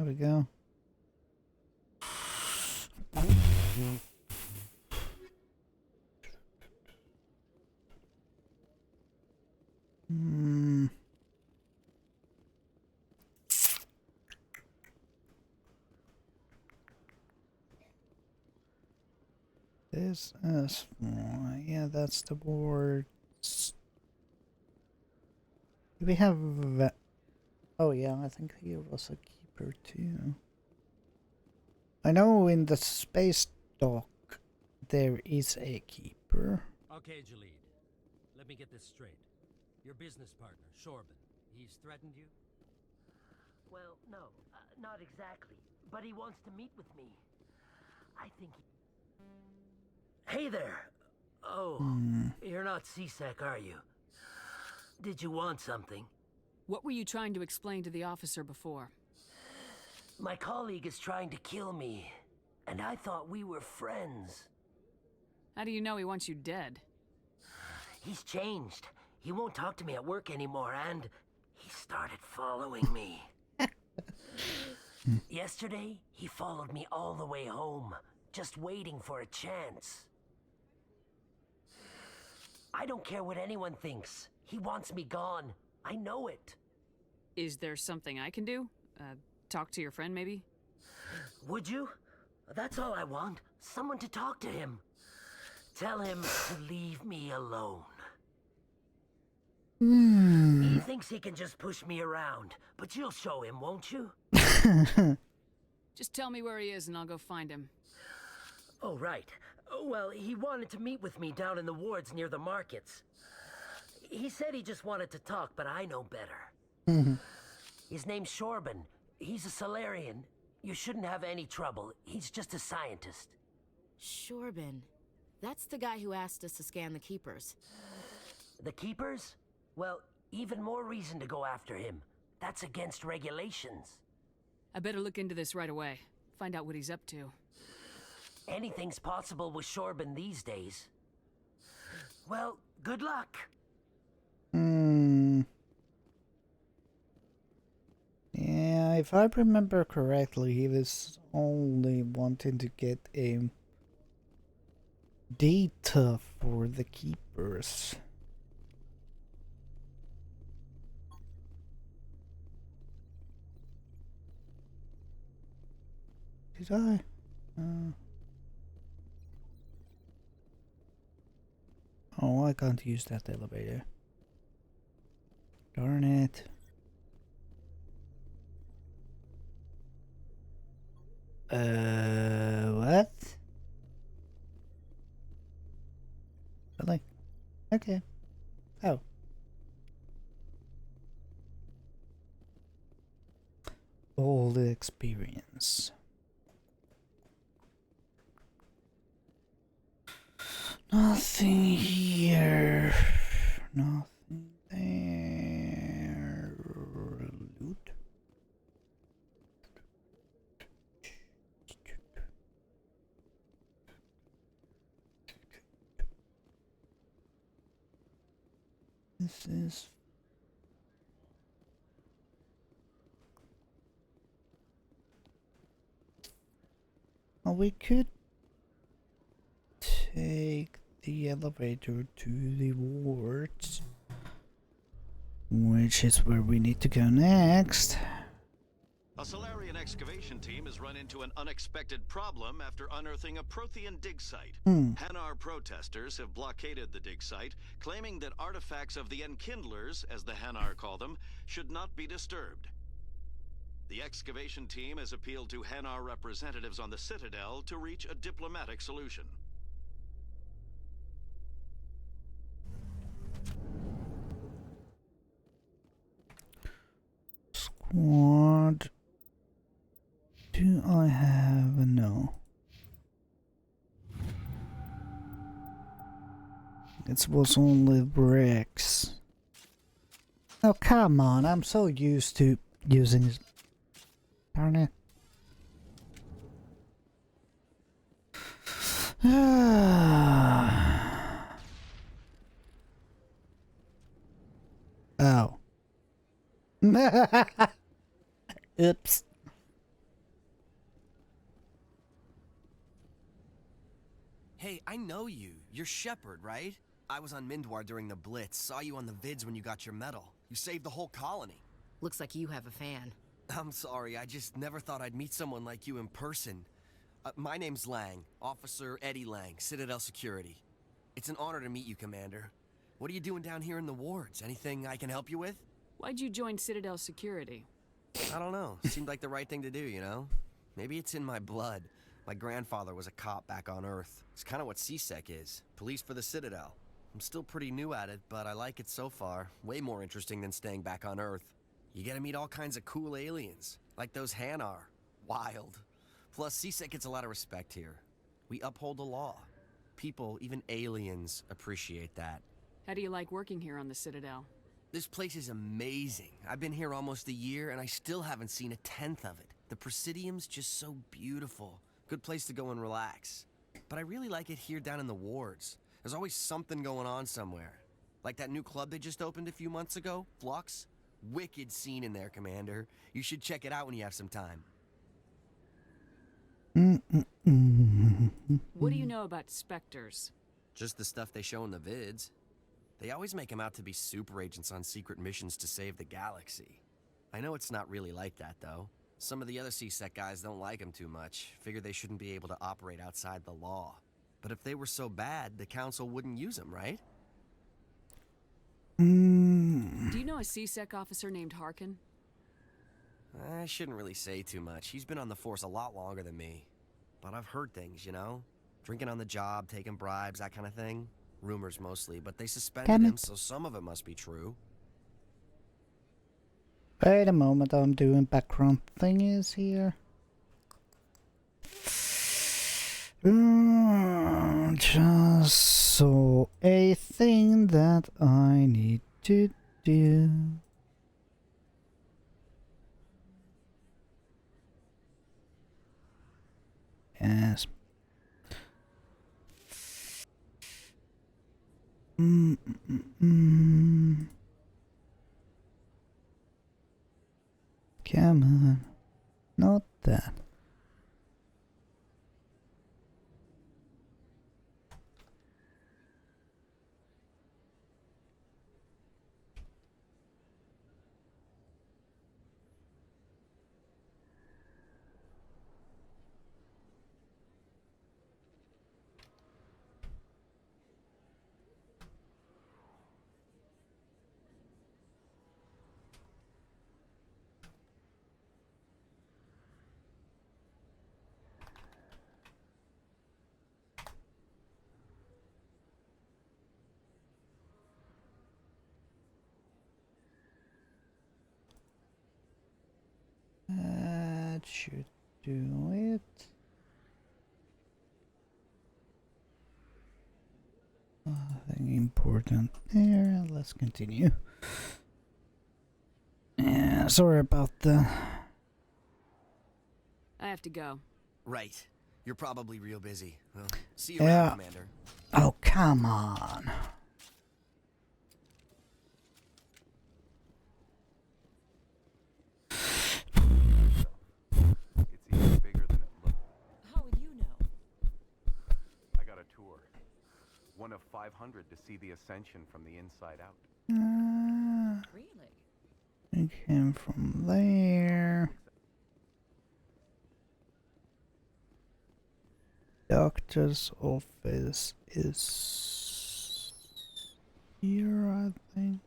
we go. This is why. Yeah, that's the boards. Do we have? Oh yeah, I think here was a keeper too. I know in the space dock there is a keeper. Okay, Jalid. Let me get this straight. Your business partner, Shorban, he's threatened you? Well, no, not exactly. But he wants to meet with me. I think Hey there! Oh, you're not CSEC, are you? Did you want something? What were you trying to explain to the officer before? My colleague is trying to kill me, and I thought we were friends. How do you know he wants you dead? He's changed. He won't talk to me at work anymore, and he started following me. Yesterday, he followed me all the way home, just waiting for a chance. I don't care what anyone thinks. He wants me gone. I know it. Is there something I can do? Talk to your friend, maybe? Would you? That's all I want. Someone to talk to him. Tell him to leave me alone. He thinks he can just push me around, but you'll show him, won't you? Just tell me where he is and I'll go find him. Oh, right. Well, he wanted to meet with me down in the wards near the markets. He said he just wanted to talk, but I know better. His name's Shorban. He's a Solarian. You shouldn't have any trouble. He's just a scientist. Shorban. That's the guy who asked us to scan the Keepers. The Keepers? Well, even more reason to go after him. That's against regulations. I better look into this right away. Find out what he's up to. Anything's possible with Shorban these days. Well, good luck. Yeah, if I remember correctly, he was only wanting to get a data for the Keepers. Did I? Oh, I can't use that elevator. Darn it. What? Really? Okay. Oh. All the experience. Nothing here. Nothing there. Loot. This is... Well, we could take the elevator to the wards, which is where we need to go next. A Solarian excavation team has run into an unexpected problem after unearthing a Prothean dig site. Hanar protesters have blockaded the dig site, claiming that artifacts of the Enkindlers, as the Hanar call them, should not be disturbed. The excavation team has appealed to Hanar representatives on the Citadel to reach a diplomatic solution. Squad. Do I have a no? It was only bricks. Oh, come on, I'm so used to using... Darn it. Oh. Oops. Hey, I know you. You're Shepard, right? I was on Mindwar during the Blitz. Saw you on the vids when you got your medal. You saved the whole colony. Looks like you have a fan. I'm sorry, I just never thought I'd meet someone like you in person. My name's Lang, Officer Eddie Lang, Citadel Security. It's an honor to meet you, Commander. What are you doing down here in the wards? Anything I can help you with? Why'd you join Citadel Security? I don't know. Seemed like the right thing to do, you know? Maybe it's in my blood. My grandfather was a cop back on Earth. It's kind of what CSEC is. Police for the Citadel. I'm still pretty new at it, but I like it so far. Way more interesting than staying back on Earth. You get to meet all kinds of cool aliens, like those Hanar. Wild. Plus, CSEC gets a lot of respect here. We uphold the law. People, even aliens, appreciate that. How do you like working here on the Citadel? This place is amazing. I've been here almost a year, and I still haven't seen a tenth of it. The Presidium's just so beautiful. Good place to go and relax. But I really like it here down in the wards. There's always something going on somewhere. Like that new club they just opened a few months ago, Flux. Wicked scene in there, Commander. You should check it out when you have some time. What do you know about Spectres? Just the stuff they show in the vids. They always make them out to be super agents on secret missions to save the galaxy. I know it's not really like that, though. Some of the other CSEC guys don't like them too much. Figure they shouldn't be able to operate outside the law. But if they were so bad, the Council wouldn't use them, right? Do you know a CSEC officer named Harkin? I shouldn't really say too much. He's been on the force a lot longer than me. But I've heard things, you know? Drinking on the job, taking bribes, that kind of thing. Rumors mostly, but they suspended him, so some of it must be true. Wait a moment, I'm doing background thingies here. Just so a thing that I need to do. Yes. Come on, not that. That should do it. Nothing important there. Let's continue. Yeah, sorry about that. I have to go. Right. You're probably real busy. Well, see you around, Commander. Oh, come on. It's even bigger than it looked. How would you know? I got a tour. One of 500 to see the Ascension from the inside out. Really? It came from there. Doctor's office is here, I think.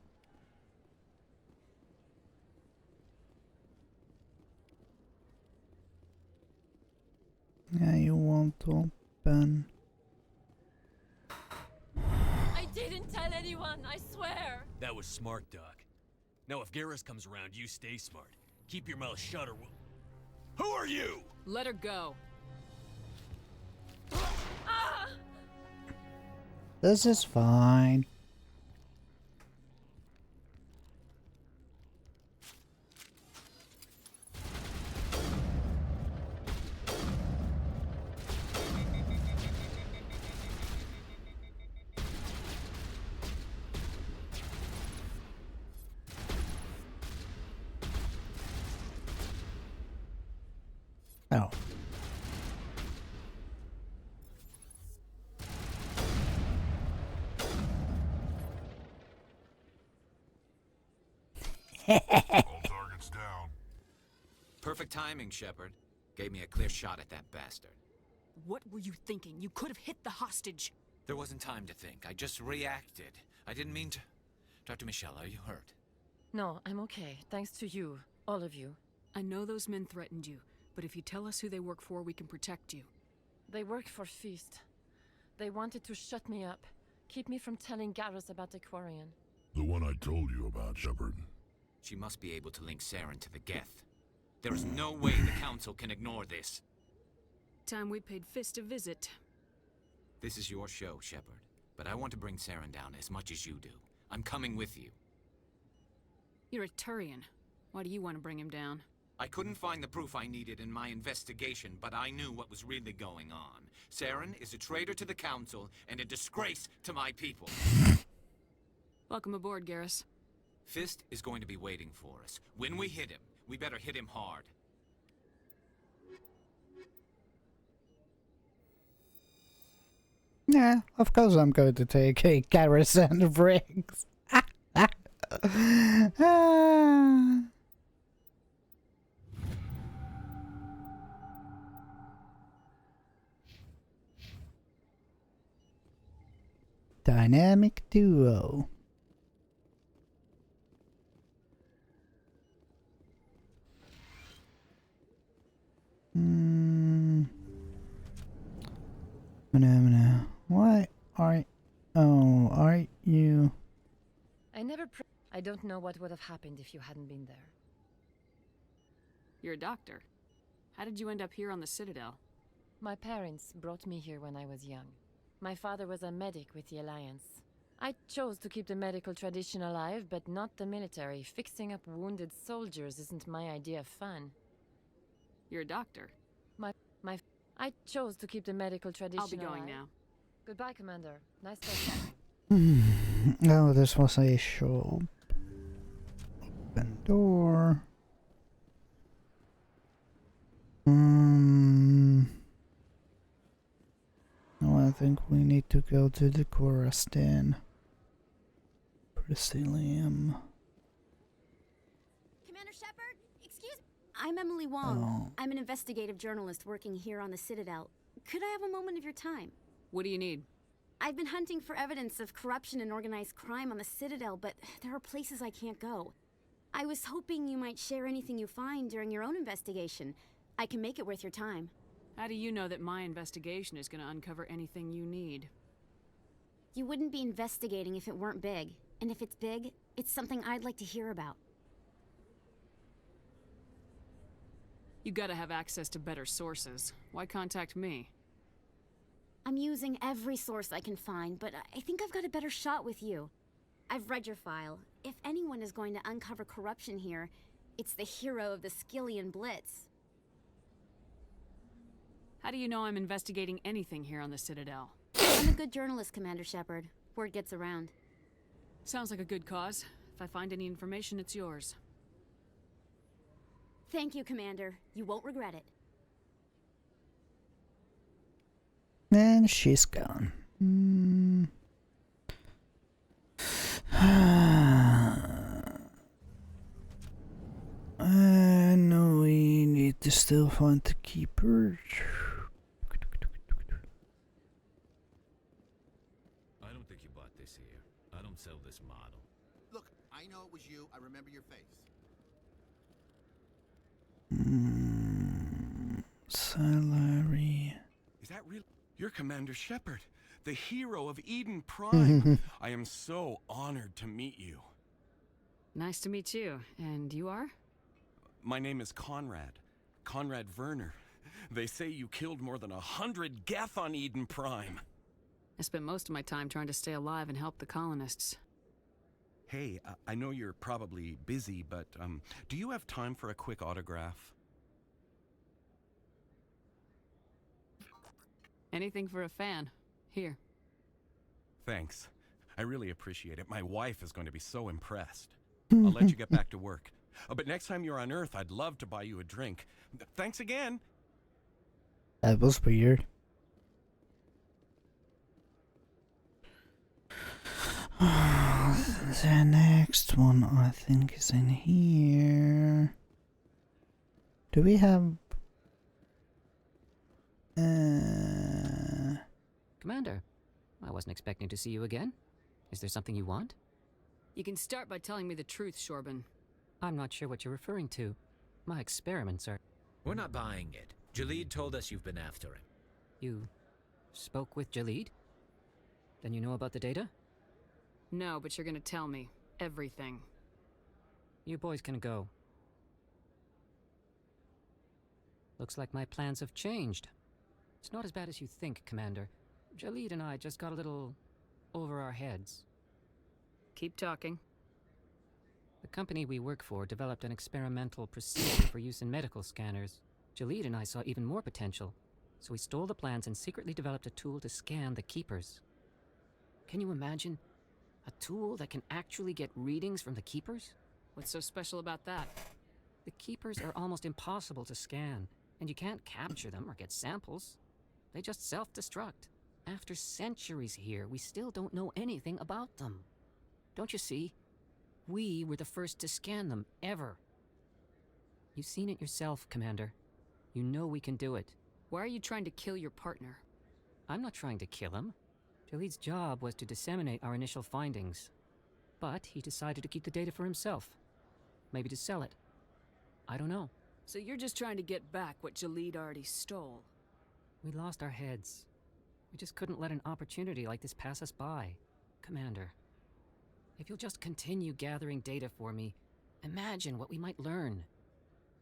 Yeah, you won't open. I didn't tell anyone, I swear. That was smart, Doc. Now if Garrus comes around, you stay smart. Keep your mouth shut or we'll... Who are you? Let her go. This is fine. targets down. Perfect timing, Shepard. Gave me a clear shot at that bastard. What were you thinking? You could have hit the hostage. There wasn't time to think. I just reacted. I didn't mean to... Dr. Michelle, are you hurt? No, I'm okay. Thanks to you. All of you. I know those men threatened you, but if you tell us who they work for, we can protect you. They work for Feast. They wanted to shut me up. Keep me from telling Garrus about the Quarian. The one I told you about, Shepard. She must be able to link Saren to the Geth. There is no way the Council can ignore this. Time we paid Fist a visit. This is your show, Shepard. But I want to bring Saren down as much as you do. I'm coming with you. You're a Turian. Why do you want to bring him down? I couldn't find the proof I needed in my investigation, but I knew what was really going on. Saren is a traitor to the Council and a disgrace to my people. Welcome aboard, Garrus. Fist is going to be waiting for us. When we hit him, we better hit him hard. Yeah, of course I'm going to take a Garrus and Briggs. Dynamic duo. Phenomena. Why are... Oh, are you... I don't know what would have happened if you hadn't been there. You're a doctor. How did you end up here on the Citadel? My parents brought me here when I was young. My father was a medic with the Alliance. I chose to keep the medical tradition alive, but not the military. Fixing up wounded soldiers isn't my idea of fun. You're a doctor. I chose to keep the medical tradition alive. I'll be going now. Goodbye, Commander. Nice talking. Oh, this was a shop. Open door. No, I think we need to go to the chorus den. Priscillium. Commander Shepard, excuse me. I'm Emily Wong. I'm an investigative journalist working here on the Citadel. Could I have a moment of your time? What do you need? I've been hunting for evidence of corruption and organized crime on the Citadel, but there are places I can't go. I was hoping you might share anything you find during your own investigation. I can make it worth your time. How do you know that my investigation is going to uncover anything you need? You wouldn't be investigating if it weren't big. And if it's big, it's something I'd like to hear about. You gotta have access to better sources. Why contact me? I'm using every source I can find, but I think I've got a better shot with you. I've read your file. If anyone is going to uncover corruption here, it's the hero of the Skillian Blitz. How do you know I'm investigating anything here on the Citadel? I'm a good journalist, Commander Shepard. Word gets around. Sounds like a good cause. If I find any information, it's yours. Thank you, Commander. You won't regret it. And she's gone. No, we need to still find the keeper. I don't think you bought this here. I don't sell this model. Look, I know it was you. I remember your face. Salary. Is that real? You're Commander Shepard, the hero of Eden Prime. I am so honored to meet you. Nice to meet you. And you are? My name is Conrad. Conrad Werner. They say you killed more than 100 Geth on Eden Prime. I spent most of my time trying to stay alive and help the colonists. Hey, I know you're probably busy, but do you have time for a quick autograph? Anything for a fan. Here. Thanks. I really appreciate it. My wife is going to be so impressed. I'll let you get back to work. But next time you're on Earth, I'd love to buy you a drink. Thanks again. That was weird. The next one I think is in here. Do we have... Commander, I wasn't expecting to see you again. Is there something you want? You can start by telling me the truth, Shorban. I'm not sure what you're referring to. My experiments are... We're not buying it. Jalid told us you've been after him. You spoke with Jalid? Then you know about the data? No, but you're gonna tell me. Everything. You boys can go. Looks like my plans have changed. It's not as bad as you think, Commander. Jalid and I just got a little over our heads. Keep talking. The company we work for developed an experimental procedure for use in medical scanners. Jalid and I saw even more potential, so we stole the plans and secretly developed a tool to scan the Keepers. Can you imagine? A tool that can actually get readings from the Keepers? What's so special about that? The Keepers are almost impossible to scan, and you can't capture them or get samples. They just self-destruct. After centuries here, we still don't know anything about them. Don't you see? We were the first to scan them, ever. You've seen it yourself, Commander. You know we can do it. Why are you trying to kill your partner? I'm not trying to kill him. Jalid's job was to disseminate our initial findings. But he decided to keep the data for himself. Maybe to sell it. I don't know. So you're just trying to get back what Jalid already stole? We lost our heads. We just couldn't let an opportunity like this pass us by. Commander, if you'll just continue gathering data for me, imagine what we might learn.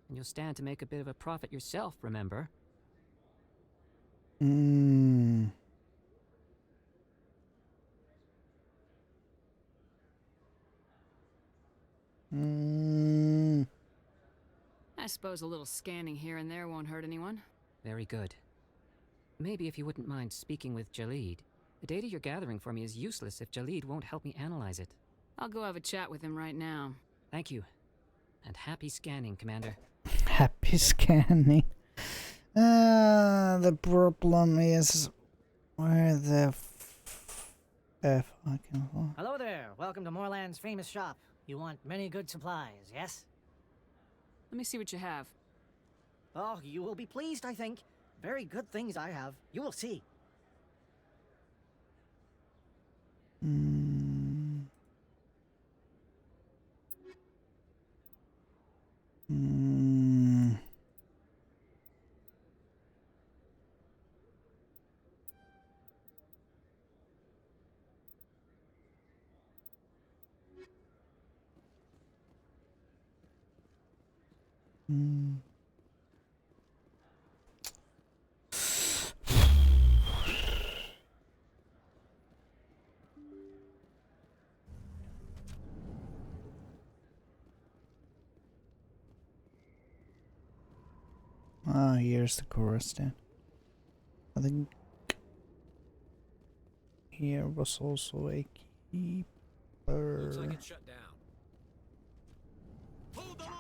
And you'll stand to make a bit of a profit yourself, remember? I suppose a little scanning here and there won't hurt anyone. Very good. Maybe if you wouldn't mind speaking with Jalid. The data you're gathering for me is useless if Jalid won't help me analyze it. I'll go have a chat with him right now. Thank you. And happy scanning, Commander. Happy scanning. The problem is where the F I can find. Hello there. Welcome to Moorland's famous shop. You want many good supplies, yes? Let me see what you have. Oh, you will be pleased, I think. Very good things I have. You will see. Ah, here's the chorus then. I think here was also a keeper. Looks like it's shut down. Hold the line!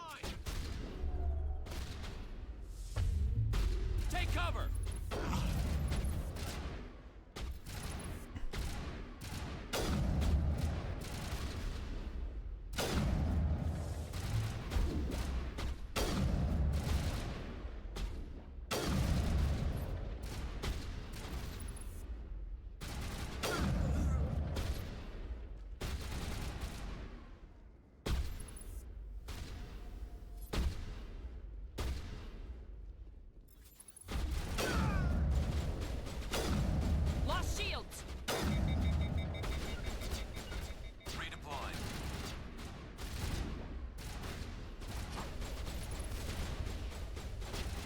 Take cover! Lost shields! Redeploy.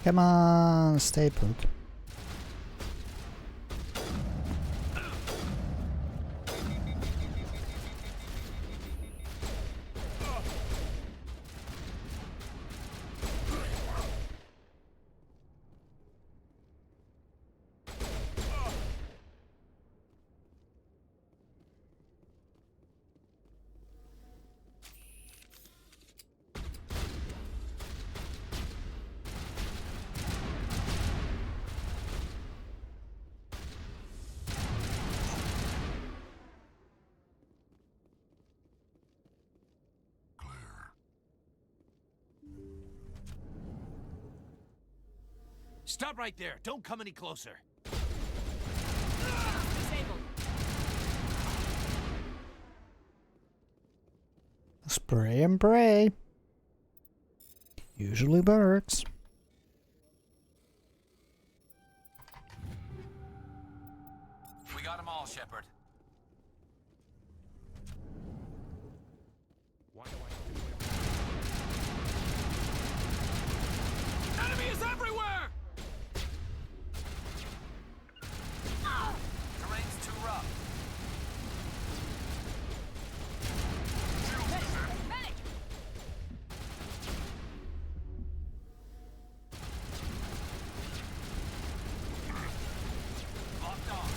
Come on, stay put. Stop right there. Don't come any closer. Disabled. Spray and pray. Usually works. We got them all, Shepard. Enemy is everywhere! Terrain's too rough. Locked on.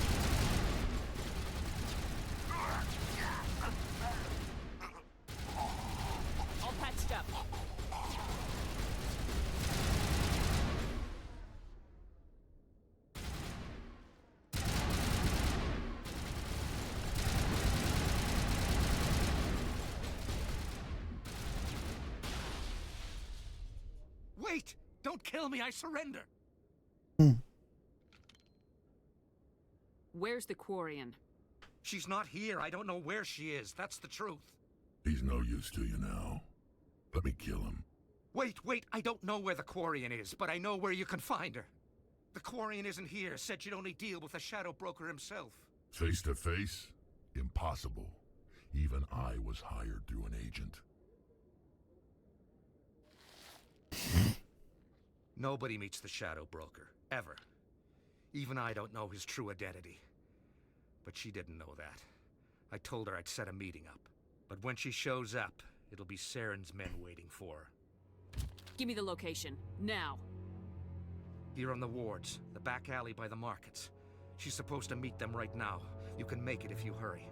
All patched up. Wait! Don't kill me, I surrender! Where's the Quarian? She's not here. I don't know where she is. That's the truth. He's no use to you now. Let me kill him. Wait, I don't know where the Quarian is, but I know where you can find her. The Quarian isn't here. Said she'd only deal with the Shadow Broker himself. Face to face? Impossible. Even I was hired through an agent. Nobody meets the Shadow Broker. Ever. Even I don't know his true identity. But she didn't know that. I told her I'd set a meeting up. But when she shows up, it'll be Saren's men waiting for her. Give me the location. Now. Here on the wards, the back alley by the markets. She's supposed to meet them right now. You can make it if you hurry.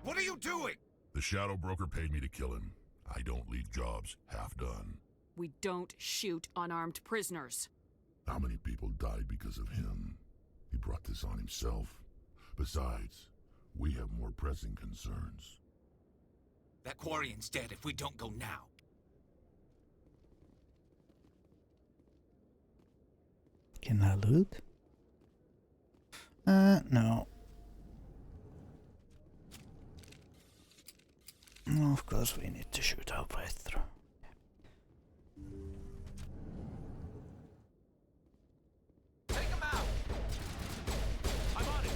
What are you doing? The Shadow Broker paid me to kill him. I don't leave jobs half done. We don't shoot unarmed prisoners. How many people died because of him? He brought this on himself. Besides, we have more pressing concerns. That Quarian's dead if we don't go now. Can I loot? No. Of course we need to shoot our way through. Take him out! I'm on it!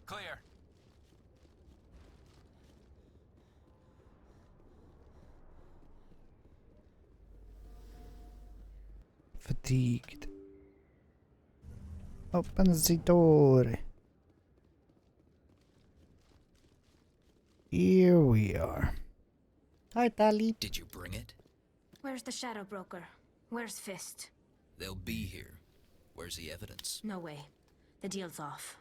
Clear. Fatigued. Open the door. Here we are. Hi, Tali. Did you bring it? Where's the Shadow Broker? Where's Fist? They'll be here. Where's the evidence? No way. The deal's off.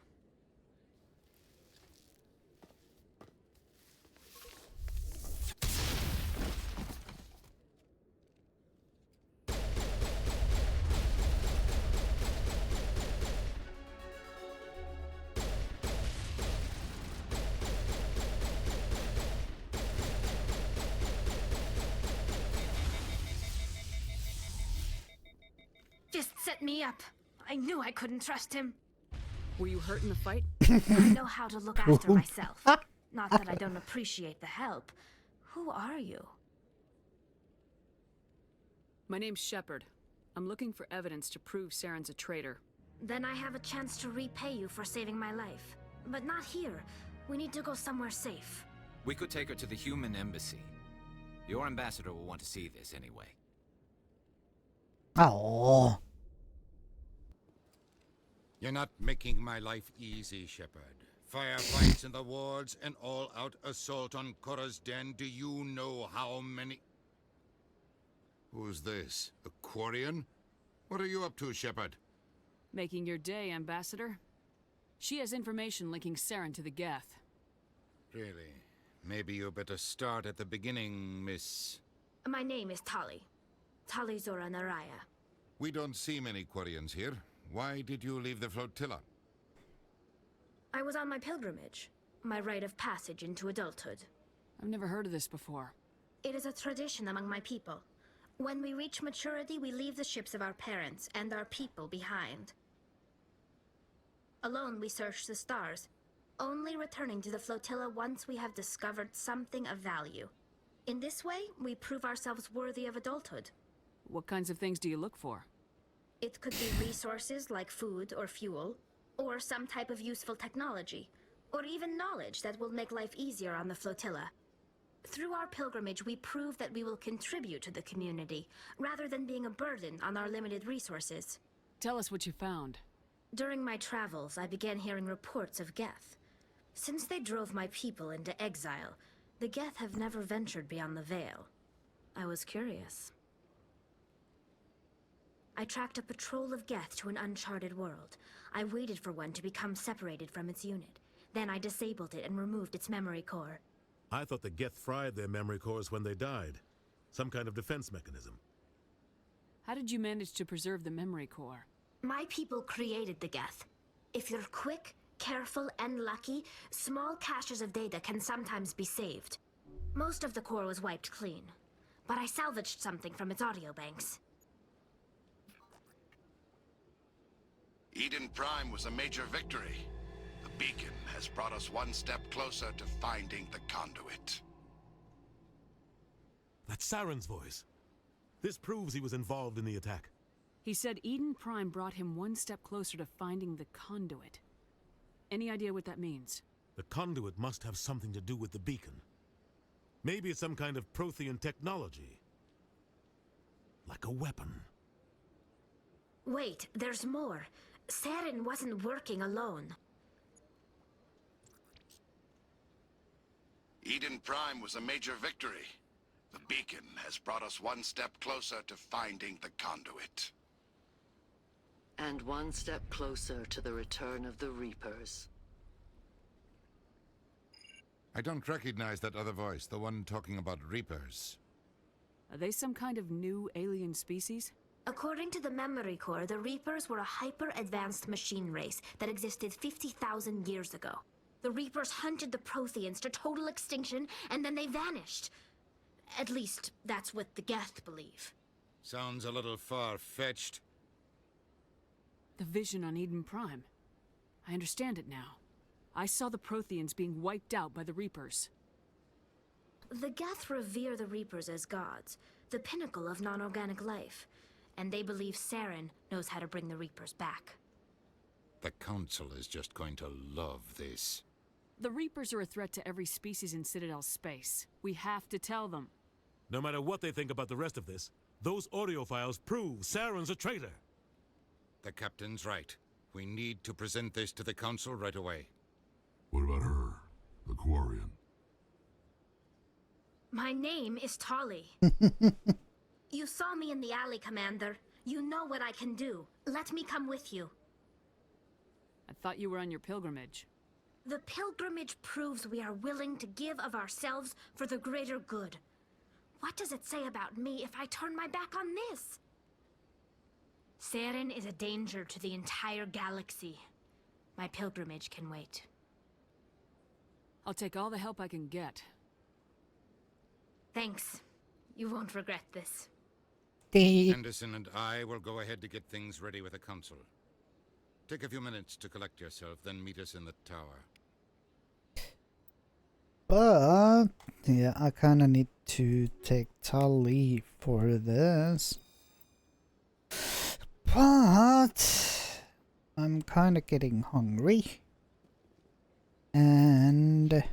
Fist set me up. I knew I couldn't trust him. Were you hurt in the fight? I know how to look after myself. Not that I don't appreciate the help. Who are you? My name's Shepard. I'm looking for evidence to prove Saren's a traitor. Then I have a chance to repay you for saving my life. But not here. We need to go somewhere safe. We could take her to the human embassy. Your ambassador will want to see this anyway. Oh. You're not making my life easy, Shepard. Firefights in the wards, an all-out assault on Korra's den. Do you know how many... Who's this? A Quarian? What are you up to, Shepard? Making your day, Ambassador. She has information linking Saren to the Geth. Really? Maybe you better start at the beginning, Miss... My name is Tali. Tali Zora Naraya. We don't see many Quarians here. Why did you leave the flotilla? I was on my pilgrimage. My rite of passage into adulthood. I've never heard of this before. It is a tradition among my people. When we reach maturity, we leave the ships of our parents and our people behind. Alone, we search the stars, only returning to the flotilla once we have discovered something of value. In this way, we prove ourselves worthy of adulthood. What kinds of things do you look for? It could be resources like food or fuel, or some type of useful technology, or even knowledge that will make life easier on the flotilla. Through our pilgrimage, we prove that we will contribute to the community, rather than being a burden on our limited resources. Tell us what you found. During my travels, I began hearing reports of Geth. Since they drove my people into exile, the Geth have never ventured beyond the Veil. I was curious. I tracked a patrol of Geth to an uncharted world. I waited for one to become separated from its unit. Then I disabled it and removed its memory core. I thought the Geth fried their memory cores when they died. Some kind of defense mechanism. How did you manage to preserve the memory core? My people created the Geth. If you're quick, careful, and lucky, small caches of data can sometimes be saved. Most of the core was wiped clean, but I salvaged something from its audio banks. Eden Prime was a major victory. The beacon has brought us one step closer to finding the conduit. That's Saren's voice. This proves he was involved in the attack. He said Eden Prime brought him one step closer to finding the conduit. Any idea what that means? The conduit must have something to do with the beacon. Maybe it's some kind of Prothean technology. Like a weapon. Wait, there's more. Saren wasn't working alone. Eden Prime was a major victory. The beacon has brought us one step closer to finding the conduit. And one step closer to the return of the Reapers. I don't recognize that other voice, the one talking about Reapers. Are they some kind of new alien species? According to the memory core, the Reapers were a hyper-advanced machine race that existed 50,000 years ago. The Reapers hunted the Protheans to total extinction, and then they vanished. At least, that's what the Geth believe. Sounds a little far-fetched. The vision on Eden Prime. I understand it now. I saw the Protheans being wiped out by the Reapers. The Geth revere the Reapers as gods, the pinnacle of non-organic life. And they believe Saren knows how to bring the Reapers back. The Council is just going to love this. The Reapers are a threat to every species in Citadel space. We have to tell them. No matter what they think about the rest of this, those audio files prove Saren's a traitor. The Captain's right. We need to present this to the Council right away. What about her? The Quarian? My name is Tali. You saw me in the alley, Commander. You know what I can do. Let me come with you. I thought you were on your pilgrimage. The pilgrimage proves we are willing to give of ourselves for the greater good. What does it say about me if I turn my back on this? Saren is a danger to the entire galaxy. My pilgrimage can wait. I'll take all the help I can get. Thanks. You won't regret this. Henderson and I will go ahead to get things ready with the Council. Take a few minutes to collect yourself, then meet us in the tower. But yeah, I kind of need to take Tali for this. But I'm kind of getting hungry. And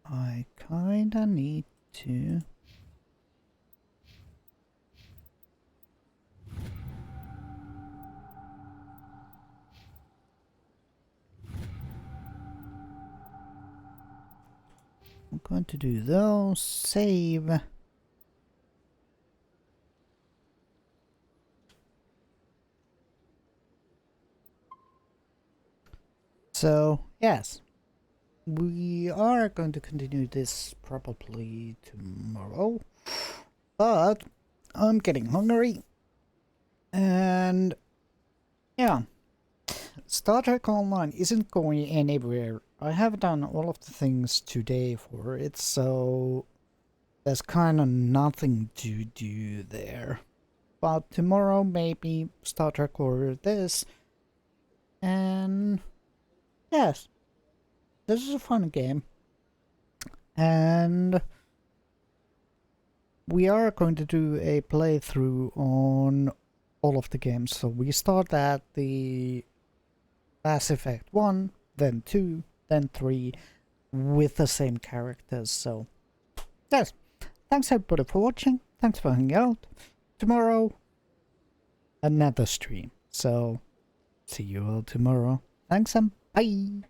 I kinda need to. I'm going to do those, save. So, yes, we are going to continue this probably tomorrow, but I'm getting hungry, and yeah, Star Trek Online isn't going anywhere. I have done all of the things today for it, so there's kind of nothing to do there. But tomorrow maybe Star Trek or this, and yes, this is a fun game, and we are going to do a playthrough on all of the games. So we start at the Mass Effect 1, then 2, then 3, with the same characters. So yes, thanks everybody for watching, thanks for hanging out. Tomorrow, another stream, so see you all tomorrow. Thanks and bye.